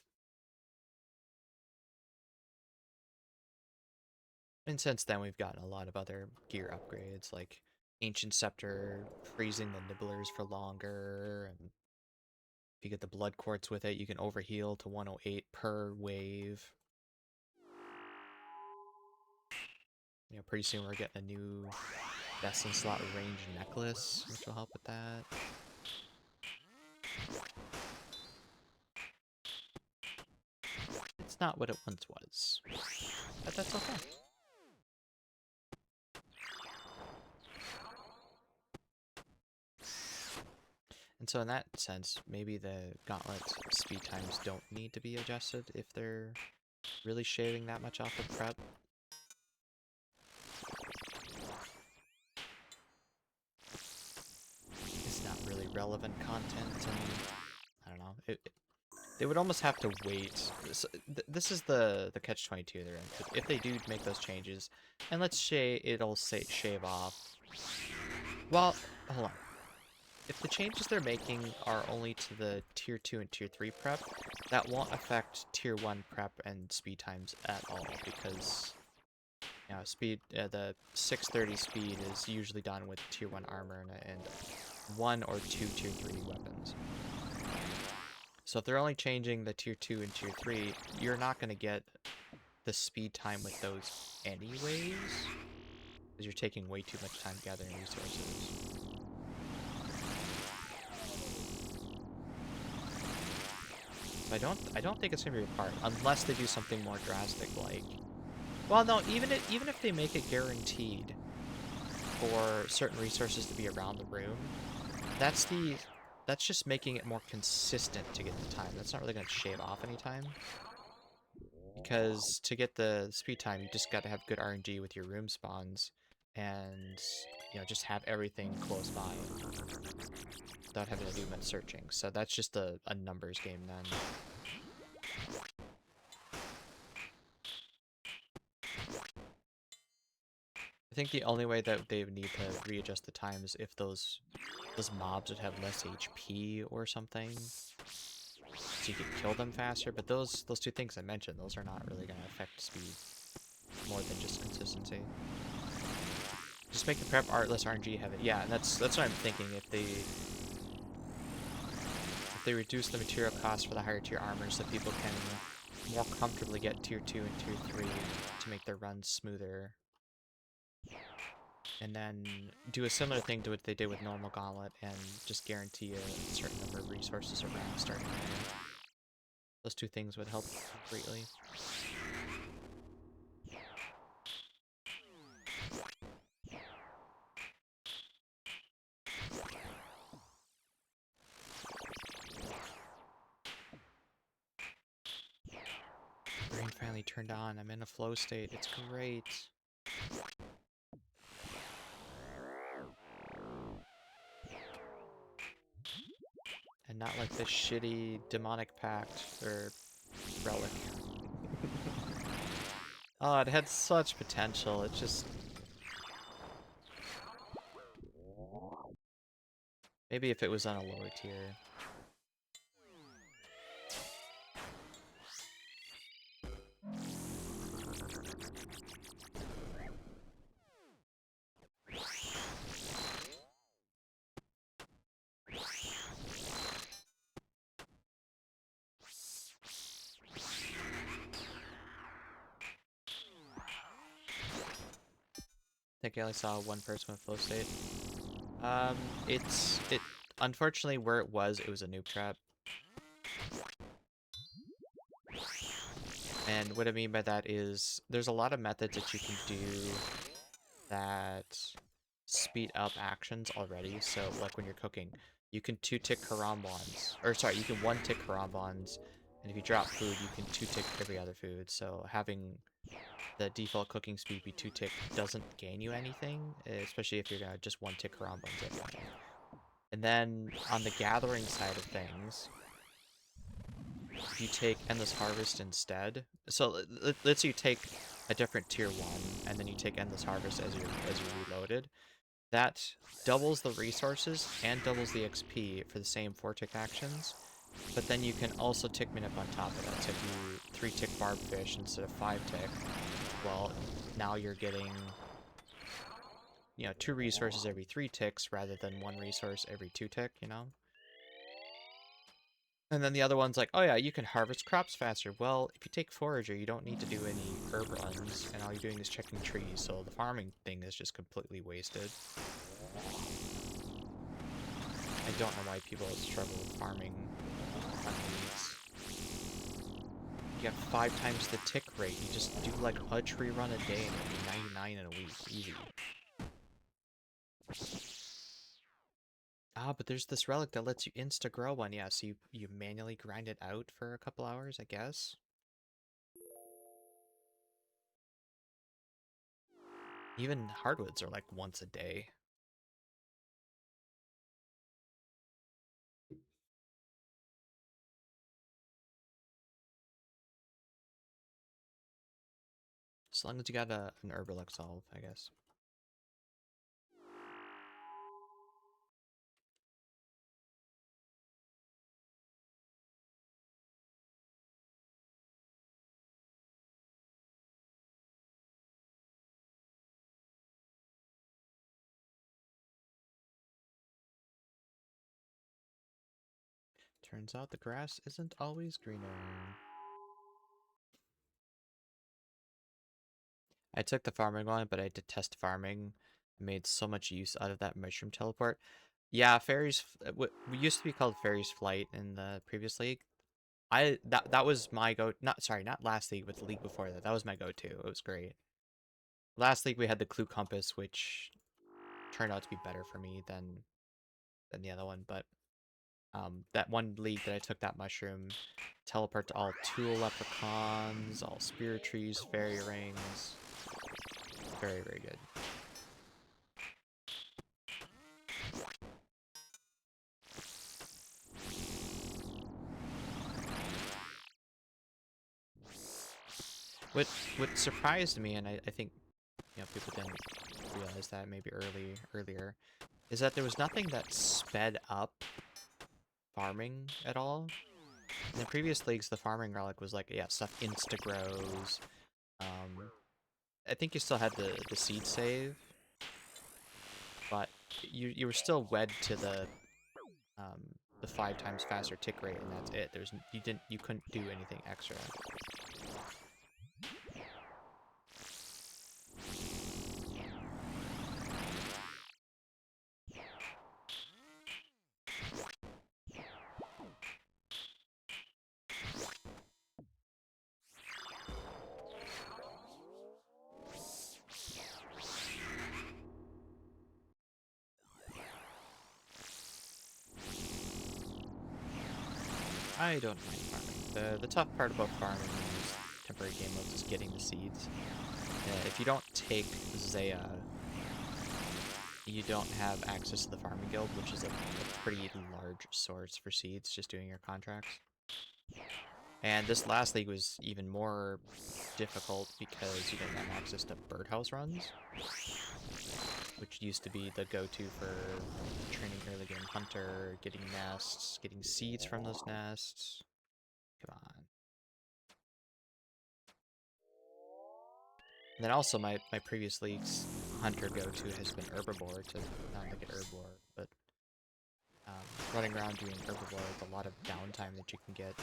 And since then we've gotten a lot of other gear upgrades, like Ancient Scepter freezing the nibblers for longer, and if you get the blood quartz with it, you can overheal to 108 per wave. Pretty soon we're getting a new best in slot range necklace, which will help with that. not what it once was. But that's okay. And so in that sense, maybe the gauntlet's speed times don't need to be adjusted if they're really shaving that much off of prep. It's not really relevant content, and I don't know. They would almost have to wait. This is the catch-22 they're in. If they do make those changes, and let's say it'll say shave off. Well, hold on. If the changes they're making are only to the tier 2 and tier 3 prep, that won't affect tier 1 prep and speed times at all, because you know, the 630 speed is usually done with tier 1 armor and 1 or 2 tier 3 weapons. So if they're only changing the tier 2 and tier 3, you're not going to get the speed time with those anyways, because you're taking way too much time gathering resources. So I don't think it's going to be required, unless they do something more drastic like... Well, no, even if they make it guaranteed for certain resources to be around the room, that's just making it more consistent to get the time. That's not really going to shave off any time. Because to get the speed time, you just got to have good RNG with your room spawns. And, you know, just have everything close by without having to do much searching. So that's just a numbers game then. I think the only way that they would need to readjust the time is if those mobs would have less HP or something, so you could kill them faster. But those two things I mentioned, those are not really going to affect speed more than just consistency. Just make the prep art less RNG heavy. Yeah, and that's what I'm thinking. If they reduce the material cost for the higher tier armors, so people can more comfortably get tier 2 and tier 3 to make their runs smoother. And then do a similar thing to what they did with normal gauntlet and just guarantee a certain number of resources around starting there. Those two things would help greatly. Brain finally turned on. I'm in a flow state. It's great. And not like this shitty demonic pact or relic. Oh, it had such potential. It just... Maybe if it was on a lower tier. I think I only saw one person with flow state. It unfortunately where it was a noob trap. And what I mean by that is there's a lot of methods that you can do that speed up actions already. So like when you're cooking, you can 2-tick karambans, or sorry, you can 1-tick karambans, and if you drop food, you can 2-tick every other food. So having the default cooking speed be 2-tick doesn't gain you anything, especially if you're gonna just 1-tick karambans anyway. And then on the gathering side of things, if you take Endless Harvest instead, so let's say you take a different tier 1, and then you take Endless Harvest as you reloaded, that doubles the resources and doubles the XP for the same 4-tick actions, but then you can also tick minute on top of that. So if you 3-tick Barbfish instead of 5-tick, well, now you're getting, you know, 2 resources every 3 ticks rather than 1 resource every 2-tick, you know? And then the other one's like, oh yeah, you can harvest crops faster. Well, if you take Forager, you don't need to do any herb runs, and all you're doing is checking trees, so the farming thing is just completely wasted. I don't know why people struggle with farming on weeds. you have 5 times the tick rate. You just do like a tree run a day and it'll be 99 in a week. Easy. Ah, but there's this relic that lets you insta-grow one. Yeah, so you manually grind it out for a couple hours, I guess. Even hardwoods are like once a day. As long as you got an Herbalife solve, I guess. Turns out the grass isn't always greener. I took the farming one, but I detest farming. I made so much use out of that mushroom teleport. Yeah, fairies. We used to be called Fairies Flight in the previous league. That was my go. Not sorry, not last league, but the league before that. That was my go-to. It was great. Last league we had the Clue Compass, which turned out to be better for me than the other one. But that one league that I took that mushroom, teleport to all Tool Leprechauns, all Spirit Trees, Fairy Rings. Very, very good. What surprised me, and I think people didn't realize that maybe earlier, is that there was nothing that sped up farming at all. In the previous leagues, the farming relic was like, yeah, stuff insta-grows. I think you still had the seed save, but you were still wed to the 5 times faster tick rate, and that's it. You couldn't do anything extra. I don't mind farming. The tough part about farming in these temporary game modes is getting the seeds. If you don't take Zaya, you don't have access to the farming guild, which is a pretty large source for seeds, just doing your contracts. And this last league was even more difficult because you didn't have access to birdhouse runs, which used to be the go-to for training early game hunter, getting nests, getting seeds from those nests. Come on. And then also my previous league's hunter go-to has been herbivore, to not make it herbivore, but running around doing herbivore with a lot of downtime that you can get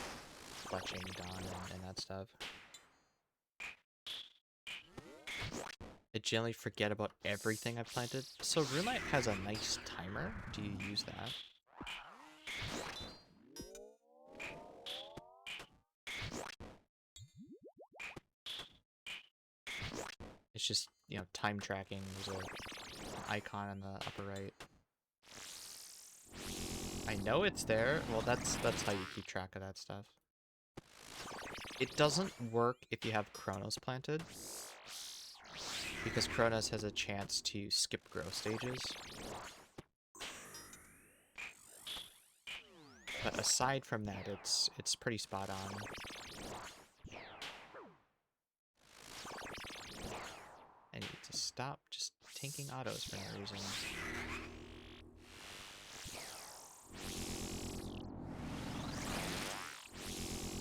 fletching done and that stuff. I generally forget about everything I've planted. So Runelite has a nice timer. Do you use that? It's just, time tracking. There's an icon on the upper right. I know it's there. Well, that's how you keep track of that stuff. It doesn't work if you have Chronos planted, because Chronos has a chance to skip growth stages. But aside from that, it's pretty spot on. I need to stop just tanking autos for no reason.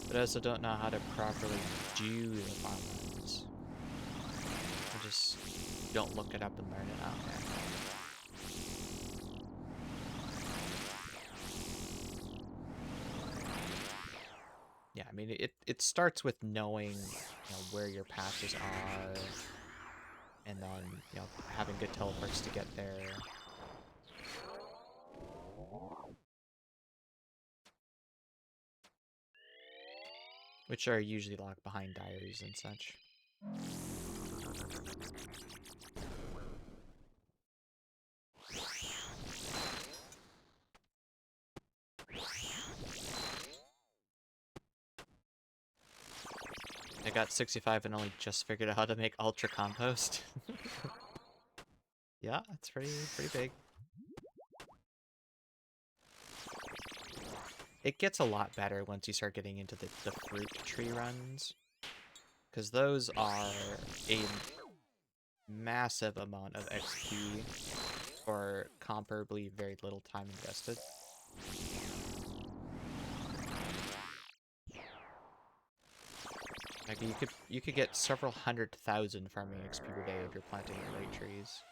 But I also don't know how to properly do the farmlands. I just don't look it up and learn it out there. Yeah, I mean, it starts with knowing, where your patches are, and then, having good teleports to get there. which are usually locked behind diaries and such. I got 65 and only just figured out how to make ultra compost. Yeah, that's pretty big. It gets a lot better once you start getting into the fruit tree runs, because those are a massive amount of XP for comparably very little time invested. Like you could get several 100,000 farming XP per day if you're planting the right trees.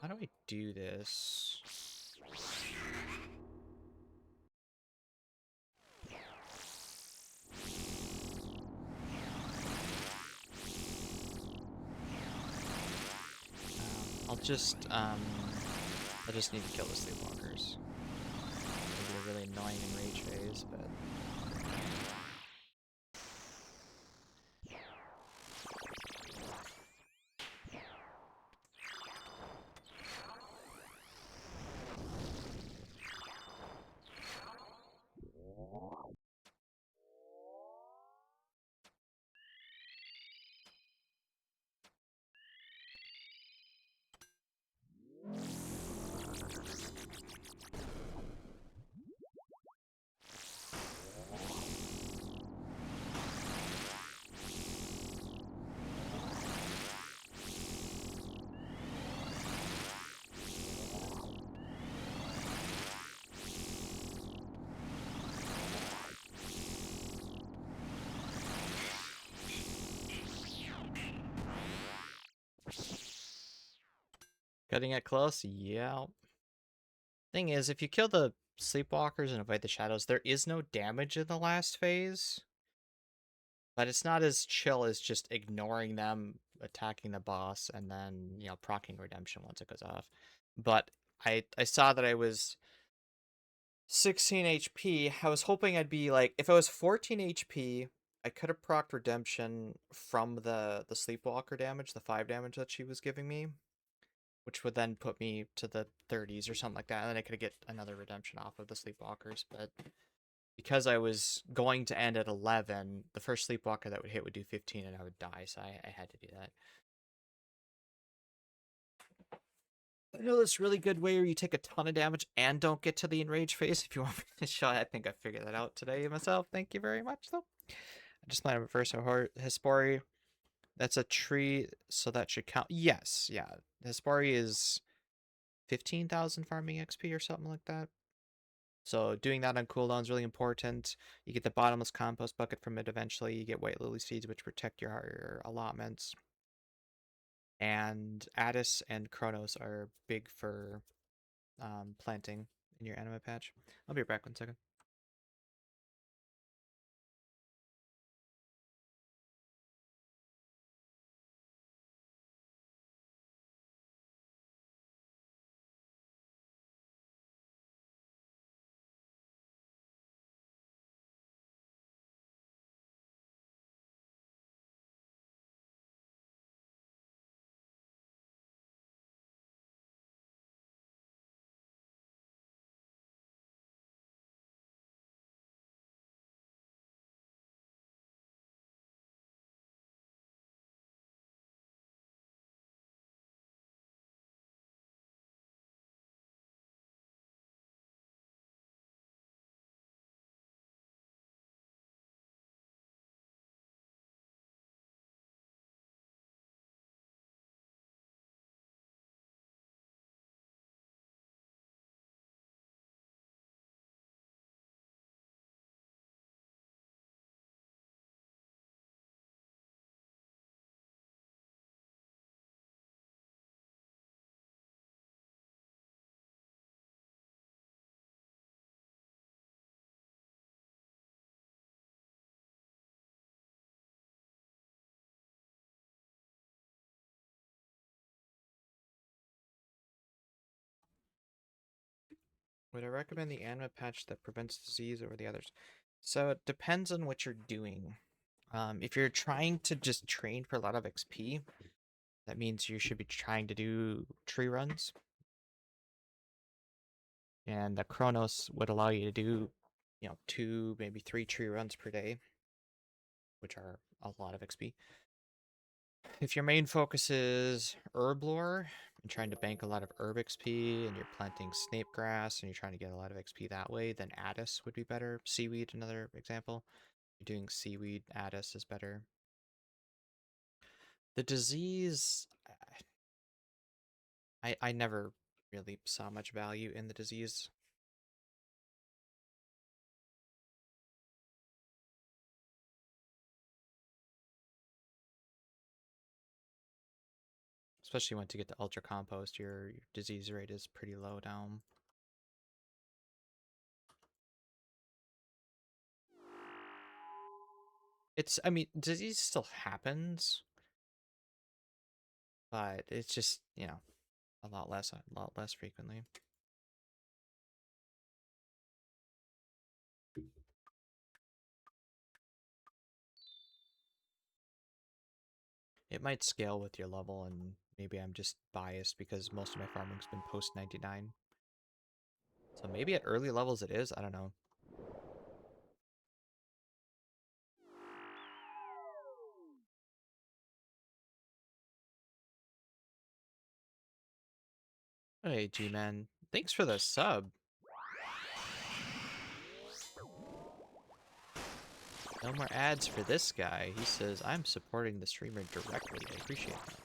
How do I do this? I just need to kill the sleepwalkers. They're really annoying in rage phase, but cutting it close, yeah. Thing is, if you kill the sleepwalkers and avoid the shadows, there is no damage in the last phase. But it's not as chill as just ignoring them, attacking the boss, and then, you know, proccing redemption once it goes off. But I saw that I was 16 HP. I was hoping I'd be like, if I was 14 HP, I could have procced redemption from the sleepwalker damage, the 5 damage that she was giving me, which would then put me to the 30s or something like that, and then I could get another redemption off of the sleepwalkers. But because I was going to end at 11, the first sleepwalker that would hit would do 15 and I would die, so I had to do that. I know this really good way where you take a ton of damage and don't get to the enrage phase. If you want me to show, I think I figured that out today myself. Thank you very much, though. I just planted first Hespori. That's a tree, so that should count. Yes, yeah. Hespori is 15,000 farming XP or something like that. So doing that on cooldown is really important. You get the bottomless compost bucket from it eventually. You get white lily seeds, which protect your allotments. And Addis and Chronos are big for planting in your anima patch. I'll be back 1 second. Would I recommend the anima patch that prevents disease over the others? So it depends on what you're doing. If you're trying to just train for a lot of XP, that means you should be trying to do tree runs. And the Chronos would allow you to do, 2, maybe 3 tree runs per day, which are a lot of XP. If your main focus is herb lore and trying to bank a lot of herb XP and you're planting snape grass and you're trying to get a lot of XP that way, then Addis would be better. Seaweed, another example. If you're doing seaweed, Addis is better. The disease, I never really saw much value in the disease. Especially once you get to Ultra Compost, your disease rate is pretty low down. I mean, disease still happens, but it's just, a lot less frequently. It might scale with your level, and maybe I'm just biased because most of my farming's been post 99. So maybe at early levels it is, I don't know. Hey, G-Man. Thanks for the sub. No more ads for this guy. He says, I'm supporting the streamer directly. I appreciate that.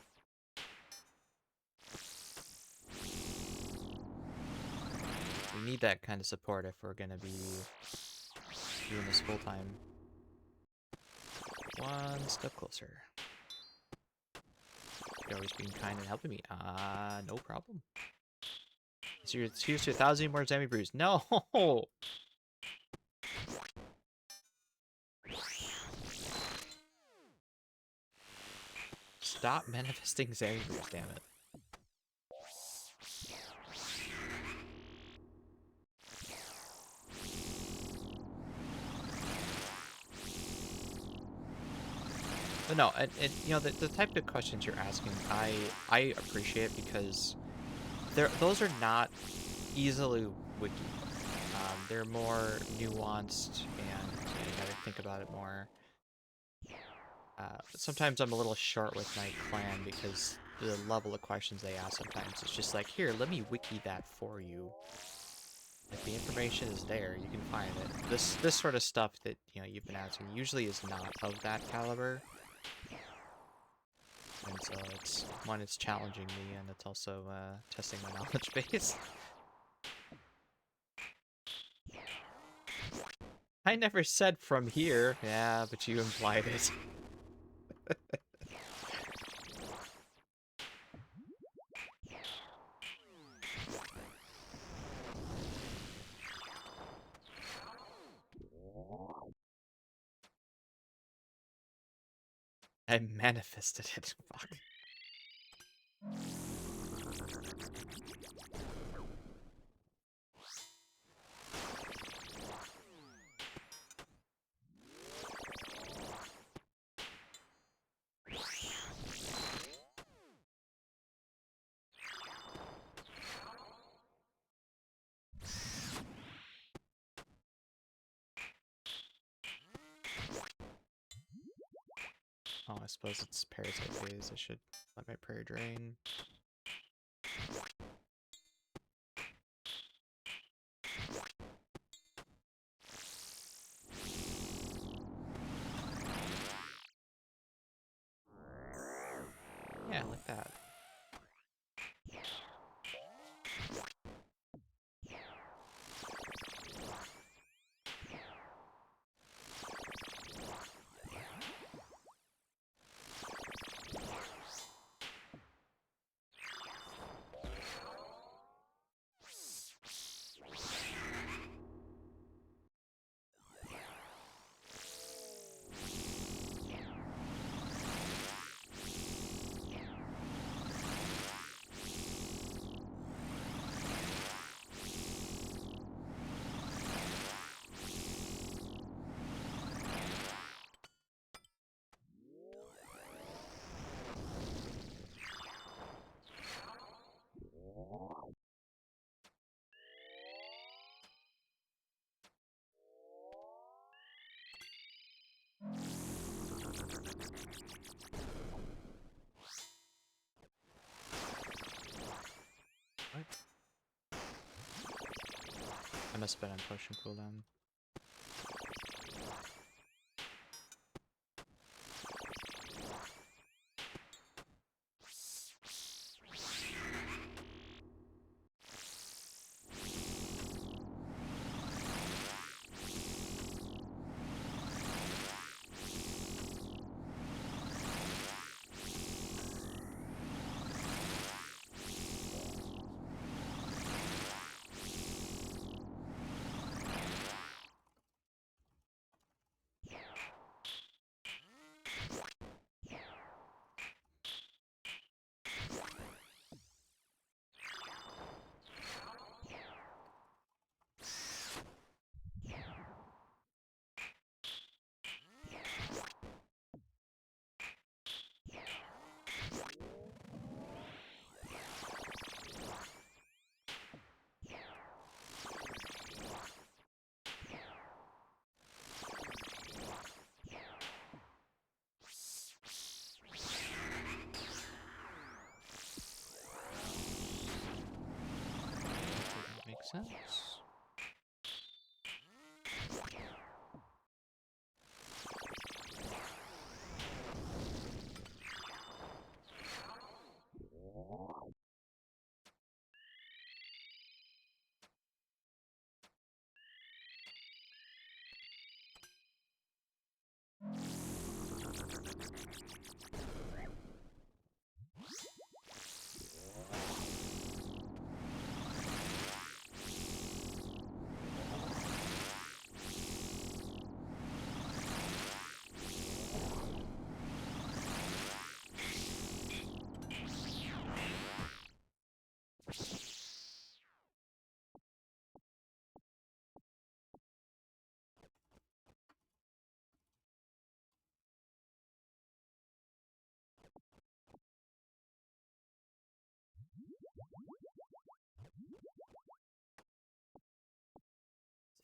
We need that kind of support if we're gonna be doing this full time. One step closer. You're always being kind and helping me. No problem. So here's to 1,000 more Zammy brews. No! Stop manifesting Zammy brews, damn it. But no, and the type of questions you're asking, I appreciate because those are not easily wiki. They're more nuanced and you gotta think about it more. Sometimes I'm a little short with my clan because the level of questions they ask sometimes it's just like, here, let me wiki that for you. If the information is there, you can find it. This sort of stuff that you've been asking usually is not of that caliber. And so it's challenging me, and it's also testing my knowledge base. I never said from here. Yeah, but you implied it. I manifested it. Fuck. Oh, I suppose it's parasite phase. I should let my prayer drain. Yeah, like that. What? I must have been on potion cooldown. That makes sense.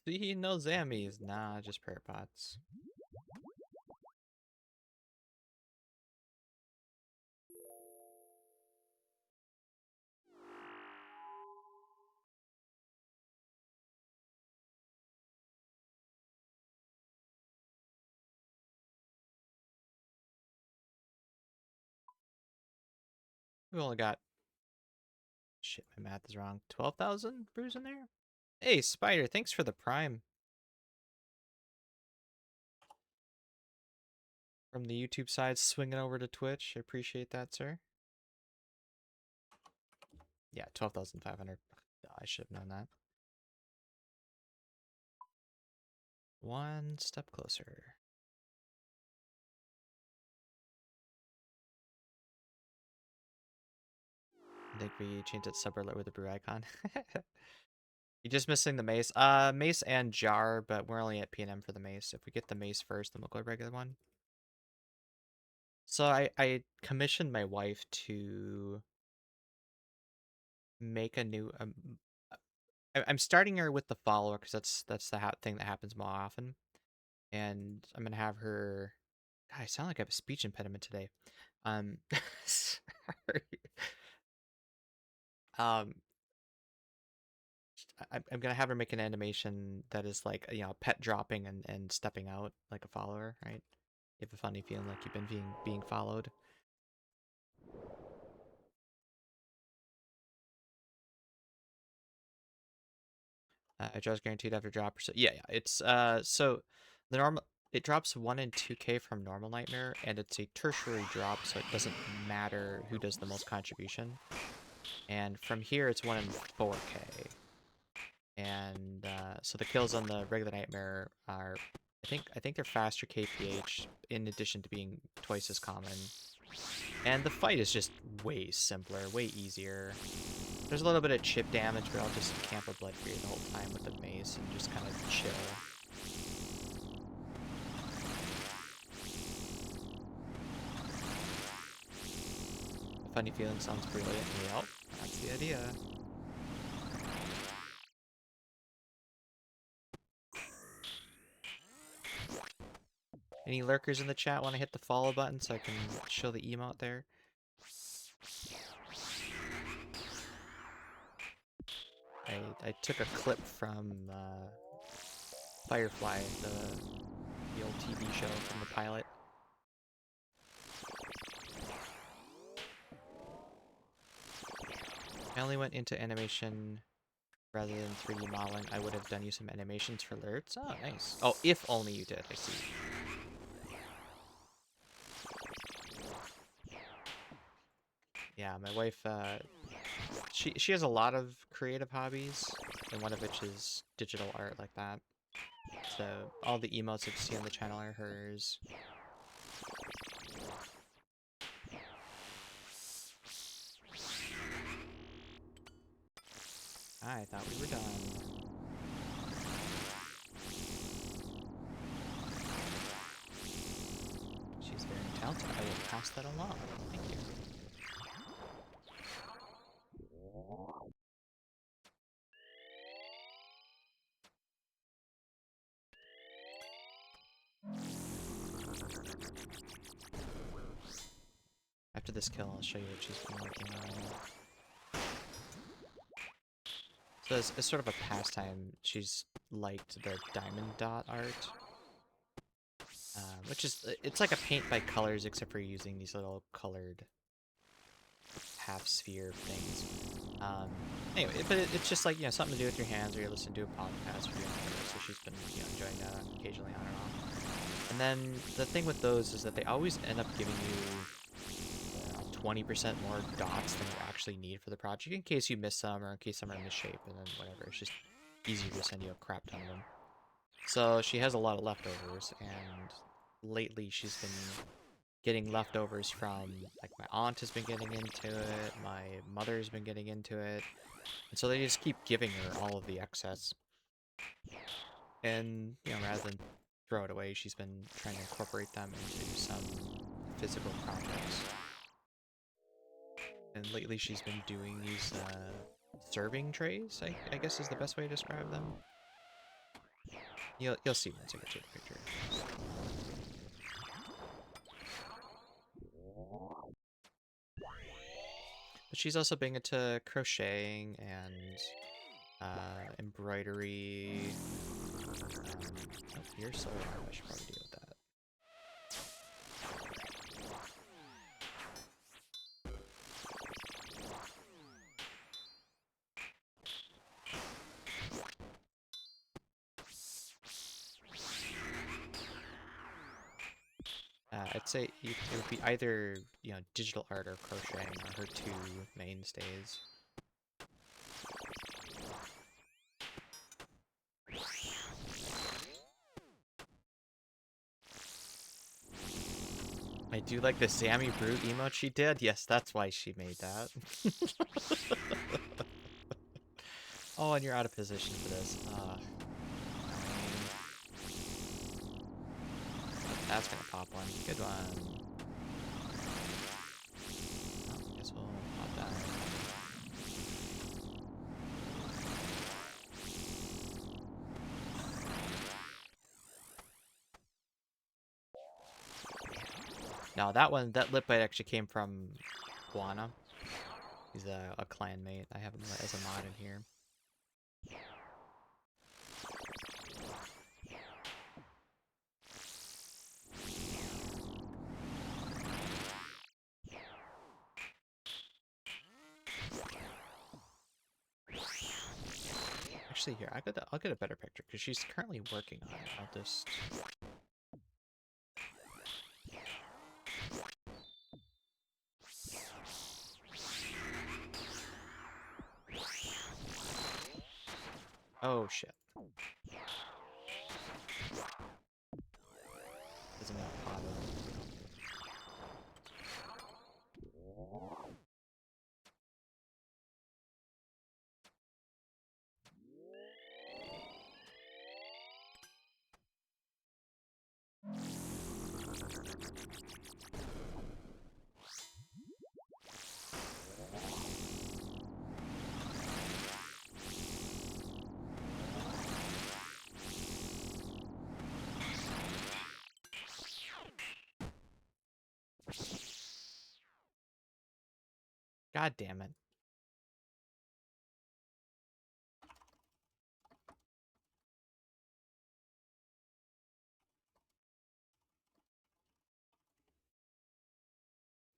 See, no Zammies. Nah, just prayer pots. We only got... Shit, my math is wrong. 12,000 brews in there? Hey, Spider, thanks for the prime. From the YouTube side, swinging over to Twitch. I appreciate that, sir. Yeah, 12,500. I should have known that. One step closer. I think we changed it to sub-alert with the brew icon. You're just missing the mace. Mace and jar, but we're only at P&M for the mace. If we get the mace first, then we'll go regular one. So I commissioned my wife to make a new... I'm starting her with the follower because that's the thing that happens more often. And I'm going to have her... God, I sound like I have a speech impediment today. Sorry. I'm gonna have her make an animation that is like, you know, pet dropping and stepping out like a follower, right? You have a funny feeling like you've been being followed. I just guaranteed after drop. So yeah, it's so the normal it drops 1 and 2K from normal nightmare, and it's a tertiary drop, so it doesn't matter who does the most contribution. And from here, it's 1 and 4K. And so the kills on the regular nightmare are, I think they're faster KPH in addition to being twice as common. And the fight is just way simpler, way easier. There's a little bit of chip damage, but I'll just camp a Blood Fury the whole time with the mace and just kind of chill. The funny feeling sounds brilliant. Yep, that's the idea. Any lurkers in the chat want to hit the follow button so I can show the emote there? I took a clip from Firefly, the old TV show from the pilot. I only went into animation rather than 3D modeling. I would have done you some animations for alerts. Oh, nice. Oh, if only you did. I see. Yeah, my wife, she has a lot of creative hobbies, and one of which is digital art like that. So all the emotes that you see on the channel are hers. I thought we were done. She's very talented. I will pass that along. Thank you. After this kill, I'll show you what she's been working on. So as sort of a pastime, she's liked the diamond dot art. Which is, it's like a paint by colors except for using these little colored half sphere things. Anyway, but it's just like, you know, something to do with your hands, or you're listening to a podcast, or doing whatever, so she's been, you know, enjoying that occasionally on and off. And then the thing with those is that they always end up giving you 20% more dots than you actually need for the project, in case you miss some, or in case some are misshape, and then whatever. It's just easier to send you a crap ton of them. So she has a lot of leftovers, and lately she's been getting leftovers from, like, my aunt has been getting into it, my mother's been getting into it, and so they just keep giving her all of the excess. And, you know, rather than throw it away, she's been trying to incorporate them into some physical projects. And lately she's been doing these serving trays, I guess is the best way to describe them. You'll see once I get you the picture. But she's also been into crocheting and embroidery. Oh, you're so loud. I should probably deal with that. I'd say it would be either, you know, digital art or crocheting are her two mainstays. I do like the Sammy Brute emote she did. Yes, that's why she made that. Oh, and you're out of position for this. That's gonna pop one. Good one. Oh, guess we'll pop that. Now that one, that lip bite actually came from Guana. He's a clan mate. I have him as a mod in here. Actually, here I'll get a better picture because she's currently working on it. I'll just. Oh shit. Doesn't have pop it. God damn it.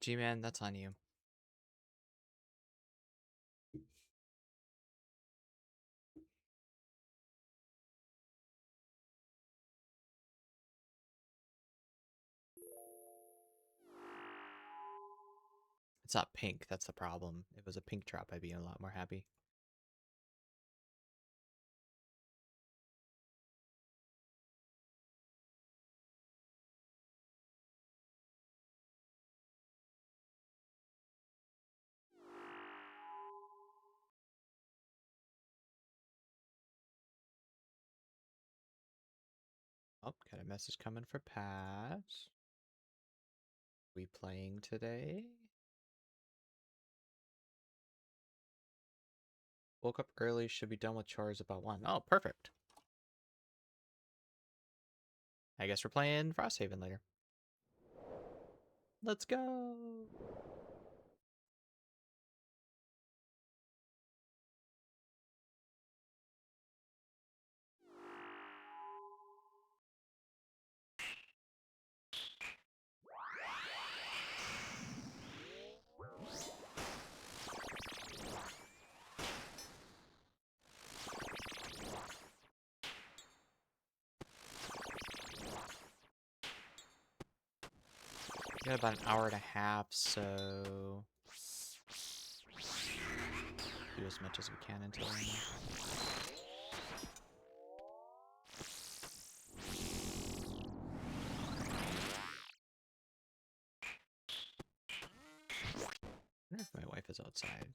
G-Man, that's on you. It's not pink, that's the problem. If it was a pink drop, I'd be a lot more happy. Oh, got a message coming for Pat. We playing today? Woke up early, should be done with chores about 1. Oh, perfect. I guess we're playing Frosthaven later. Let's go! We got about an hour and a half, so do as much as we can until then. I wonder if my wife is outside.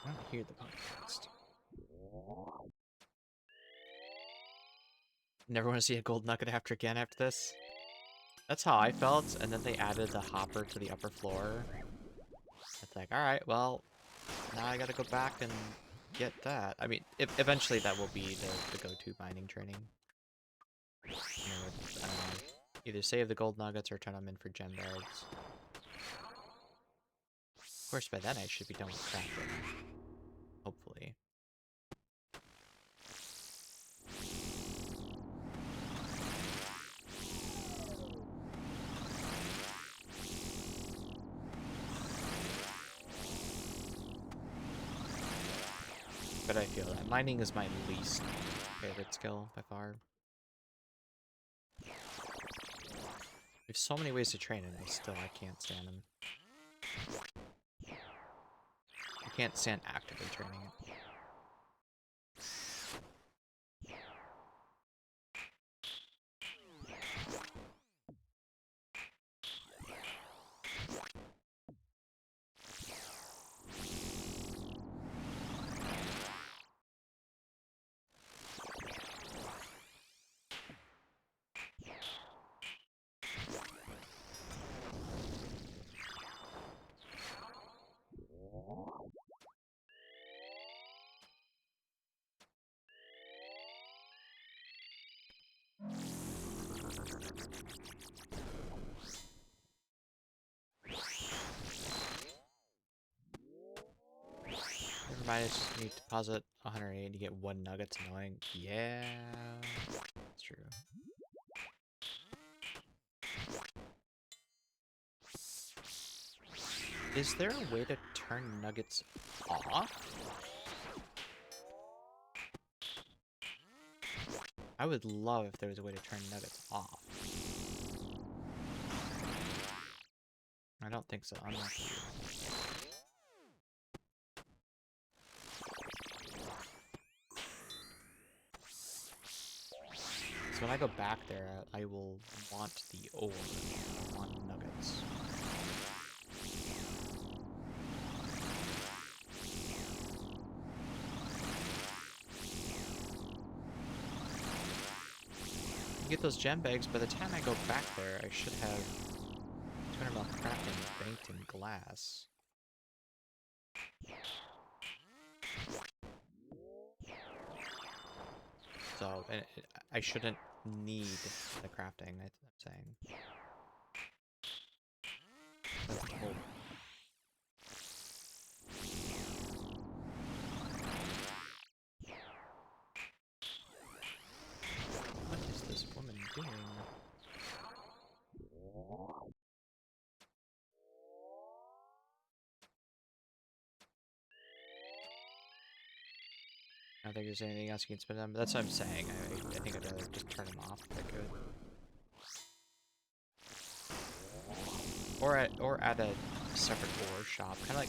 I don't hear the podcast. Never want to see a gold nugget after this. That's how I felt, and then they added the hopper to the upper floor. It's like, alright, well, now I gotta go back and get that. I mean, eventually that will be the go-to mining training. You know, either save the gold nuggets or turn them in for gem beds. Of course, by then I should be done with crafting. Hopefully. But I feel that mining is my least favorite skill by far. There's so many ways to train it, I can't stand them. I can't stand actively training it. Never mind, it's just you deposit 108 to get 1 nugget's annoying. Yeah, that's true. Is there a way to turn nuggets off? I would love if there was a way to turn nuggets off. I don't think so. I'm not sure. So when I go back there, I will want the ore. I want nuggets. Get those gem bags. By the time I go back there, I should have 200 mil crafting banked in glass. So I shouldn't need the crafting, I'm saying. That's the whole... What is this woman doing? I don't think there's anything else you can spend on, but that's what I'm saying. I think I'd rather just turn them off if I could. Or at a separate ore shop, kind of like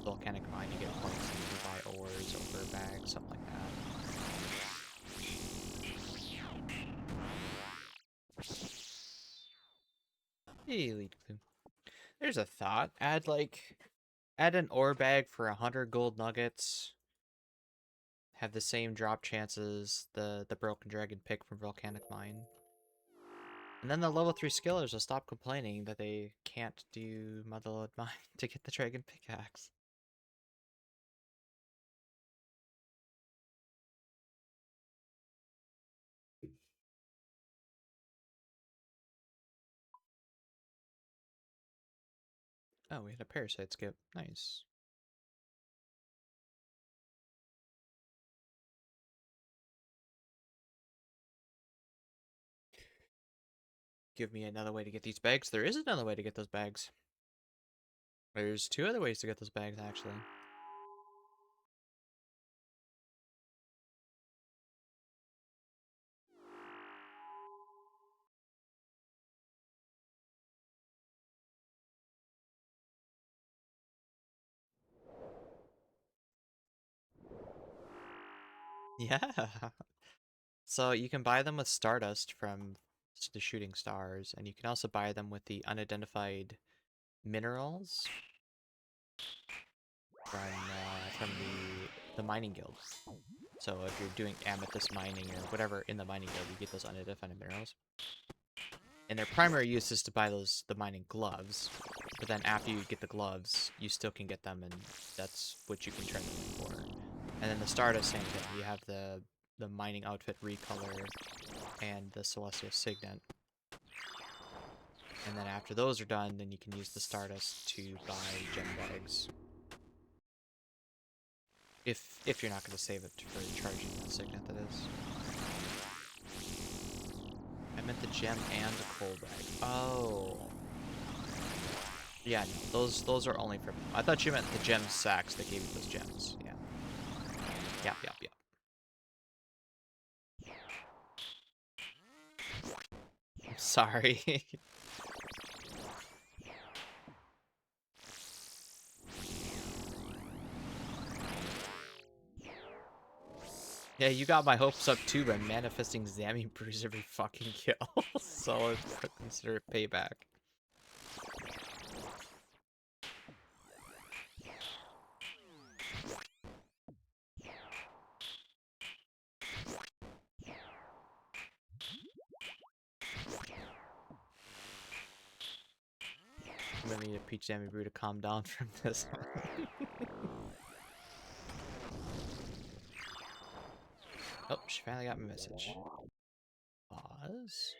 volcanic mine. You get points and you can buy ores over bags, something like that. Hey, lead clue. There's a thought. Add an ore bag for 100 gold nuggets. Have the same drop chances the broken dragon pick from volcanic mine. And then the level 3 skillers will stop complaining that they can't do Motherlode Mine to get the dragon pickaxe. Oh, we had a parasite skip. Nice. Give me another way to get these bags. There is another way to get those bags. There's 2 other ways to get those bags, actually. Yeah. So you can buy them with Stardust from the Shooting Stars, and you can also buy them with the unidentified minerals from the mining guild. So if you're doing amethyst mining or whatever in the mining guild, you get those unidentified minerals. And their primary use is to buy the mining gloves. But then after you get the gloves, you still can get them, and that's what you can trade them for. And then the Stardust, same thing. You have the mining outfit recolor and the Celestial Signet. And then after those are done, then you can use the Stardust to buy gem bags. If you're not going to save it for charging the Signet, that is. I meant the gem and the coal bag. Oh. Yeah, no, those are only for... I thought you meant the gem sacks that gave you those gems. Yeah. Yep. I'm sorry. Yeah, you got my hopes up too by manifesting Zammy Brews every fucking kill. So I consider it payback. I'm gonna need a peach Zammy Brew to calm down from this. Oh, she finally got my message. Pause.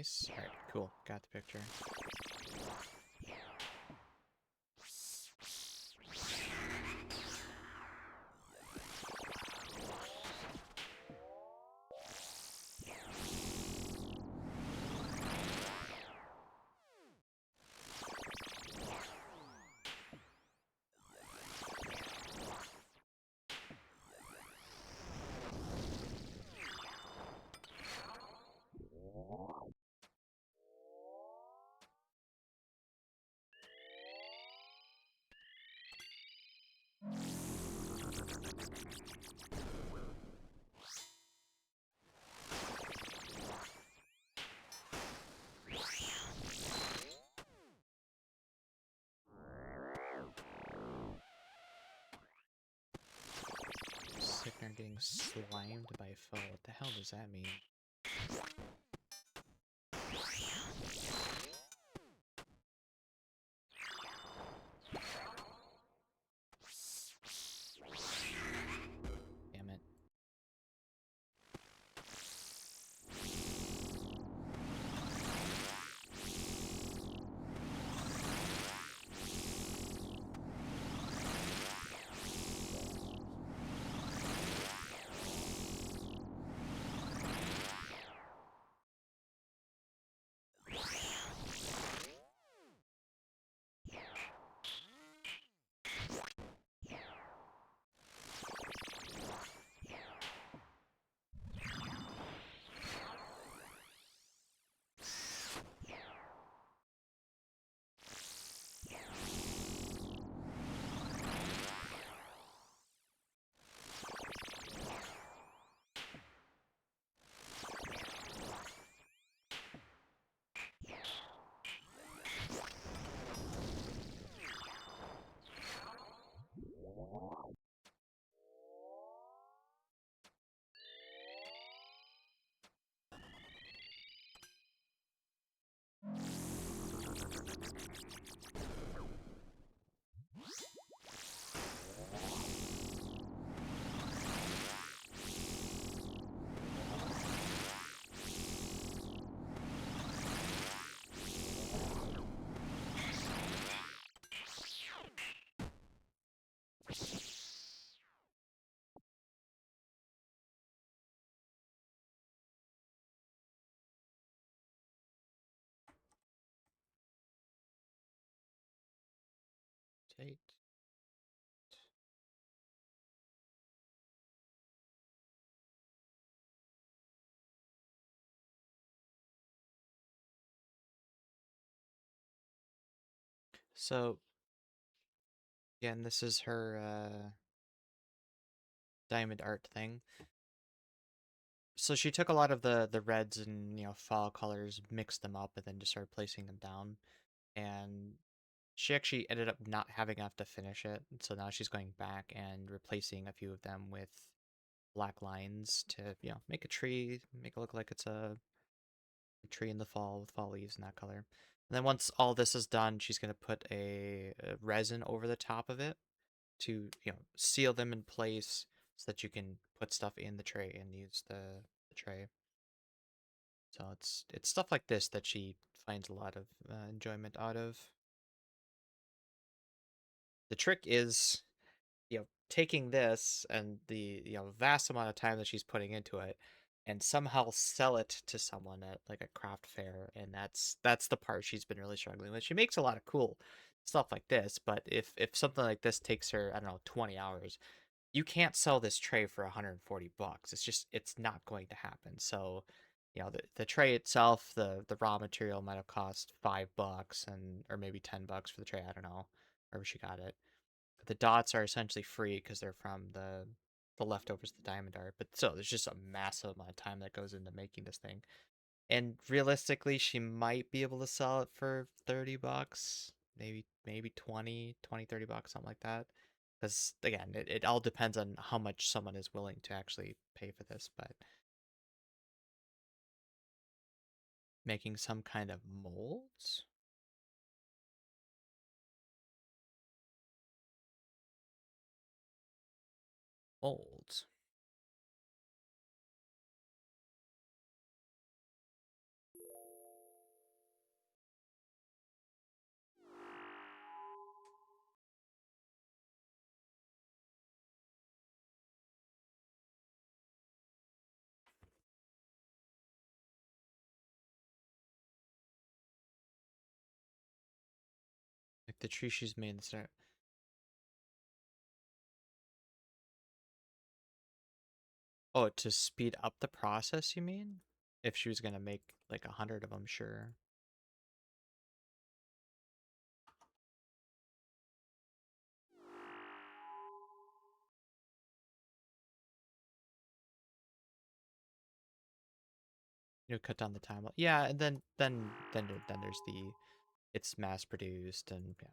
Mace. Alright, cool. Got the picture. Signer getting slimed by foe. What the hell does that mean? Damn it. Tate. So, again, this is her diamond art thing. So she took a lot of the reds and fall colors, mixed them up, and then just started placing them down. And she actually ended up not having enough to finish it, so now she's going back and replacing a few of them with black lines to make a tree, make it look like it's a tree in the fall with fall leaves and that color. And then once all this is done, she's going to put a resin over the top of it to seal them in place so that you can put stuff in the tray and use the tray. So it's stuff like this that she finds a lot of enjoyment out of. The trick is, taking this and the vast amount of time that she's putting into it, and somehow sell it to someone at like a craft fair, and that's the part she's been really struggling with. She makes a lot of cool stuff like this, but if something like this takes her, I don't know, 20 hours, you can't sell this tray for 140 bucks. It's not going to happen. So, the tray itself, the raw material might have cost $5 and or maybe $10 for the tray. I don't know, wherever she got it. The dots are essentially free because they're from the leftovers of the diamond art. But still, there's just a massive amount of time that goes into making this thing. And realistically, she might be able to sell it for 30 bucks, maybe 30 bucks, something like that. Because again, it all depends on how much someone is willing to actually pay for this. But making some kind of molds? Molds. Like the tree she's made instead. Oh, to speed up the process, you mean? If she was gonna make like 100 of them, sure. Cut down the time. Yeah, and then there's the it's mass produced, and yeah,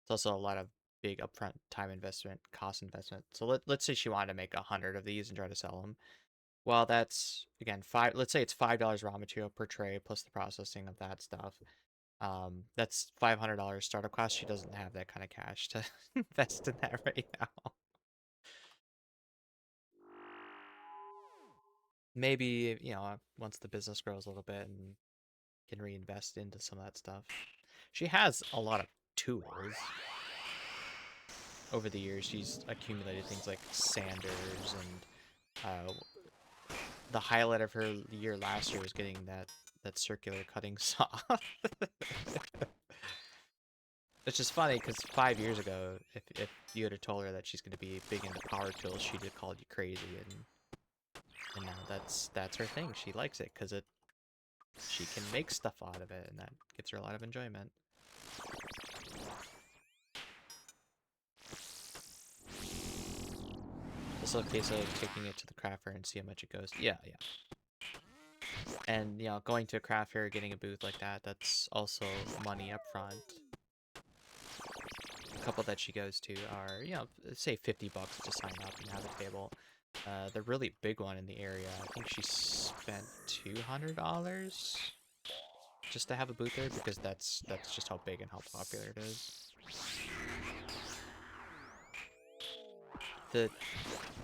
it's also a lot of big upfront time investment, cost investment. So let's say she wanted to make 100 of these and try to sell them. Well, that's again five. Let's say it's $5 raw material per tray plus the processing of that stuff. That's $500 startup cost. She doesn't have that kind of cash to invest in that right now. Maybe, once the business grows a little bit and can reinvest into some of that stuff. She has a lot of tools. Over the years, she's accumulated things like sanders and the highlight of her year last year was getting that circular cutting saw. It's just funny because 5 years ago, if you had told her that she's going to be big into power tools, she'd have called you crazy, and now that's her thing. She likes it because she can make stuff out of it, and that gives her a lot of enjoyment. Also a case of taking it to the craft fair and see how much it goes. Yeah, yeah. And, going to a craft fair, getting a booth like that, that's also money up front. A couple that she goes to are, say $50 to sign up and have a table. The really big one in the area, I think she spent $200 just to have a booth there, because that's just how big and how popular it is.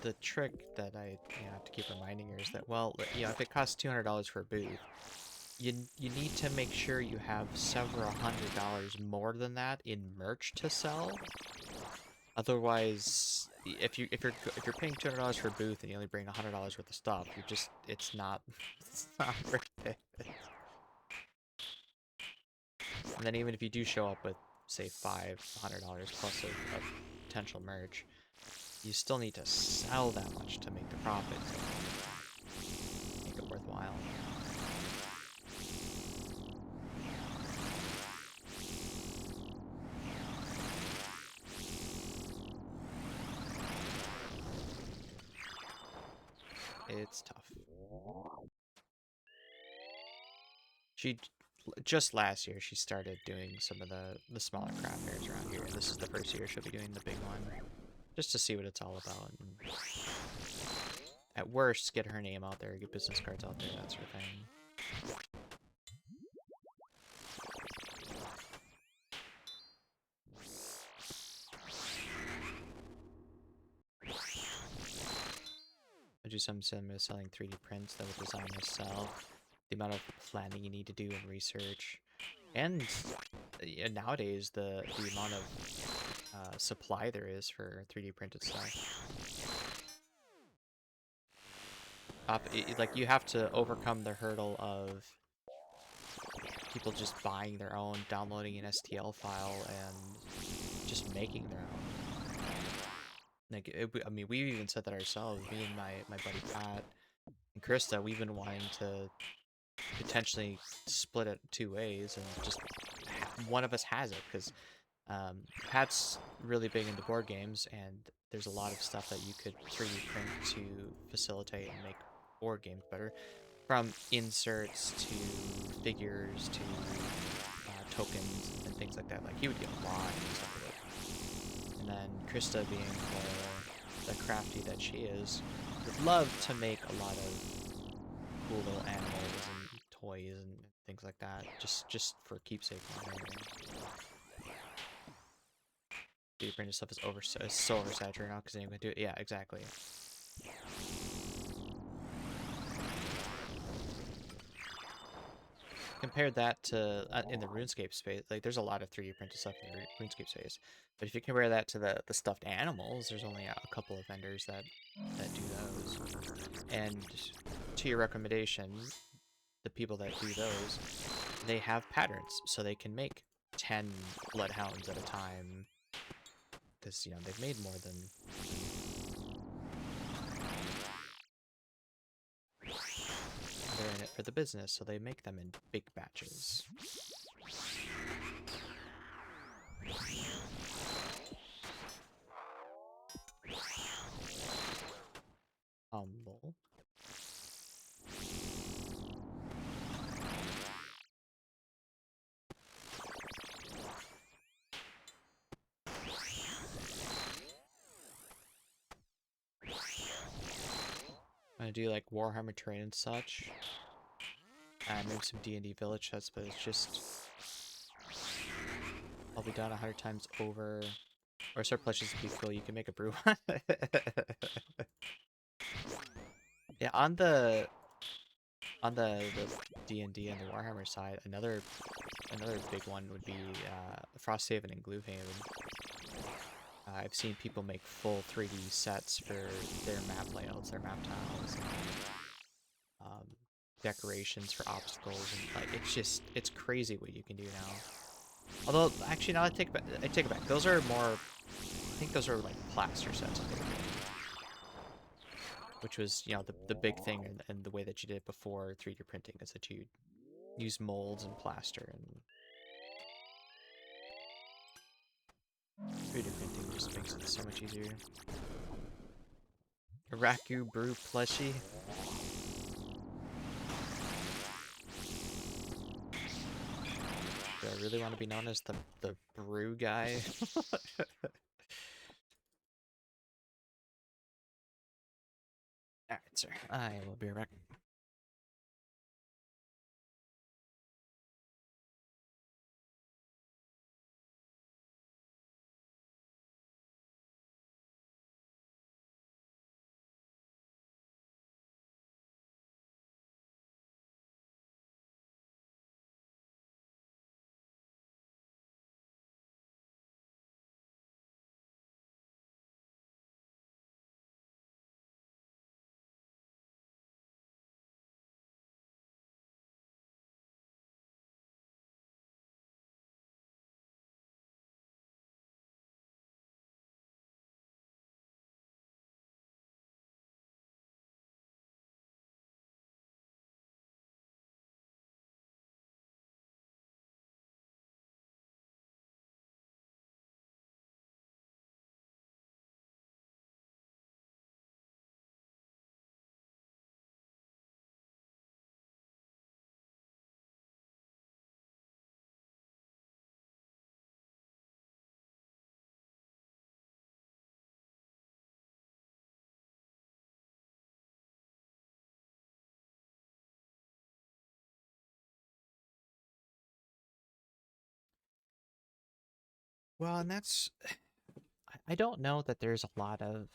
The trick that I have to keep reminding her is that, well, if it costs $200 for a booth, you need to make sure you have several $100 more than that in merch to sell. Otherwise, if you're paying $200 for a booth and you only bring $100 worth of stuff, it's not it's not worth it. And then even if you do show up with, say, $500 plus of potential merch, you still need to sell that much to make the profit, to make it worthwhile. It's tough. She just last year she started doing some of the smaller craft fairs around here. This is the first year she'll be doing the big one, just to see what it's all about. And at worst, get her name out there, get business cards out there, that sort of thing. I do some similar selling 3D prints that would design yourself. The amount of planning you need to do and research, and nowadays the amount of supply there is for 3D printed stuff. Like, you have to overcome the hurdle of people just buying their own, downloading an STL file, and just making their own. Like, I mean, we even said that ourselves. Me and my buddy Pat and Krista, we've been wanting to potentially split it 2 ways, and just one of us has it, because Pat's really big into board games, and there's a lot of stuff that you could 3D print to facilitate and make board games better. From inserts to figures to tokens and things like that. Like, he would get a lot of stuff with it. And then Krista, being the crafty that she is, would love to make a lot of cool little animals and toys and things like that, just for keepsake money. 3D printed stuff is so oversaturated now because anyone can do it. Yeah, exactly. Compare that to in the RuneScape space. Like, there's a lot of 3D printed stuff in the RuneScape space, but if you compare that to the stuffed animals, there's only a couple of vendors that do those. And to your recommendation, the people that do those, they have patterns, so they can make 10 bloodhounds at a time, because they've made more than they're in it for the business, so they make them in big batches. Humble. I'm gonna do like Warhammer Terrain and such. Maybe some D&D village sets, but it's just I'll be done 100 times over. Or surpluses would be cool. You can make a brew. Yeah, on the D&D and the Warhammer side, another big one would be Frosthaven and Gloomhaven. I've seen people make full 3D sets for their map layouts, their map tiles, um, decorations for obstacles, and like it's crazy what you can do now. Although actually, now I take it back. Those are more, I think those are like plaster sets, which was the big thing, and the way that you did it before 3D printing is that you use molds and plaster, and 3D printing just makes it so much easier. A Raku Brew plushie. Do I really want to be known as the brew guy? Alright, sir. I will be right back. Well, and that's... I don't know that there's a lot of...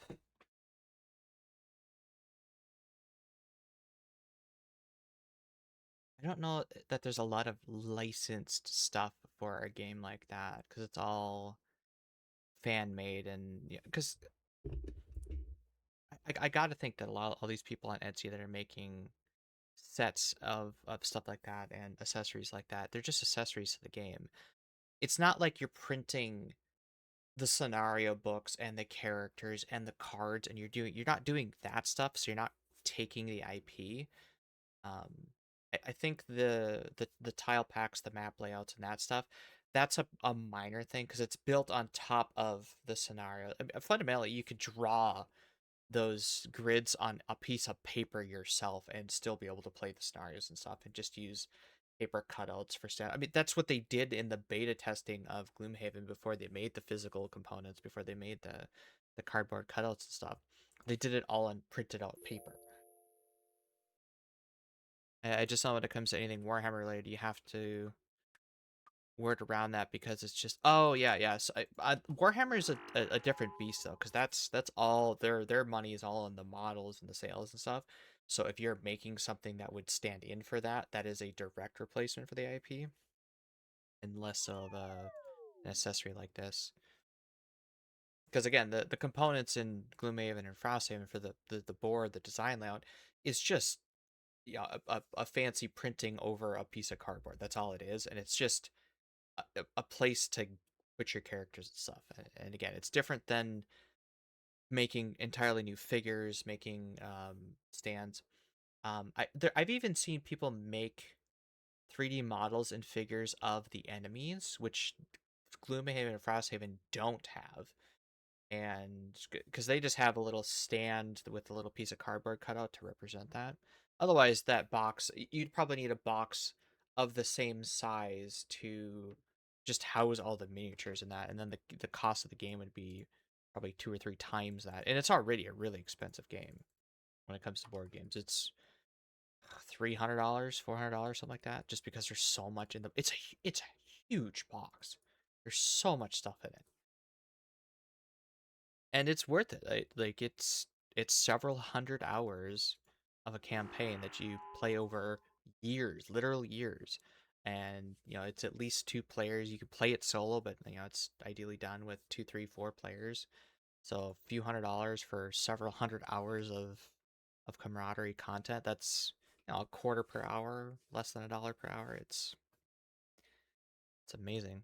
I don't know that there's a lot of licensed stuff for a game like that, because it's all fan-made, and because I gotta think that all these people on Etsy that are making sets of stuff like that and accessories like that, they're just accessories to the game. It's not like you're printing the scenario books and the characters and the cards, and you're not doing that stuff, so you're not taking the IP. Um, I think the tile packs, the map layouts, and that stuff, that's a minor thing because it's built on top of the scenario. I mean, fundamentally, you could draw those grids on a piece of paper yourself and still be able to play the scenarios and stuff, and just use paper cutouts for I mean, that's what they did in the beta testing of Gloomhaven before they made the physical components, before they made the cardboard cutouts and stuff. They did it all on printed out paper. I just know when it comes to anything Warhammer related, you have to word around that because it's just, oh yeah, yeah. So Warhammer is a different beast though, because that's all their money is all in the models and the sales and stuff. So if you're making something that would stand in for that, that is a direct replacement for the IP, and less of an accessory like this. Because again, the components in Gloomhaven and Frosthaven for the board, the design layout, is just a fancy printing over a piece of cardboard. That's all it is, and it's just a place to put your characters and stuff. And again, it's different than making entirely new figures, making stands. I've even seen people make 3D models and figures of the enemies, which Gloomhaven and Frosthaven don't have. And because they just have a little stand with a little piece of cardboard cut out to represent that. Otherwise, that box, you'd probably need a box of the same size to just house all the miniatures in that, and then the cost of the game would be probably 2 or 3 times that. And it's already a really expensive game when it comes to board games. It's $300, $400, something like that, just because there's so much in the. It's a huge box. There's so much stuff in it, and it's worth it. Like it's several hundred hours of a campaign that you play over years, literal years. And it's at least 2 players. You could play it solo, but it's ideally done with 2, 3, 4 players. So a few $100s for several hundred hours of camaraderie content. That's a quarter per hour, less than $1 per hour. It's amazing.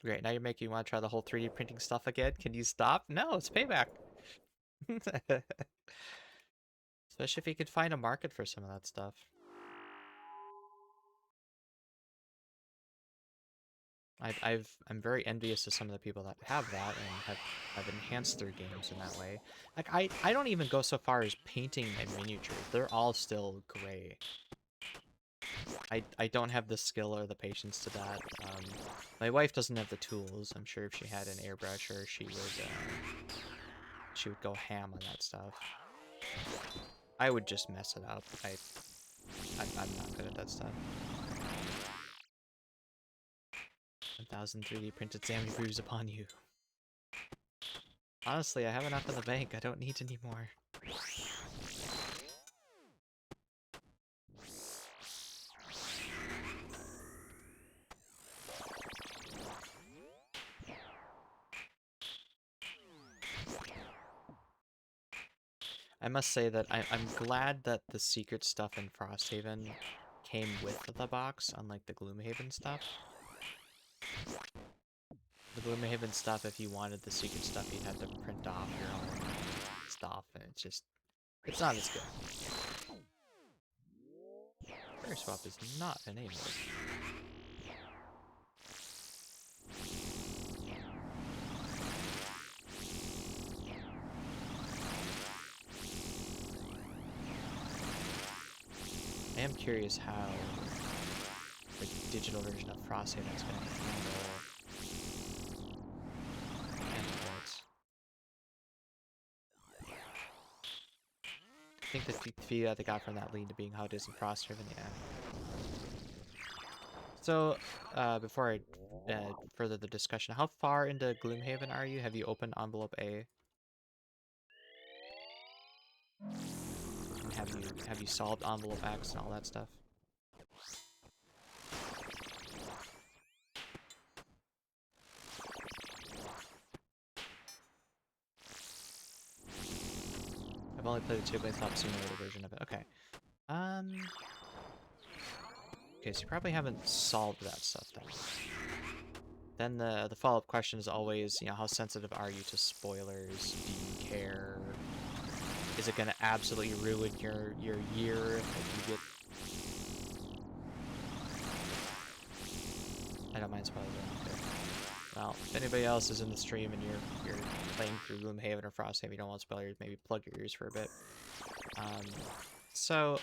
Great. Now you're making me want to try the whole 3D printing stuff again. Can you stop? No, it's payback. Especially if you could find a market for some of that stuff. I'm very envious of some of the people that have that and have enhanced their games in that way. Like I don't even go so far as painting my miniatures. They're all still gray. I don't have the skill or the patience to that. My wife doesn't have the tools. I'm sure if she had an airbrusher, she would go ham on that stuff. I would just mess it up. I'm not good at that stuff. 1,000 3D printed Sammy brews upon you. Honestly, I have enough in the bank. I don't need any more. I must say that I'm glad that the secret stuff in Frosthaven came with the box, unlike the Gloomhaven stuff. The Gloomhaven stuff, if you wanted the secret stuff, you'd have to print off your own stuff, and it's not as good. Fire swap is not enabled. I am curious how the digital version of Frosthaven is going to handle ports. I think the feedback they got from that lead to being how it is in Frosthaven, yeah. So, before I further the discussion, how far into Gloomhaven are you? Have you opened envelope A? Have you solved envelope X and all that stuff? I've only played the tabletop simulator version of it. Okay. Okay, so you probably haven't solved that stuff then. Then the follow-up question is always, how sensitive are you to spoilers? Do you care? Is it gonna absolutely ruin your year if you get? I don't mind spoilers. Okay. Well, if anybody else is in the stream and you're playing through Gloomhaven or Frosthaven, you don't want spoilers, maybe plug your ears for a bit. So,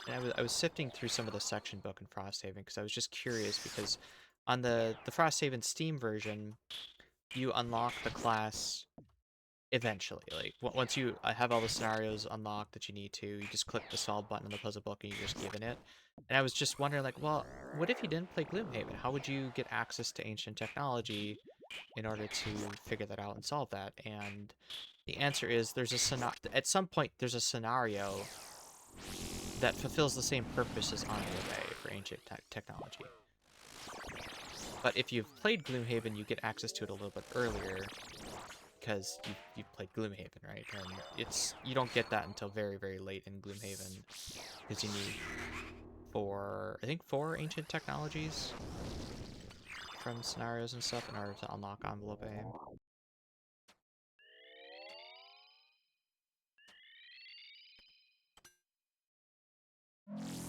and I was sifting through some of the section book in Frosthaven because I was just curious because on the Frosthaven Steam version, you unlock the class eventually. Like once you have all the scenarios unlocked that you need to, you just click the solve button on the puzzle book and you're just given it. And I was just wondering, like, well, what if you didn't play Gloomhaven? How would you get access to ancient technology in order to figure that out and solve that? And the answer is at some point there's a scenario that fulfills the same purpose as Envelope A for ancient technology. But if you've played Gloomhaven, you get access to it a little bit earlier because you've played Gloomhaven, right? And you don't get that until very, very late in Gloomhaven because you need I think 4 ancient technologies from scenarios and stuff in order to unlock envelope aim.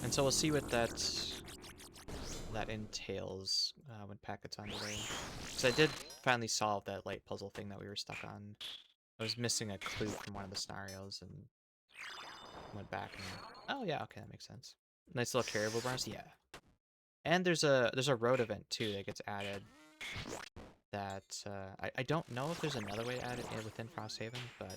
And so we'll see what that entails when packets on the way. Because I did finally solve that light puzzle thing that we were stuck on. I was missing a clue from one of the scenarios and went back and oh yeah, okay, that makes sense. Nice little caribou barns, yeah. And there's a road event too that gets added. That I don't know if there's another way to add it within Frosthaven, but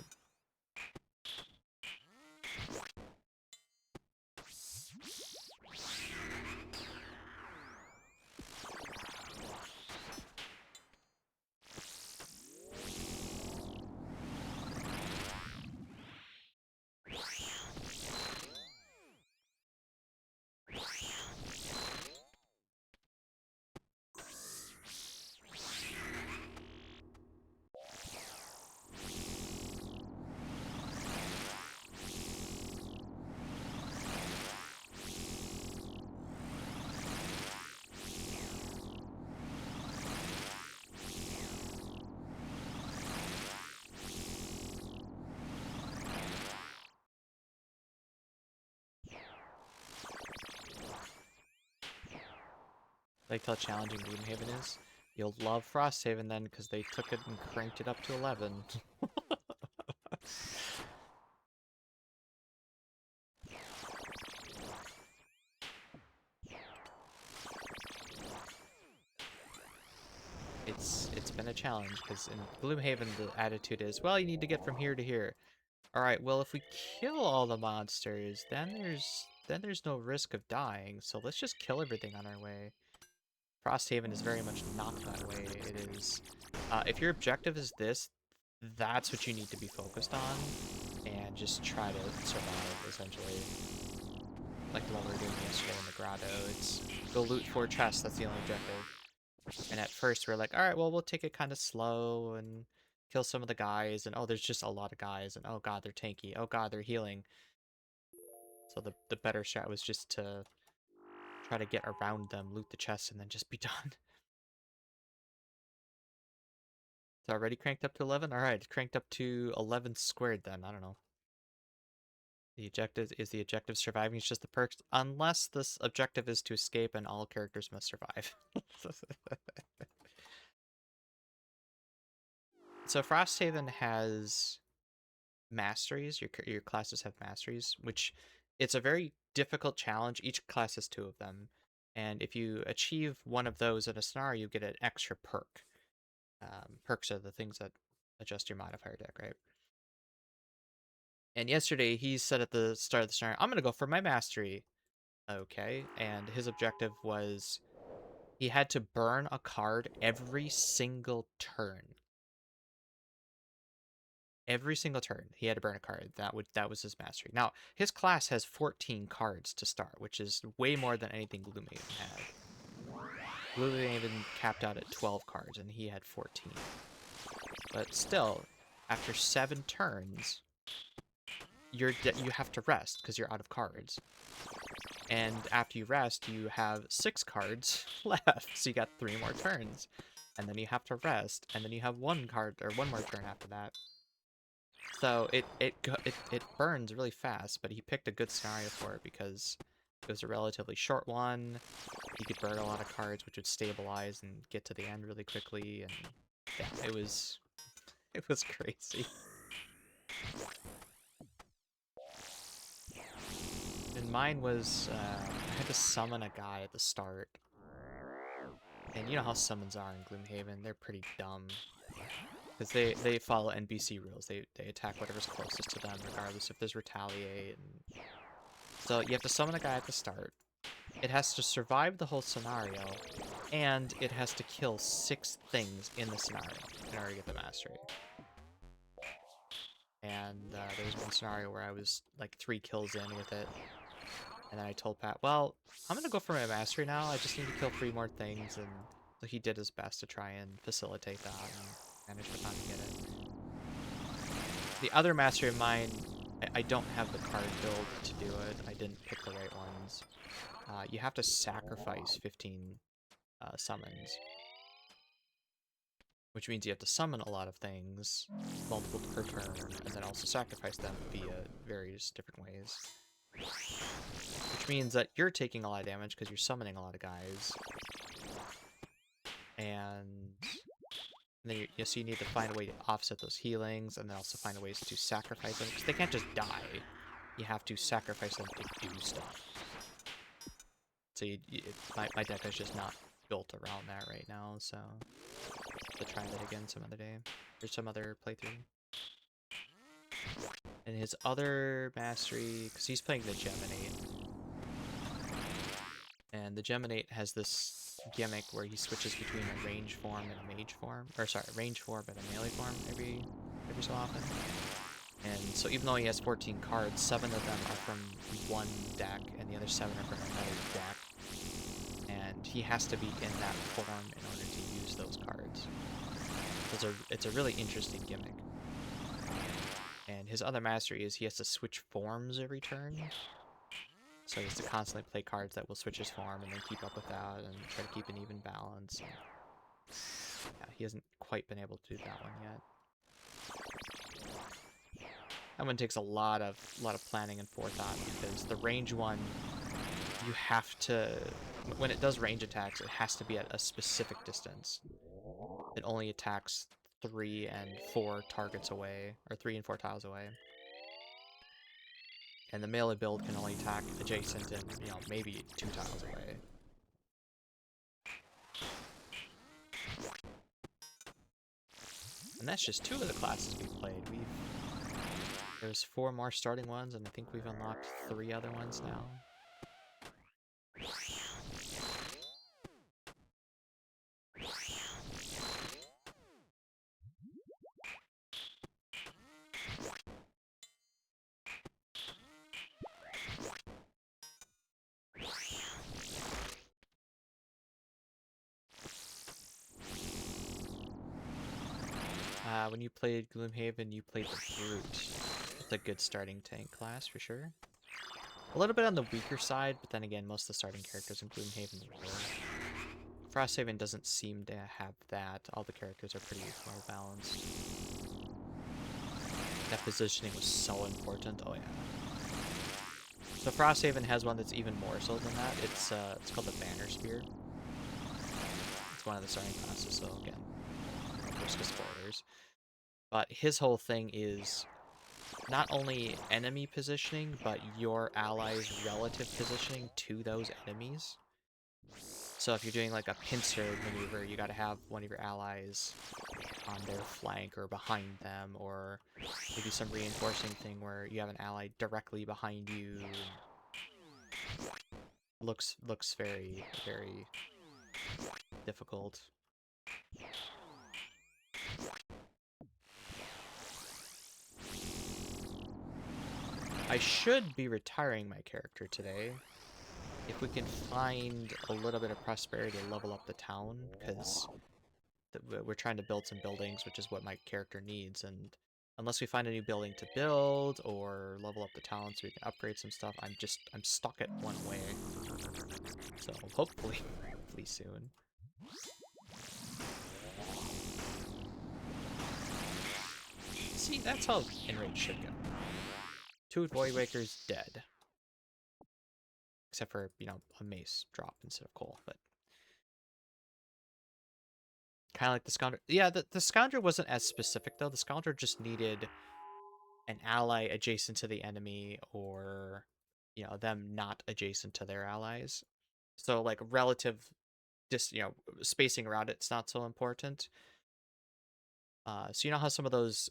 like how challenging Gloomhaven is. You'll love Frosthaven then, because they took it and cranked it up to 11. It's been a challenge, because in Gloomhaven the attitude is, well, you need to get from here to here. Alright, well, if we kill all the monsters, then there's no risk of dying, so let's just kill everything on our way. Frosthaven is very much not that way. It is, if your objective is this, that's what you need to be focused on, and just try to survive, essentially. Like the one we were doing yesterday in the grotto, it's go loot 4 chests, that's the only objective. And at first we are like, alright, well, we'll take it kind of slow, and kill some of the guys, and oh, there's just a lot of guys, and oh god, they're tanky, oh god, they're healing. So the better strat was just to try to get around them, loot the chests, and then just be done. It's already cranked up to 11? Alright, it's cranked up to 11 squared then, I don't know. The objective is the objective surviving, it's just the perks, unless this objective is to escape and all characters must survive. So Frosthaven has masteries. Your classes have masteries, which it's a very difficult challenge. Each class has 2 of them, and if you achieve one of those in a scenario, you get an extra perk. Perks are the things that adjust your modifier deck, right? And yesterday he said at the start of the scenario, I'm gonna go for my mastery. Okay, and his objective was he had to burn a card every single turn. Every single turn, he had to burn a card. That was his mastery. Now, his class has 14 cards to start, which is way more than anything Gloomhaven had. Gloomhaven capped out at 12 cards, and he had 14. But still, after 7 turns, you have to rest because you're out of cards. And after you rest, you have 6 cards left, so you got 3 more turns. And then you have to rest, and then you have 1 card or 1 more turn after that. So it burns really fast, but he picked a good scenario for it because it was a relatively short one. He could burn a lot of cards, which would stabilize and get to the end really quickly, and yeah, it was crazy. And mine was I had to summon a guy at the start, and you know how summons are in Gloomhaven, they're pretty dumb. Because they follow NPC rules. They attack whatever's closest to them, regardless if there's retaliate. And so you have to summon a guy at the start. It has to survive the whole scenario, and it has to kill 6 things in the scenario in order to get the mastery. And there was one scenario where I was like 3 kills in with it, and then I told Pat, well, I'm gonna go for my mastery now. I just need to kill 3 more things, and so he did his best to try and facilitate that. And managed to finally get it. The other mastery of mine, I don't have the card build to do it. I didn't pick the right ones. You have to sacrifice 15 summons. which means you have to summon a lot of things, multiple per turn, and then also sacrifice them via various different ways. Which means that you're taking a lot of damage because you're summoning a lot of guys. And then so you need to find a way to offset those healings, and then also find ways to sacrifice them, because they can't just die. You have to sacrifice them to do stuff. So my deck is just not built around that right now, so I'll try that again some other day, or some other playthrough. And his other mastery, because he's playing the Geminate, and the Geminate has this gimmick where he switches between a range form and a mage form, or sorry, range form and a melee form every so often. And so even though he has 14 cards, 7 of them are from one deck, and the other 7 are from another deck. And he has to be in that form in order to use those cards. It's a really interesting gimmick. And his other mastery is he has to switch forms every turn. So he has to constantly play cards that will switch his form and then keep up with that and try to keep an even balance. And yeah, he hasn't quite been able to do that one yet. That one takes a lot of planning and forethought, because the range one, you have to, when it does range attacks, it has to be at a specific distance. It only attacks 3 and 4 targets away, or 3 and 4 tiles away. And the melee build can only attack adjacent and, maybe 2 tiles away. And that's just 2 of the classes we've played. There's 4 more starting ones, and I think we've unlocked 3 other ones now. When you played Gloomhaven, you played the Brute. It's a good starting tank class, for sure. A little bit on the weaker side, but then again, most of the starting characters in Gloomhaven were. Frosthaven doesn't seem to have that. All the characters are pretty well balanced. That positioning was so important. Oh yeah. So Frosthaven has one that's even more so than that. It's called the Banner Spear. It's one of the starting classes, so again, risk of spoilers. But his whole thing is not only enemy positioning, but your allies' relative positioning to those enemies. So if you're doing like a pincer maneuver, you gotta have one of your allies on their flank or behind them, or maybe some reinforcing thing where you have an ally directly behind you. Looks very, very difficult. I should be retiring my character today, if we can find a little bit of prosperity to level up the town, because we're trying to build some buildings, which is what my character needs, and unless we find a new building to build or level up the town so we can upgrade some stuff, I'm stuck at one way. So hopefully soon. See, that's how Enrage should go. 2 Voidwakers dead. Except for, a Mace drop instead of Coal, but kind of like the Scoundrel. Yeah, the Scoundrel wasn't as specific, though. The Scoundrel just needed an ally adjacent to the enemy, or, them not adjacent to their allies. So, like, relative, spacing around it's not so important. So you know how some of those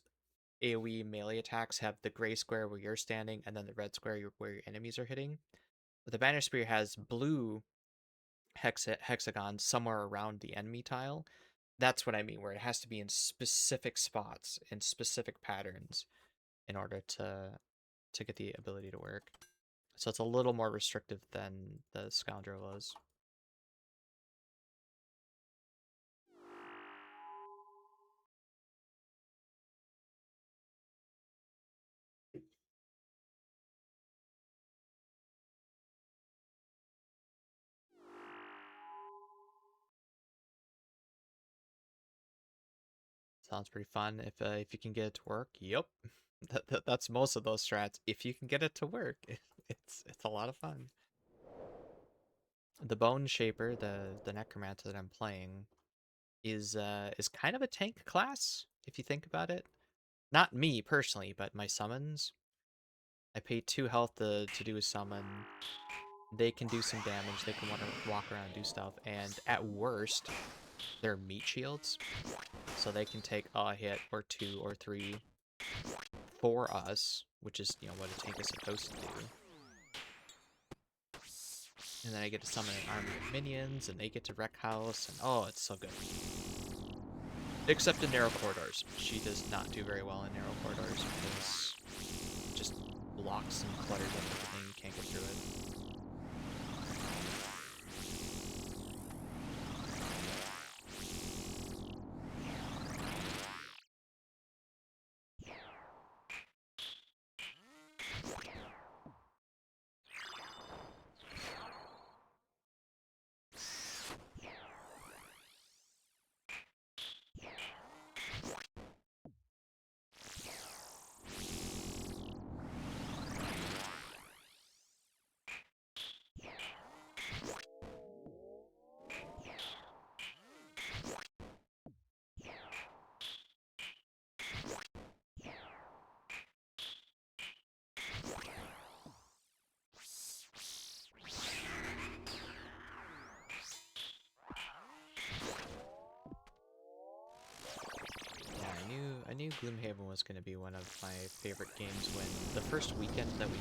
AoE melee attacks have the gray square where you're standing, and then the red square where your enemies are hitting? But the Banner Spear has blue hexagons somewhere around the enemy tile. That's what I mean, where it has to be in specific spots, in specific patterns, in order to get the ability to work. So it's a little more restrictive than the Scoundrel was. Sounds pretty fun. If you can get it to work, yep. That's most of those strats. If you can get it to work, it's a lot of fun. The Bone Shaper, the necromancer that I'm playing, is kind of a tank class if you think about it. Not me personally, but my summons. I pay 2 health to do a summon. They can do some damage. They can want to walk around and do stuff. And at worst, they're meat shields, so they can take a hit or 2 or 3 for us, which is, you know, what a tank is supposed to do. And then I get to summon an army of minions, and they get to wreck house, and oh, it's so good. Except in narrow corridors. She does not do very well in narrow corridors because it just blocks and clutters up everything. You can't get through it. I knew Gloomhaven was going to be one of my favorite games when the first weekend that we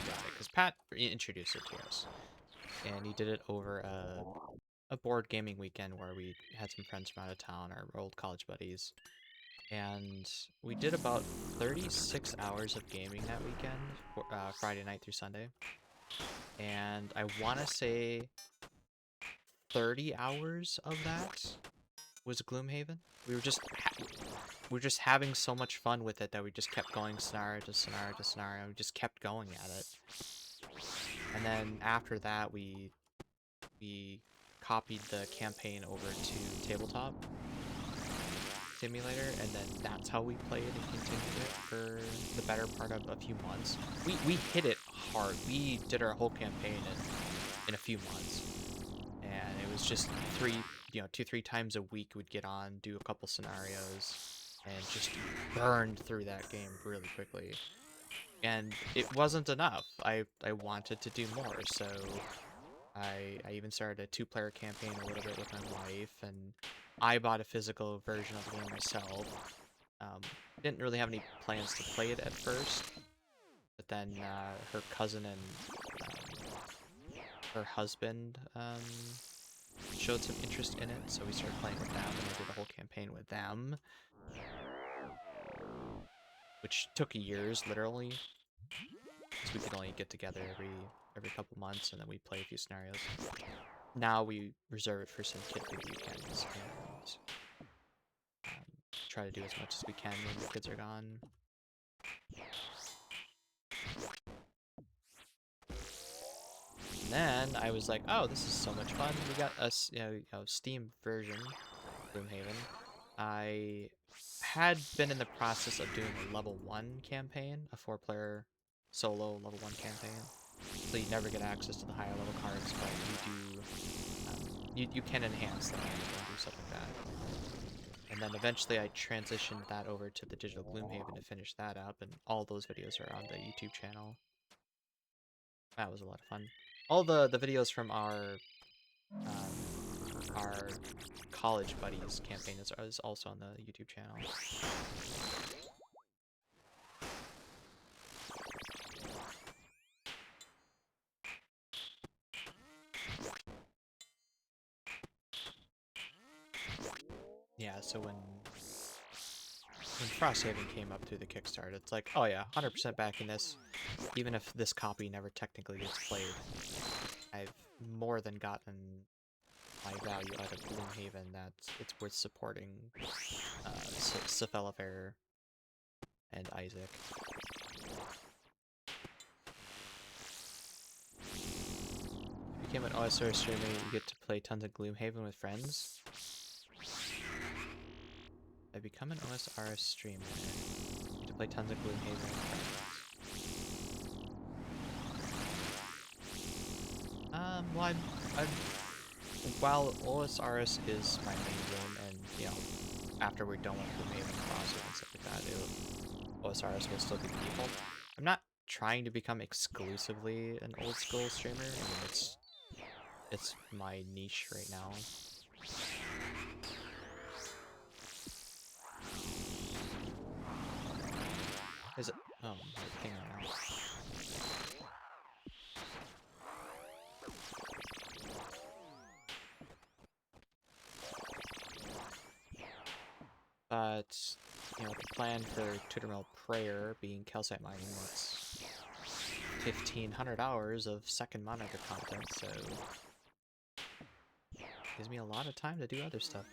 got it, because Pat introduced it to us, and he did it over a board gaming weekend where we had some friends from out of town, our old college buddies, and we did about 36 hours of gaming that weekend, Friday night through Sunday, and I want to say 30 hours of that was Gloomhaven. We were just having so much fun with it that we just kept going scenario to scenario to scenario. We just kept going at it. And then after that, we copied the campaign over to Tabletop Simulator, and then that's how we played and continued it for the better part of a few months. We hit it hard. We did our whole campaign in a few months, and it was just 2-3 times a week we'd get on, do a couple scenarios, and just burned through that game really quickly. And it wasn't enough. I wanted to do more, so I even started a 2-player campaign a little bit with my wife, and I bought a physical version of the game myself. Didn't really have any plans to play it at first, but then her cousin and her husband showed some interest in it, so we started playing with them, and I did the whole campaign with them, which took years, literally, because we could only get together every couple months, and then we'd play a few scenarios. Now we reserve it for some kid-free weekends, and try to do as much as we can when the kids are gone. And then I was like, oh, this is so much fun. We got a Steam version of Gloomhaven. I had been in the process of doing a level 1 campaign, a 4-player solo level 1 campaign. So you never get access to the higher level cards, but you can enhance them and do stuff like that. And then eventually I transitioned that over to the digital Gloomhaven to finish that up, and all those videos are on the YouTube channel. That was a lot of fun. All the videos from our college buddies campaign is also on the YouTube channel. Yeah, so when Frosthaven came up through the Kickstarter, it's like, oh yeah, 100% backing this, even if this copy never technically gets played. I've more than gotten my value out of Gloomhaven that it's worth supporting Cephalofair and Isaac. If you became an OSR streamer, you get to play tons of Gloomhaven with friends. I become an OSRS streamer to play tons of Gloomhaven. Well, while OSRS is my main game, and you know, after we're done with Gloomhaven and Crosshaven and stuff like that, OSRS will still be the default. I'm not trying to become exclusively an old school streamer. I mean, it's my niche right now. Is it? Oh, my thing right now. But you know, the plan for Tutormill Prayer being calcite mining, that's 1,500 hours of second monitor content, so gives me a lot of time to do other stuff.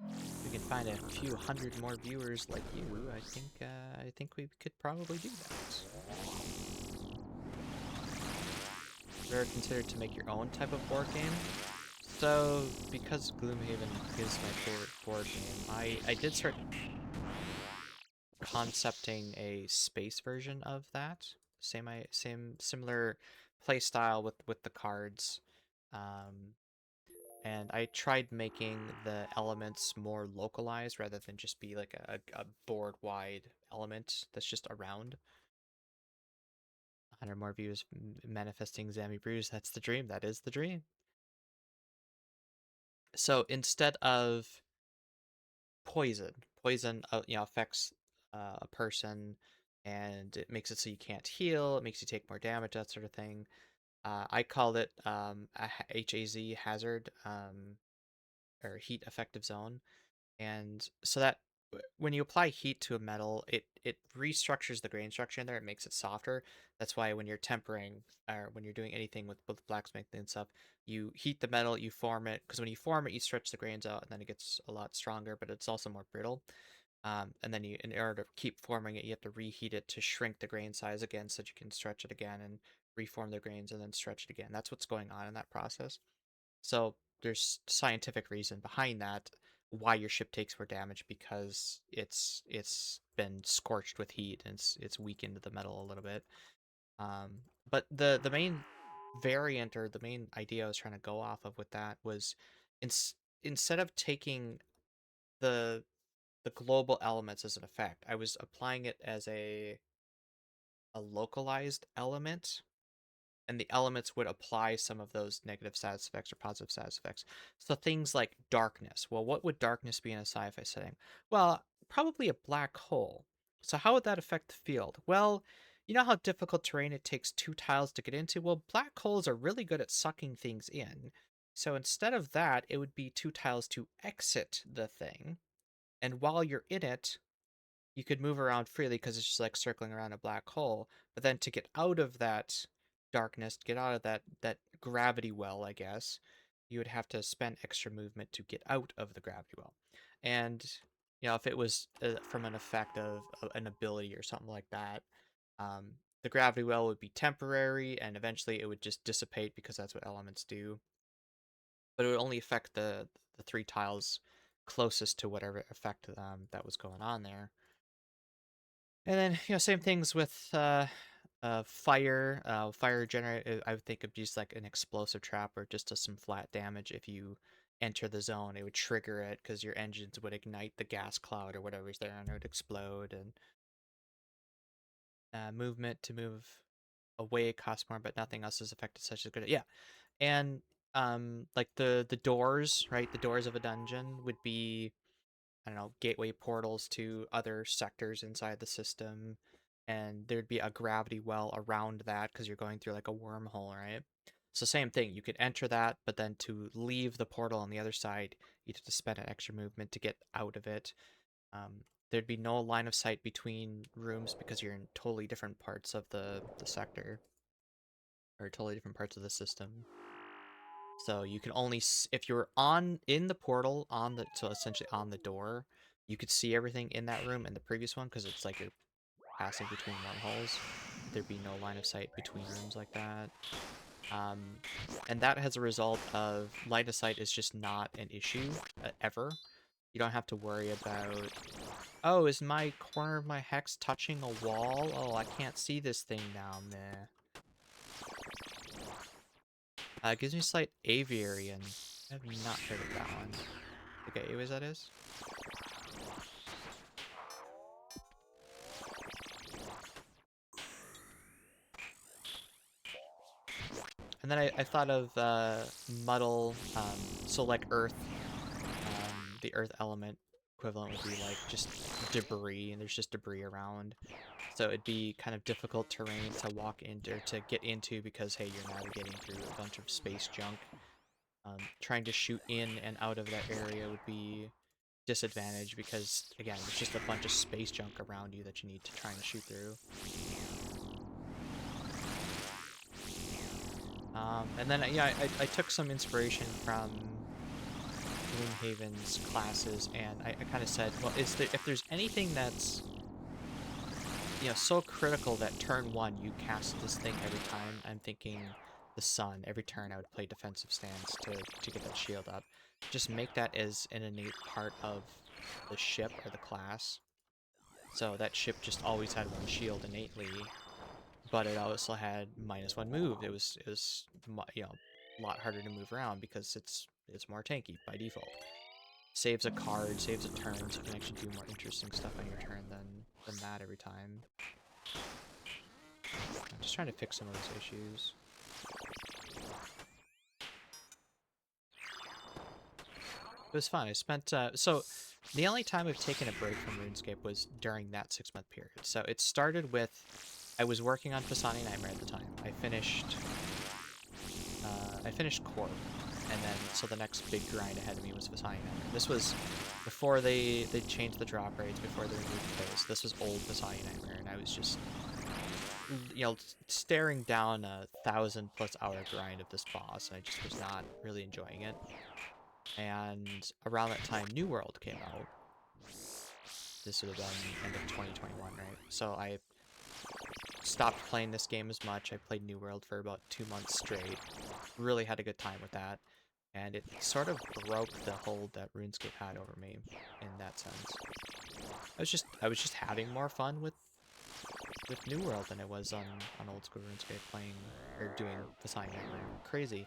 If we can find a few hundred more viewers like you, I think we could probably do that. Ever considered to make your own type of board game? So, because Gloomhaven is my favorite board game, I did start concepting a space version of that. Same similar play style with the cards. And I tried making the elements more localized rather than just be like a board-wide element that's just around. 100 more views manifesting Zammy Brews. That's the dream. That is the dream. So instead of poison you know, affects a person and it makes it so you can't heal, it makes you take more damage, that sort of thing. I call it a HAZ, hazard, or heat effective zone. And so that when you apply heat to a metal, it restructures the grain structure in there. It makes it softer. That's why when you're tempering or when you're doing anything with both blacksmithing and stuff, you heat the metal, you form it, because when you form it, you stretch the grains out, and then it gets a lot stronger, but it's also more brittle. And then in order to keep forming it, you have to reheat it to shrink the grain size again, so that you can stretch it again and reform the grains and then stretch it again. That's what's going on in that process. So there's scientific reason behind that, why your ship takes more damage, because it's been scorched with heat and it's weakened the metal a little bit. But the main variant, or the main idea I was trying to go off of with that was, instead of taking the the global elements as an effect, I was applying it as a localized element, and the elements would apply some of those negative status effects or positive status effects. So things like darkness. Well, what would darkness be in a sci-fi setting? Well, probably a black hole. So how would that affect the field? Well, you know how difficult terrain it takes 2 tiles to get into? Well, black holes are really good at sucking things in. So instead of that, it would be 2 tiles to exit the thing. And while you're in it, you could move around freely because it's just like circling around a black hole. But then to get out of that darkness, get out of that gravity well, I guess, you would have to spend extra movement to get out of the gravity well. And you know, if it was from an effect of an ability or something like that, um, the gravity well would be temporary, and eventually it would just dissipate because that's what elements do. But it would only affect the 3 tiles closest to whatever effect that was going on there. And then, you know, same things with fire. Fire generate, I would think of just like an explosive trap or just some flat damage. If you enter the zone, it would trigger it because your engines would ignite the gas cloud or whatever's there, and it would explode. And movement to move away costs more, but nothing else is affected such as good. Yeah, and like the doors, right? The doors of a dungeon would be, I don't know, gateway portals to other sectors inside the system, and there'd be a gravity well around that because you're going through like a wormhole, right? So same thing, you could enter that, but then to leave the portal on the other side, you'd have to spend an extra movement to get out of it. There'd be no line of sight between rooms because you're in totally different parts of the sector. or totally different parts of the system. So you can only, if you're in the portal so essentially on the door, you could see everything in that room in the previous one because it's like you're passing between wormholes. There'd be no line of sight between rooms like that. And that has a result of line of sight is just not an issue ever. You don't have to worry about, oh, is my corner of my hex touching a wall? Oh, I can't see this thing now, meh. It gives me slight aviary, and I have not heard of that one. Okay, anyways, that is. And then I thought of muddle, so like earth, the earth element equivalent would be like just debris, and there's just debris around. So it'd be kind of difficult terrain to walk into, or to get into, because hey, you're navigating through a bunch of space junk. Trying to shoot in and out of that area would be disadvantage because, again, there's just a bunch of space junk around you that you need to try and shoot through. And then, yeah, I took some inspiration from Gloomhaven's classes, and I kind of said, well, if there's anything that's, you know, so critical that turn one you cast this thing every time, I'm thinking the sun. Every turn I would play defensive stance to get that shield up. Just make that as an innate part of the ship or the class. So that ship just always had one shield innately, but it also had -1 move. It was you know, a lot harder to move around because it's more tanky by default. Saves a card, saves a turn, so you can actually do more interesting stuff on your turn than that every time. I'm just trying to fix some of those issues. It was fun. I spent, so the only time I've taken a break from RuneScape was during that 6-month period. So it started with, I was working on Pisani Nightmare at the time. I finished Corp, and then, so the next big grind ahead of me was Pisani Nightmare. This was before they changed the drop rates, before they removed phase. This was old Pisani Nightmare, and I was just, you know, staring down a 1,000+ hour grind of this boss, and I just was not really enjoying it. And around that time, New World came out. This would have been end of 2021, right? So I stopped playing this game as much. I played New World for about 2 months straight. Really had a good time with that. And it sort of broke the hold that RuneScape had over me in that sense. I was just having more fun with New World than I was on old school RuneScape, playing or doing the sign crazy.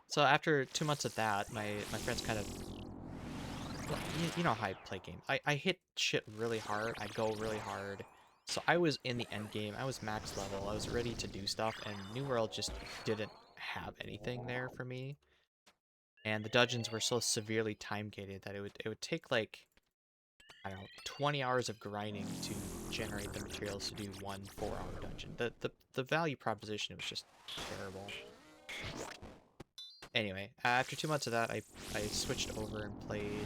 So after 2 months of that, my friends kind of, well, you know how I play games. I hit shit really hard. I go really hard. So I was in the end game. I was max level. I was ready to do stuff, and New World just didn't have anything there for me. And the dungeons were so severely time gated that it would take like, I don't know, 20 hours of grinding to generate the materials to do one 4-hour dungeon. The value proposition was just terrible. Anyway, after 2 months of that, I switched over and played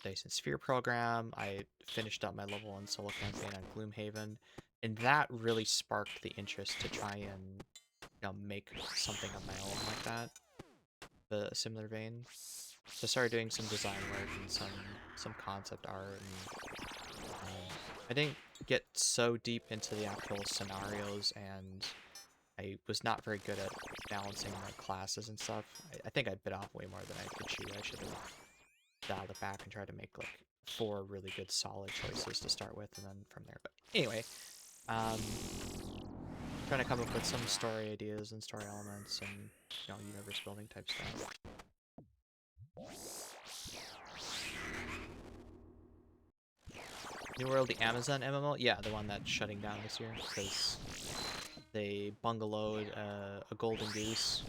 Dyson Sphere program. I finished up my level 1 solo campaign on Gloomhaven, and that really sparked the interest to try and, you know, make something of my own like that, a similar vein. So I started doing some design work and some concept art, and I didn't get so deep into the actual scenarios, and I was not very good at balancing my classes and stuff. I think I bit off way more than I could chew. I should have dialed it back and tried to make like 4 really good solid choices to start with, and then from there. But anyway, trying to come up with some story ideas and story elements and, you know, universe building type stuff. New World, the Amazon MMO? Yeah, the one that's shutting down this year because they bungalowed a golden goose,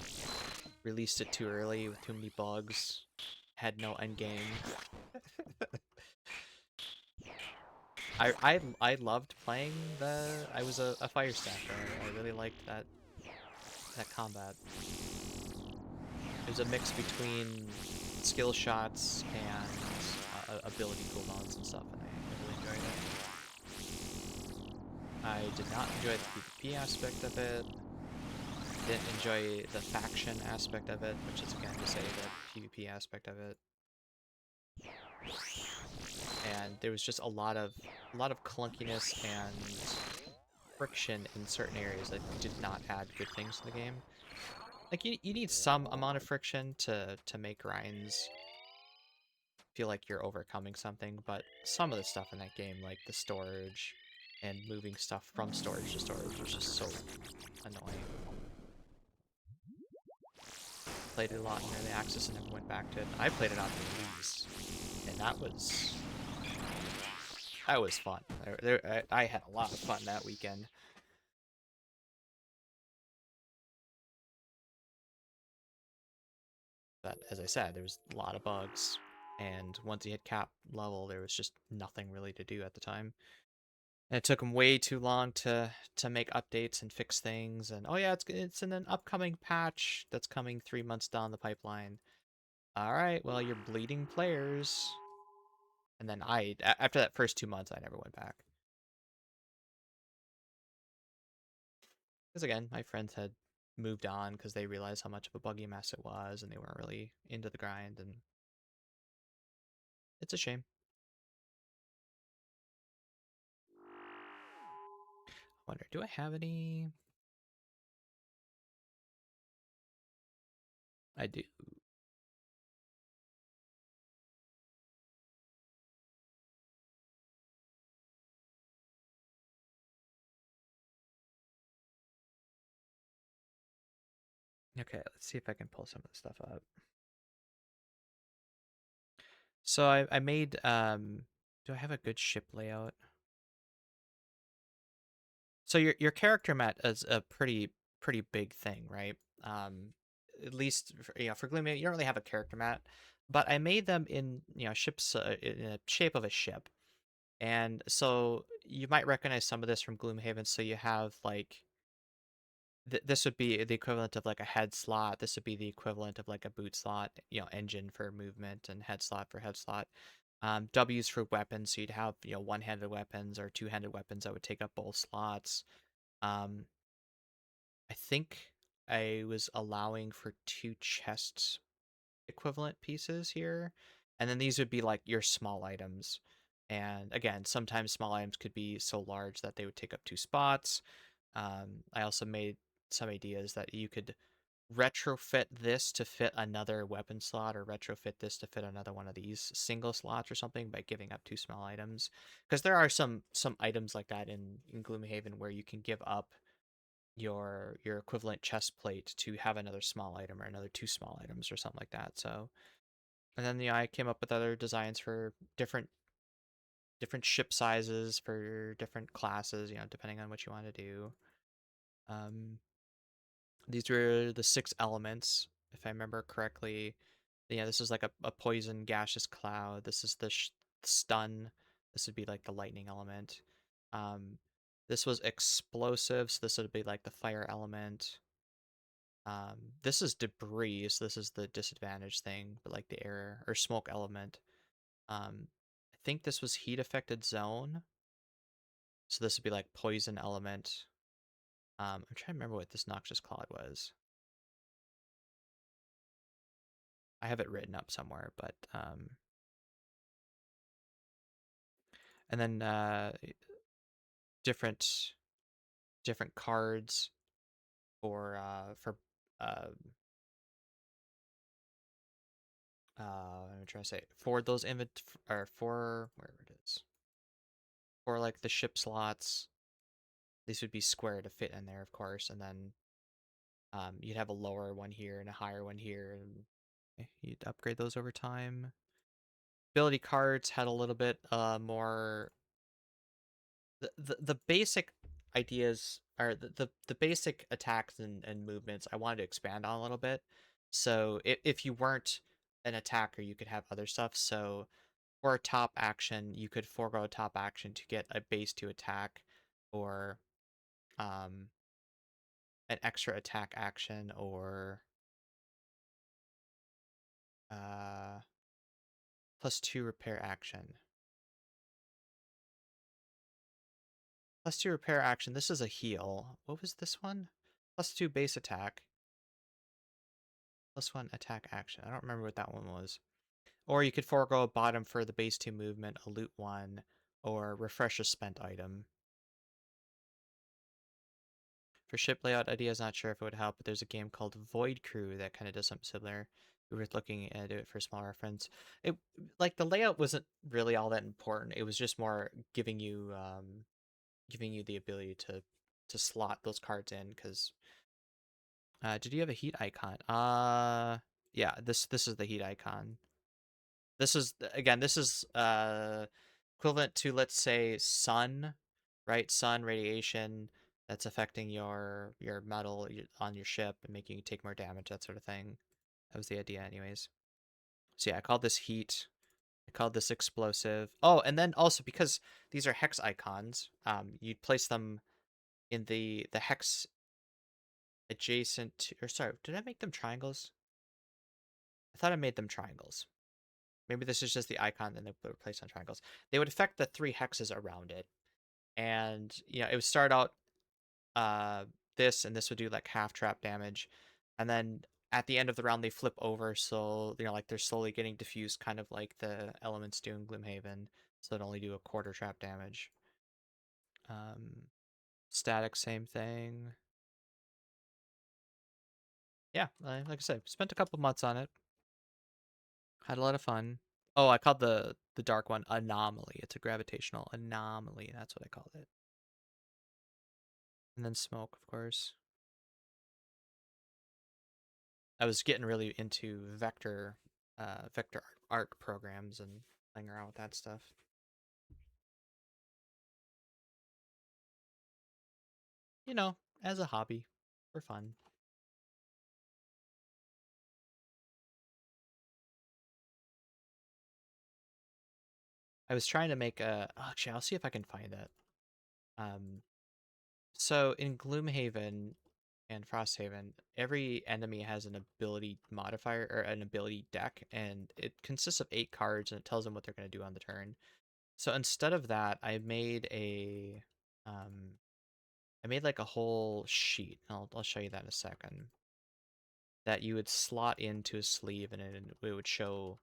released it too early with too many bugs, had no end game. I loved playing I was a fire staffer. I really liked that combat. It was a mix between skill shots and ability cooldowns and stuff, and I really enjoyed I did not enjoy the PvP aspect of it. Didn't enjoy the faction aspect of it, which is again to say the PvP aspect of it. And there was just a lot of clunkiness and friction in certain areas that did not add good things to the game. Like you need some amount of friction to make grinds feel like you're overcoming something, but some of the stuff in that game, like the storage and moving stuff from storage to storage, was just so annoying. Played it a lot in early access and never went back to it. I played it on release, and that was fun. I had a lot of fun that weekend. But as I said, there was a lot of bugs, and once you hit cap level, there was just nothing really to do at the time. And it took them way too long to make updates and fix things. And oh yeah, it's in an upcoming patch that's coming 3 months down the pipeline. All right, well you're bleeding players. And then after that first 2 months, I never went back. Because again, my friends had moved on because they realized how much of a buggy mess it was, and they weren't really into the grind. And it's a shame. I wonder, do I have any? I do. Okay, let's see if I can pull some of the stuff up. So I made do I have a good ship layout? So your character mat is a pretty big thing, right? At least for Gloomhaven, you don't really have a character mat, but I made them in ships in a shape of a ship, and so you might recognize some of this from Gloomhaven. So you have like this would be the equivalent of like a head slot. This would be the equivalent of like a boot slot, engine for movement and head slot for head slot. W's for weapons, so you'd have one-handed weapons or two-handed weapons that would take up both slots. Um, I think I was allowing for two chest equivalent pieces here, and then these would be like your small items. And again, sometimes small items could be so large that they would take up two spots. I also made some ideas that you could retrofit this to fit another weapon slot or retrofit this to fit another one of these single slots or something by giving up two small items, because there are some items like that in Gloomhaven where you can give up your equivalent chest plate to have another small item or another two small items or something like that. So and then I came up with other designs for different ship sizes for different classes, depending on what you want to do. um These were the six elements, if I remember correctly. Yeah, this is like a poison gaseous cloud. This is the stun. This would be like the lightning element. Um, this was explosive, so this would be like the fire element. This is debris, so this is the disadvantage thing, but like the air or smoke element. I think this was heat affected zone, so this would be like poison element. I'm trying to remember what this noxious cloud was. I have it written up somewhere, but and then different different cards for uh I'm trying to say for those or for where it is for like the ship slots. These would be square to fit in there, of course, and then you'd have a lower one here and a higher one here, and you'd upgrade those over time. Ability cards had a little bit more the basic ideas or the basic attacks and movements I wanted to expand on a little bit. So if you weren't an attacker, you could have other stuff. So for a top action, you could forego a top action to get a base to attack, or um, an extra attack action, or uh, +2 repair action. +2 repair action. This is a heal. What was this one? +2 base attack. +1 attack action. I don't remember what that one was. Or you could forego a bottom for the base 2 movement, a loot 1, or refresh a spent item. For ship layout ideas, not sure if it would help, but there's a game called Void Crew that kind of does something similar. We were looking at it for small reference. It like the layout wasn't really all that important. It was just more giving you the ability to slot those cards in. Because did you have a heat icon? Yeah, this is the heat icon. This is again, this is equivalent to, let's say, sun, right? Sun radiation that's affecting your metal on your ship and making you take more damage, that sort of thing. That was the idea anyways. So yeah, I called this heat. I called this explosive. Oh, and then also because these are hex icons, you'd place them in the hex adjacent to, or sorry, did I make them triangles? I thought I made them triangles. Maybe this is just the icon and they were placed on triangles. They would affect the 3 hexes around it. And, it would start out this, and this would do like half trap damage. And then at the end of the round, they flip over. So, like they're slowly getting diffused, kind of like the elements do in Gloomhaven. So it'd only do a quarter trap damage. Static, same thing. Yeah, like I said, spent a couple months on it. Had a lot of fun. Oh, I called the dark one Anomaly. It's a gravitational anomaly. That's what I called it. And then Smoke, of course. I was getting really into vector arc programs and playing around with that stuff. As a hobby, for fun. I was trying to make a... Actually, I'll see if I can find it. So in Gloomhaven and Frosthaven, every enemy has an ability modifier or an ability deck, and it consists of 8 cards, and it tells them what they're going to do on the turn. So instead of that, I made like a whole sheet. I'll show you that in a second. That you would slot into a sleeve, and it would show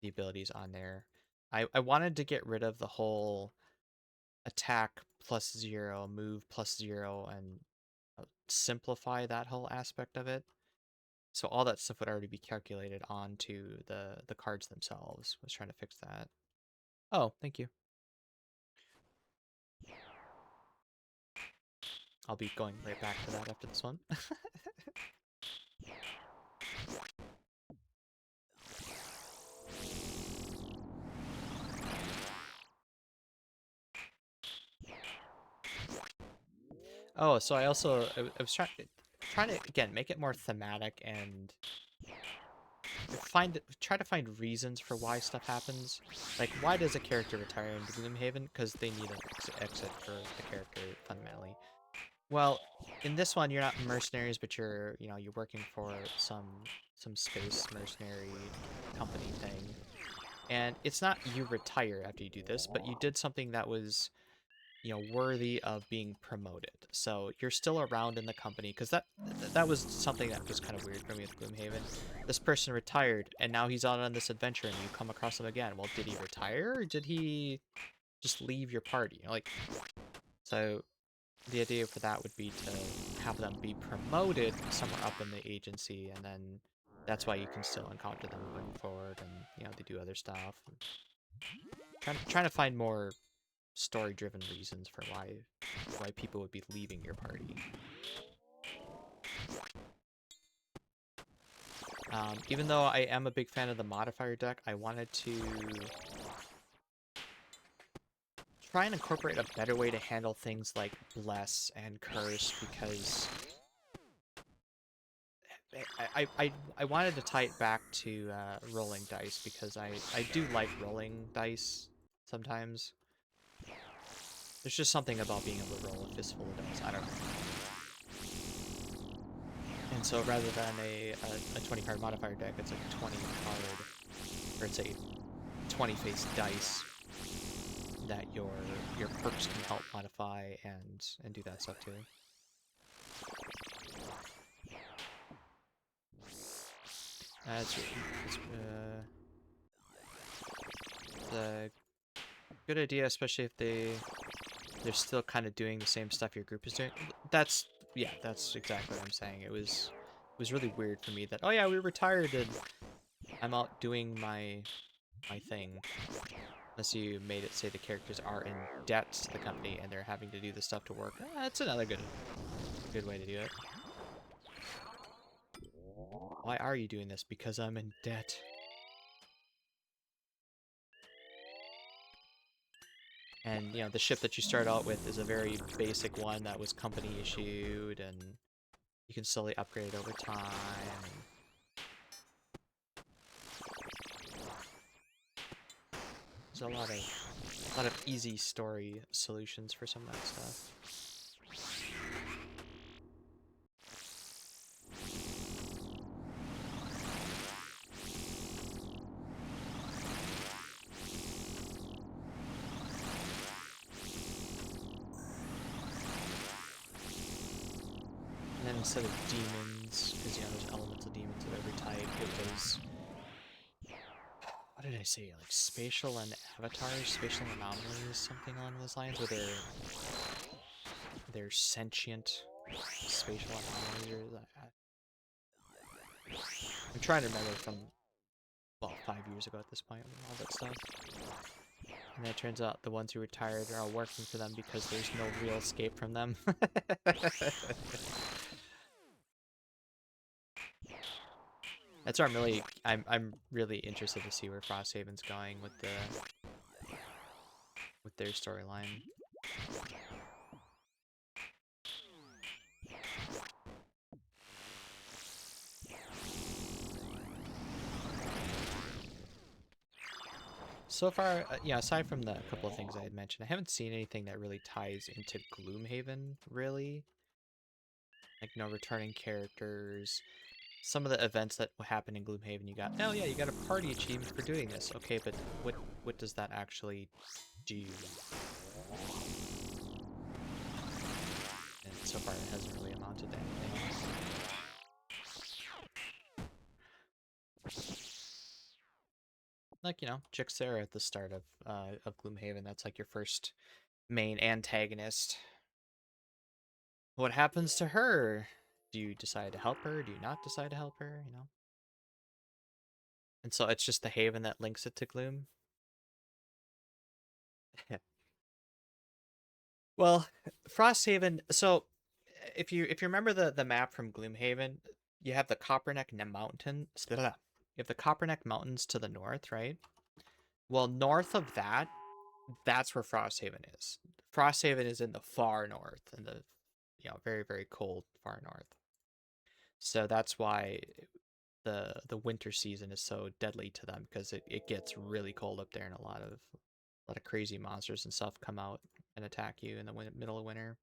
the abilities on there. I wanted to get rid of the whole attack +0, move +0, and simplify that whole aspect of it. So all that stuff would already be calculated onto the cards themselves. I was trying to fix that. Oh, thank you. I'll be going right back to that after this one. Oh, so I was trying to again make it more thematic and try to find reasons for why stuff happens. Like, why does a character retire in Gloomhaven? Because they need an exit for the character fundamentally. Well, in this one, you're not mercenaries, but you're working for some space mercenary company thing, and it's not you retire after you do this, but you did something that was worthy of being promoted. So you're still around in the company, because that was something that was kind of weird for me with Gloomhaven. This person retired, and now he's out on this adventure, and you come across him again. Well, did he retire, or did he just leave your party? So the idea for that would be to have them be promoted somewhere up in the agency, and then that's why you can still encounter them going forward, and they do other stuff. Trying to find more story-driven reasons for why people would be leaving your party. Even though I am a big fan of the modifier deck, I wanted to try and incorporate a better way to handle things like Bless and Curse, because I wanted to tie it back to rolling dice, because I do like rolling dice sometimes. There's just something about being able to roll a fistful of dice. I don't know. And so rather than a 20-card modifier deck, it's a 20-card, or it's a 20-face dice that your perks can help modify and do that stuff too. It's a good idea, especially if they're still kind of doing the same stuff your group is doing. That's exactly what I'm saying. It was really weird for me that, oh yeah, we retired and I'm out doing my thing. Unless you made it say the characters are in debt to the company and they're having to do the stuff to work. That's another good way to do it. Why are you doing this? Because I'm in debt. And, you know, the ship that you start out with is a very basic one that was company issued, and you can slowly upgrade it over time. There's a lot of easy story solutions for some of that stuff. And then instead of demons, because, you know, there's elemental demons of every type, it was... What did I say? Like spatial and avatars, spatial anomalies, something along those lines, where they're sentient spatial anomalies. I'm trying to remember from, well, 5 years ago at this point, all that stuff. And then it turns out the ones who retired are all working for them because there's no real escape from them. That's why I'm really interested to see where Frosthaven's going with their storyline. So far, yeah, aside from the couple of things I had mentioned, I haven't seen anything that really ties into Gloomhaven, really. Like, no returning characters. Some of the events that happen in Gloomhaven, you got, oh yeah, you got a party achievement for doing this. Okay, but what does that actually do? And so far, it hasn't really amounted to anything. Like, you know, Jixera at the start of Gloomhaven, that's like your first main antagonist. What happens to her? Do you decide to help her? Do you not decide to help her? You know? And so it's just the Haven that links it to Gloom. Well, Frosthaven. So if you remember the map from Gloomhaven, you have the Copperneck Mountain. You have the Copperneck Mountains to the north, right? Well, north of that, that's where Frosthaven is. Frosthaven is in the far north, in the, you know, very, very cold far north. So that's why the winter season is so deadly to them, because it gets really cold up there, and a lot of crazy monsters and stuff come out and attack you in the middle of winter.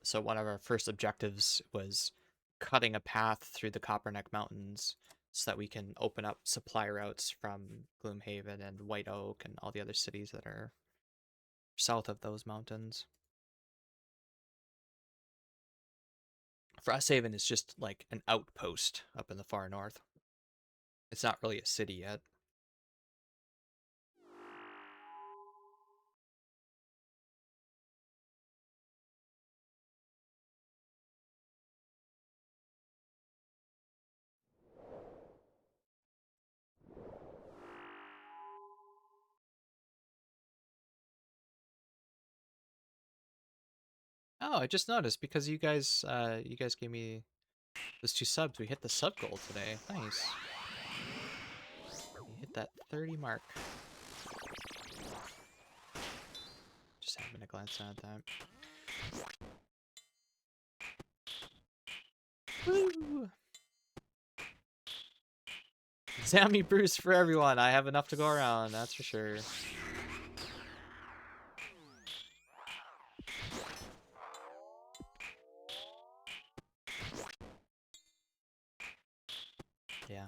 So one of our first objectives was cutting a path through the Copperneck Mountains so that we can open up supply routes from Gloomhaven and White Oak and all the other cities that are south of those mountains. Frosthaven is just like an outpost up in the far north. It's not really a city yet. Oh, I just noticed because you guys gave me those 2 subs. We hit the sub goal today. Nice. We hit that 30 mark. Just having a glance at that. Woo! Sammy Bruce for everyone. I have enough to go around, that's for sure. Yeah.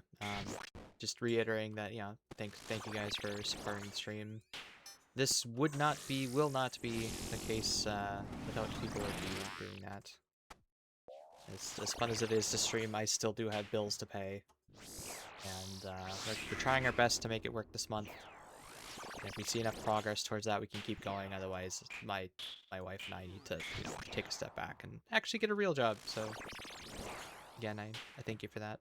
just reiterating that, thank you guys for supporting the stream. This would not be, will not be the case without people like you doing that. As fun as it is to stream, I still do have bills to pay. And we're trying our best to make it work this month. And if we see enough progress towards that, we can keep going. Otherwise, my wife and I need to, take a step back and actually get a real job. So, again, I thank you for that.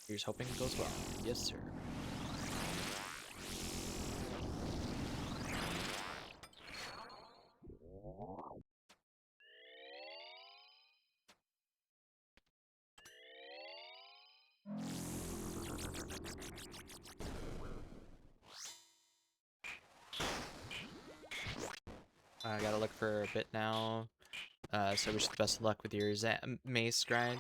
Here's hoping it goes well. Yes, sir. I gotta look for a bit now. So wish the best of luck with your Mace grind.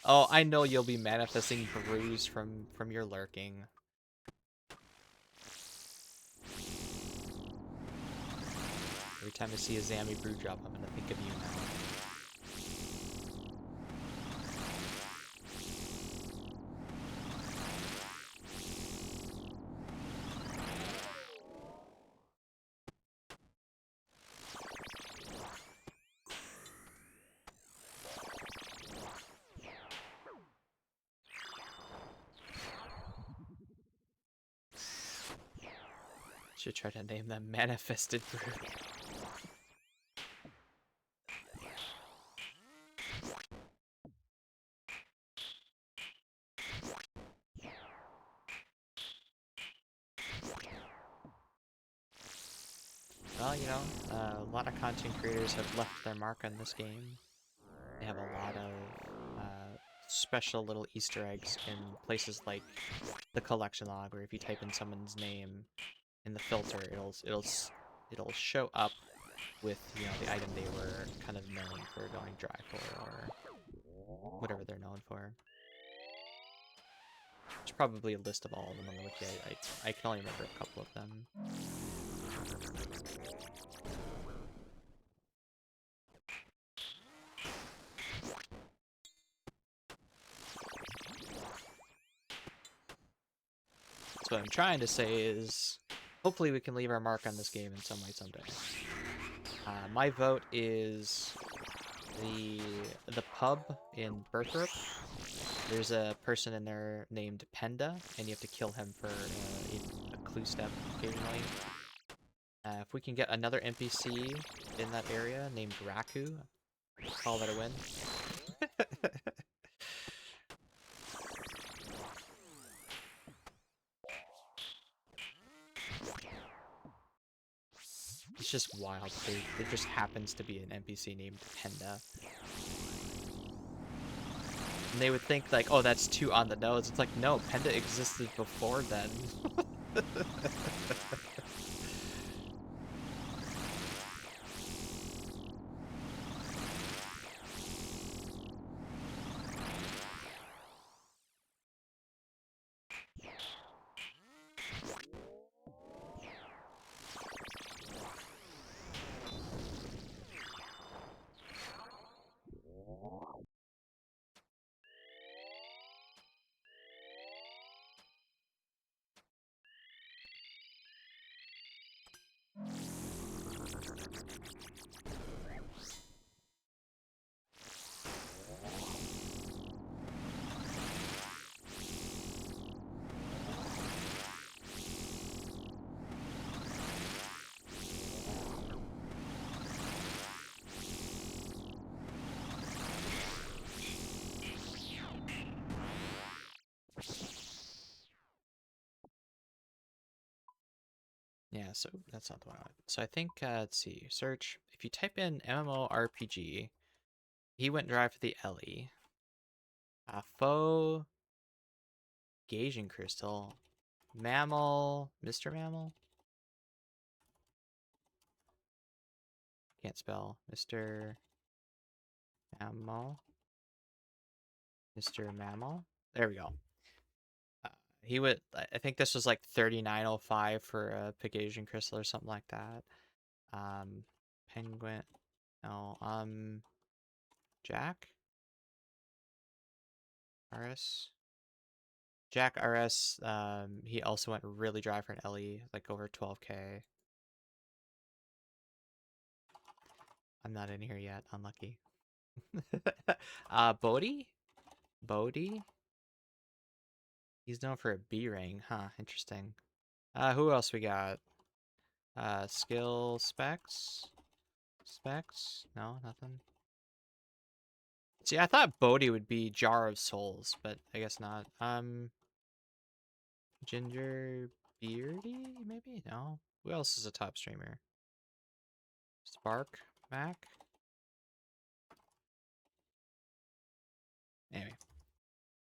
Oh, I know you'll be manifesting brews from your lurking. Every time I see a Zammy brew drop, I'm gonna think of you now. Should try to name them Manifested Brew. Well, a lot of content creators have left their mark on this game. They have a lot of special little Easter eggs in places like the collection log, where if you type in someone's name in the filter, it'll show up with the item they were kind of known for going dry for, or whatever they're known for. There's probably a list of all of them on the wiki. I can only remember a couple of them. So what I'm trying to say is, hopefully we can leave our mark on this game in some way someday. My vote is the pub in Berthrop. There's a person in there named Penda, and you have to kill him for a clue step occasionally. If we can get another NPC in that area named Raku, call that a win. It's just wild. There just happens to be an NPC named Penda. And they would think, like, oh, that's too on the nose. It's like, no, Penda existed before then. Yeah, so that's not the one I want. So I think, let's see, search. If you type in MMORPG, he went dry for the Ellie. Faux Gauging Crystal. Mammal. Mr. Mammal? Can't spell. Mr. Mammal. Mr. Mammal. There we go. He would. I think this was like 3905 for a Pegasian crystal or something like that. Penguin. No. Jack RS. Jack RS. He also went really dry for an LE, like over 12K. I'm not in here yet. Unlucky. Bodhi. Bodhi. He's known for a B ring, huh? Interesting. Who else we got? Skill specs. Specs? No, nothing. See, I thought Bodhi would be Jar of Souls, but I guess not. Ginger Beardy? Maybe? No. Who else is a top streamer? Spark? Mac? Anyway,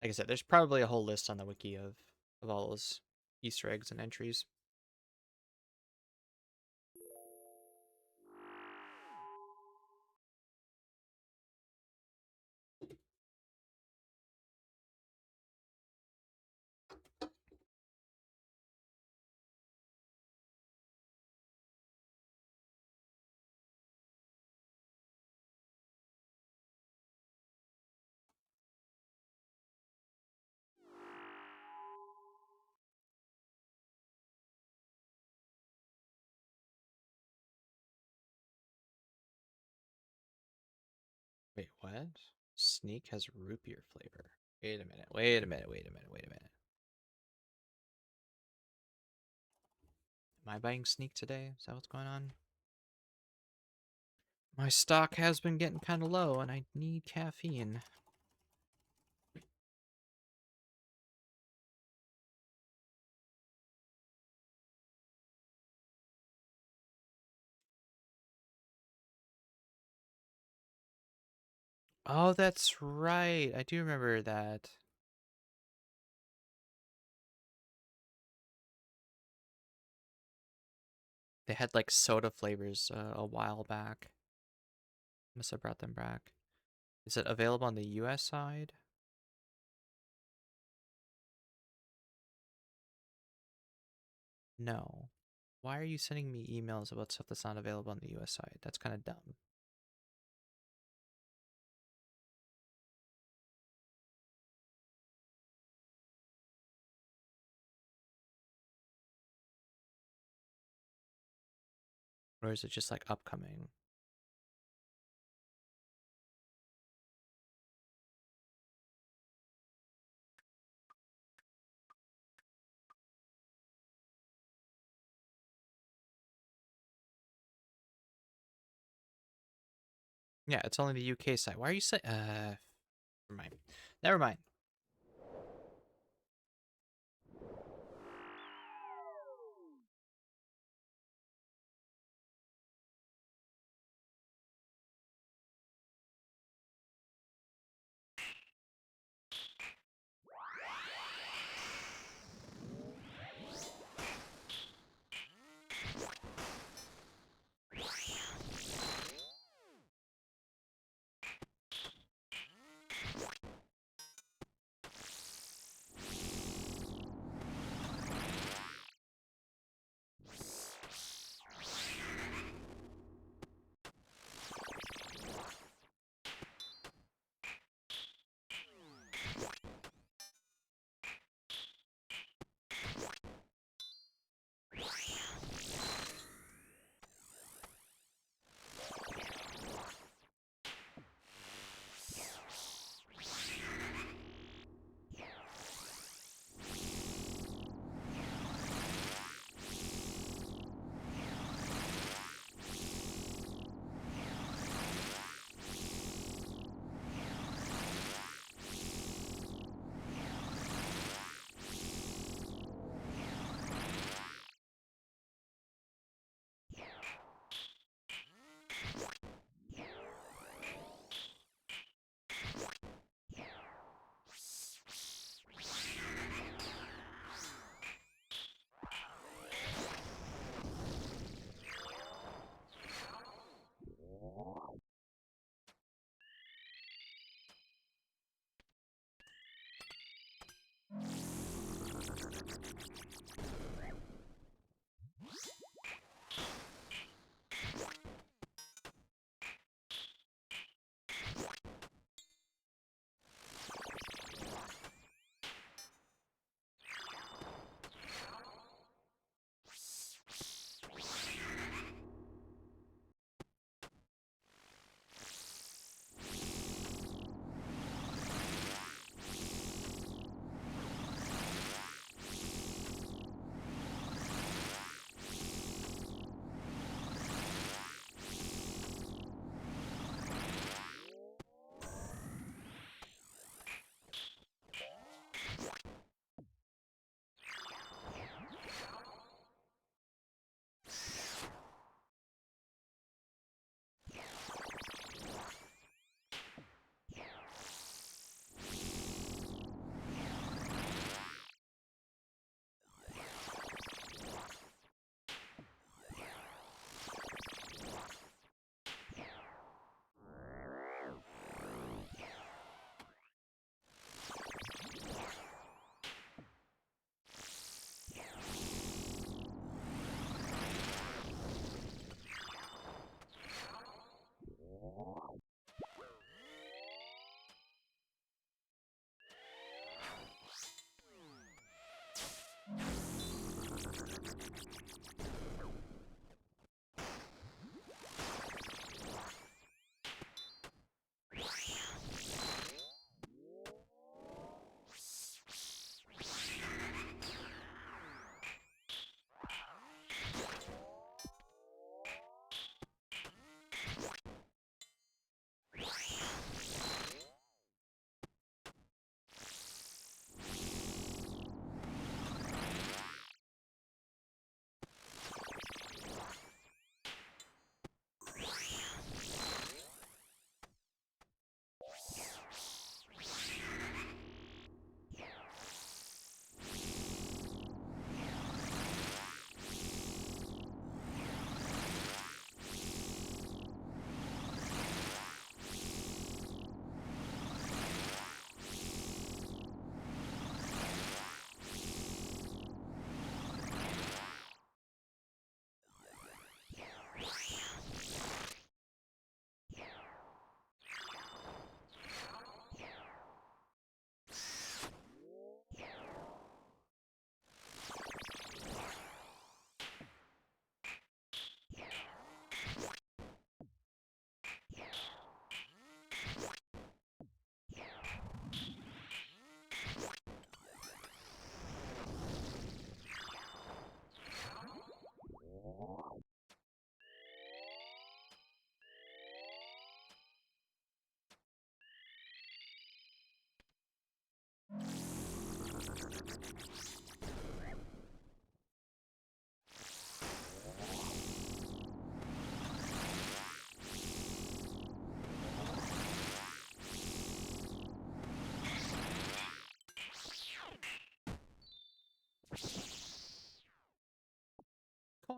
like I said, there's probably a whole list on the wiki of all those Easter eggs and entries. Wait, what? Sneak has root beer flavor. Wait a minute. Wait a minute. Wait a minute. Wait a minute. Am I buying Sneak today? Is that what's going on? My stock has been getting kind of low, and I need caffeine. Oh, that's right. I do remember that. They had like soda flavors a while back. Must have brought them back. Is it available on the US side? No. Why are you sending me emails about stuff that's not available on the US side? That's kind of dumb. Or is it just like upcoming? Yeah, it's only the UK side. Why are you saying? Never mind. Never mind.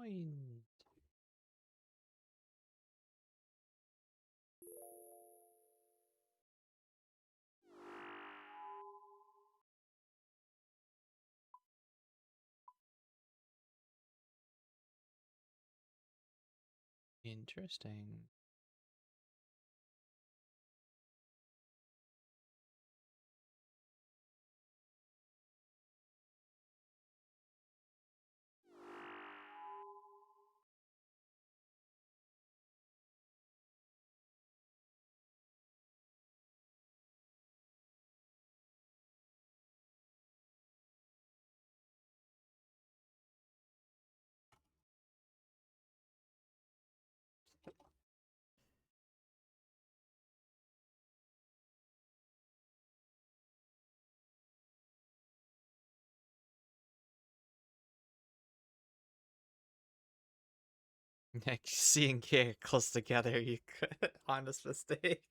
joined. Interesting. Seeing K close together, you could honest mistake.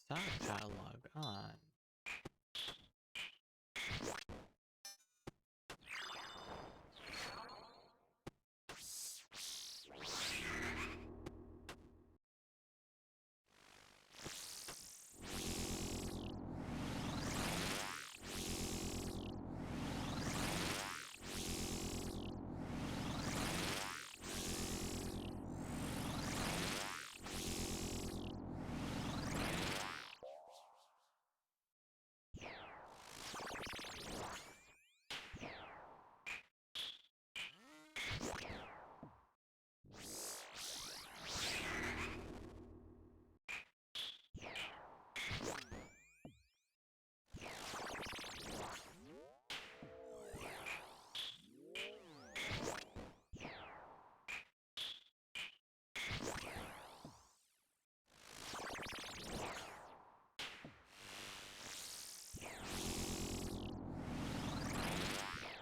Side catalog on.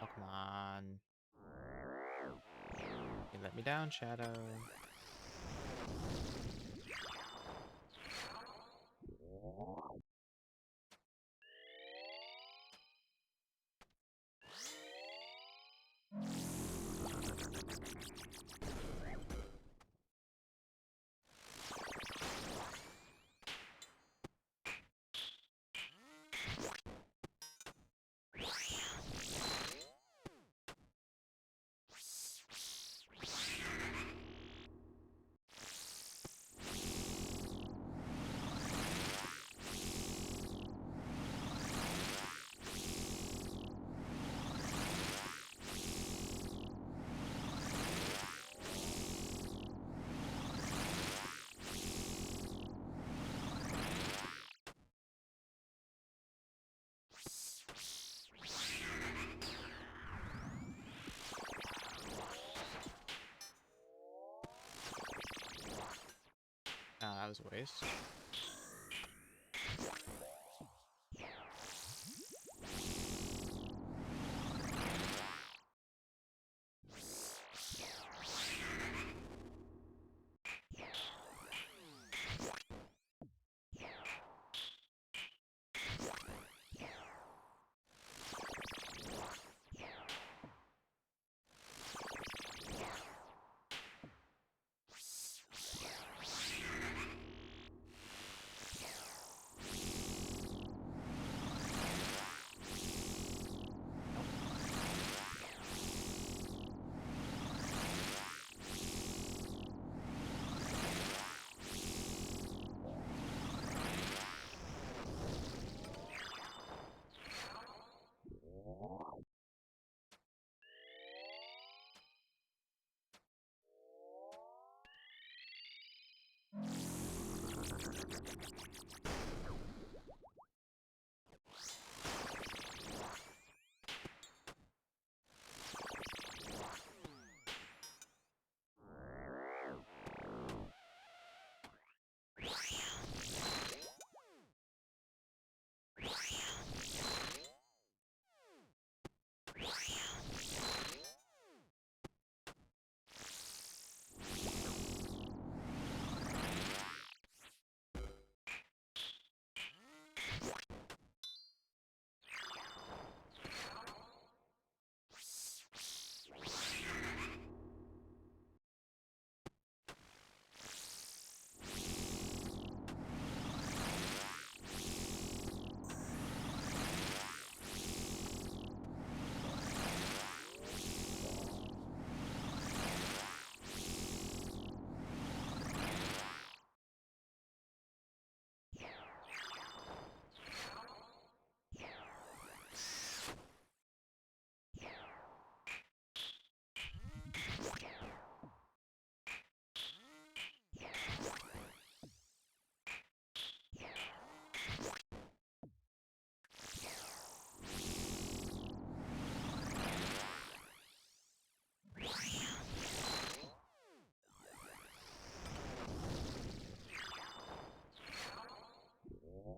Oh, come on. You let me down, Shadow. Oh, that was a waste.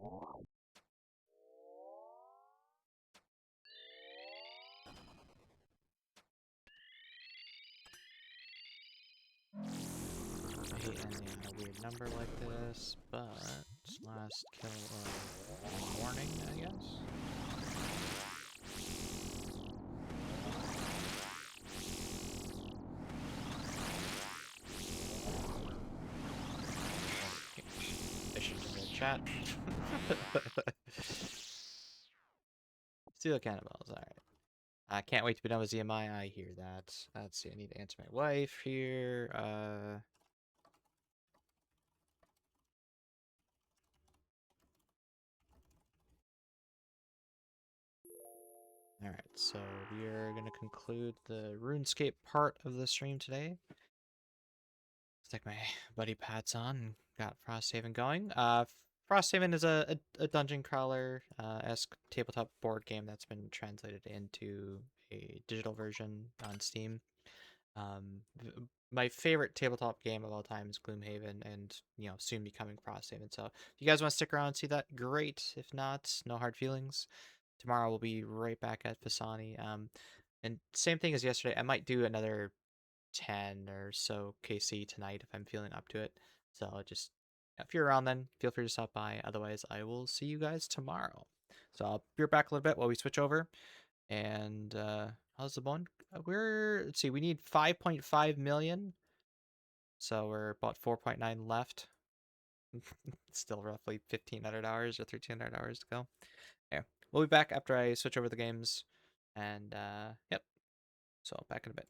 I hate ending on a weird number like this, but last kill of the morning, I guess. Efficient in the chat. Steel cannonballs, alright. I can't wait to be done with ZMI. I hear that. Let's see, I need to answer my wife here. Alright, so we are going to conclude the RuneScape part of the stream today. Stick my buddy Pat's on and got Frosthaven going. Frosthaven is a dungeon crawler esque tabletop board game that's been translated into a digital version on Steam. My favorite tabletop game of all time is Gloomhaven, and soon becoming Frosthaven. So if you guys want to stick around and see that, great. If not, no hard feelings. Tomorrow we'll be right back at Pisani. And same thing as yesterday. I might do another 10 or so KC tonight if I'm feeling up to it. So just if you're around then, feel free to stop by. Otherwise, I will see you guys tomorrow. So I'll be back a little bit while we switch over. And how's the bond? Let's see, we need 5.5 million. So we're about 4.9 left. Still roughly 1,500 hours or 1,300 hours to go. Yeah, we'll be back after I switch over the games. And yep. So back in a bit.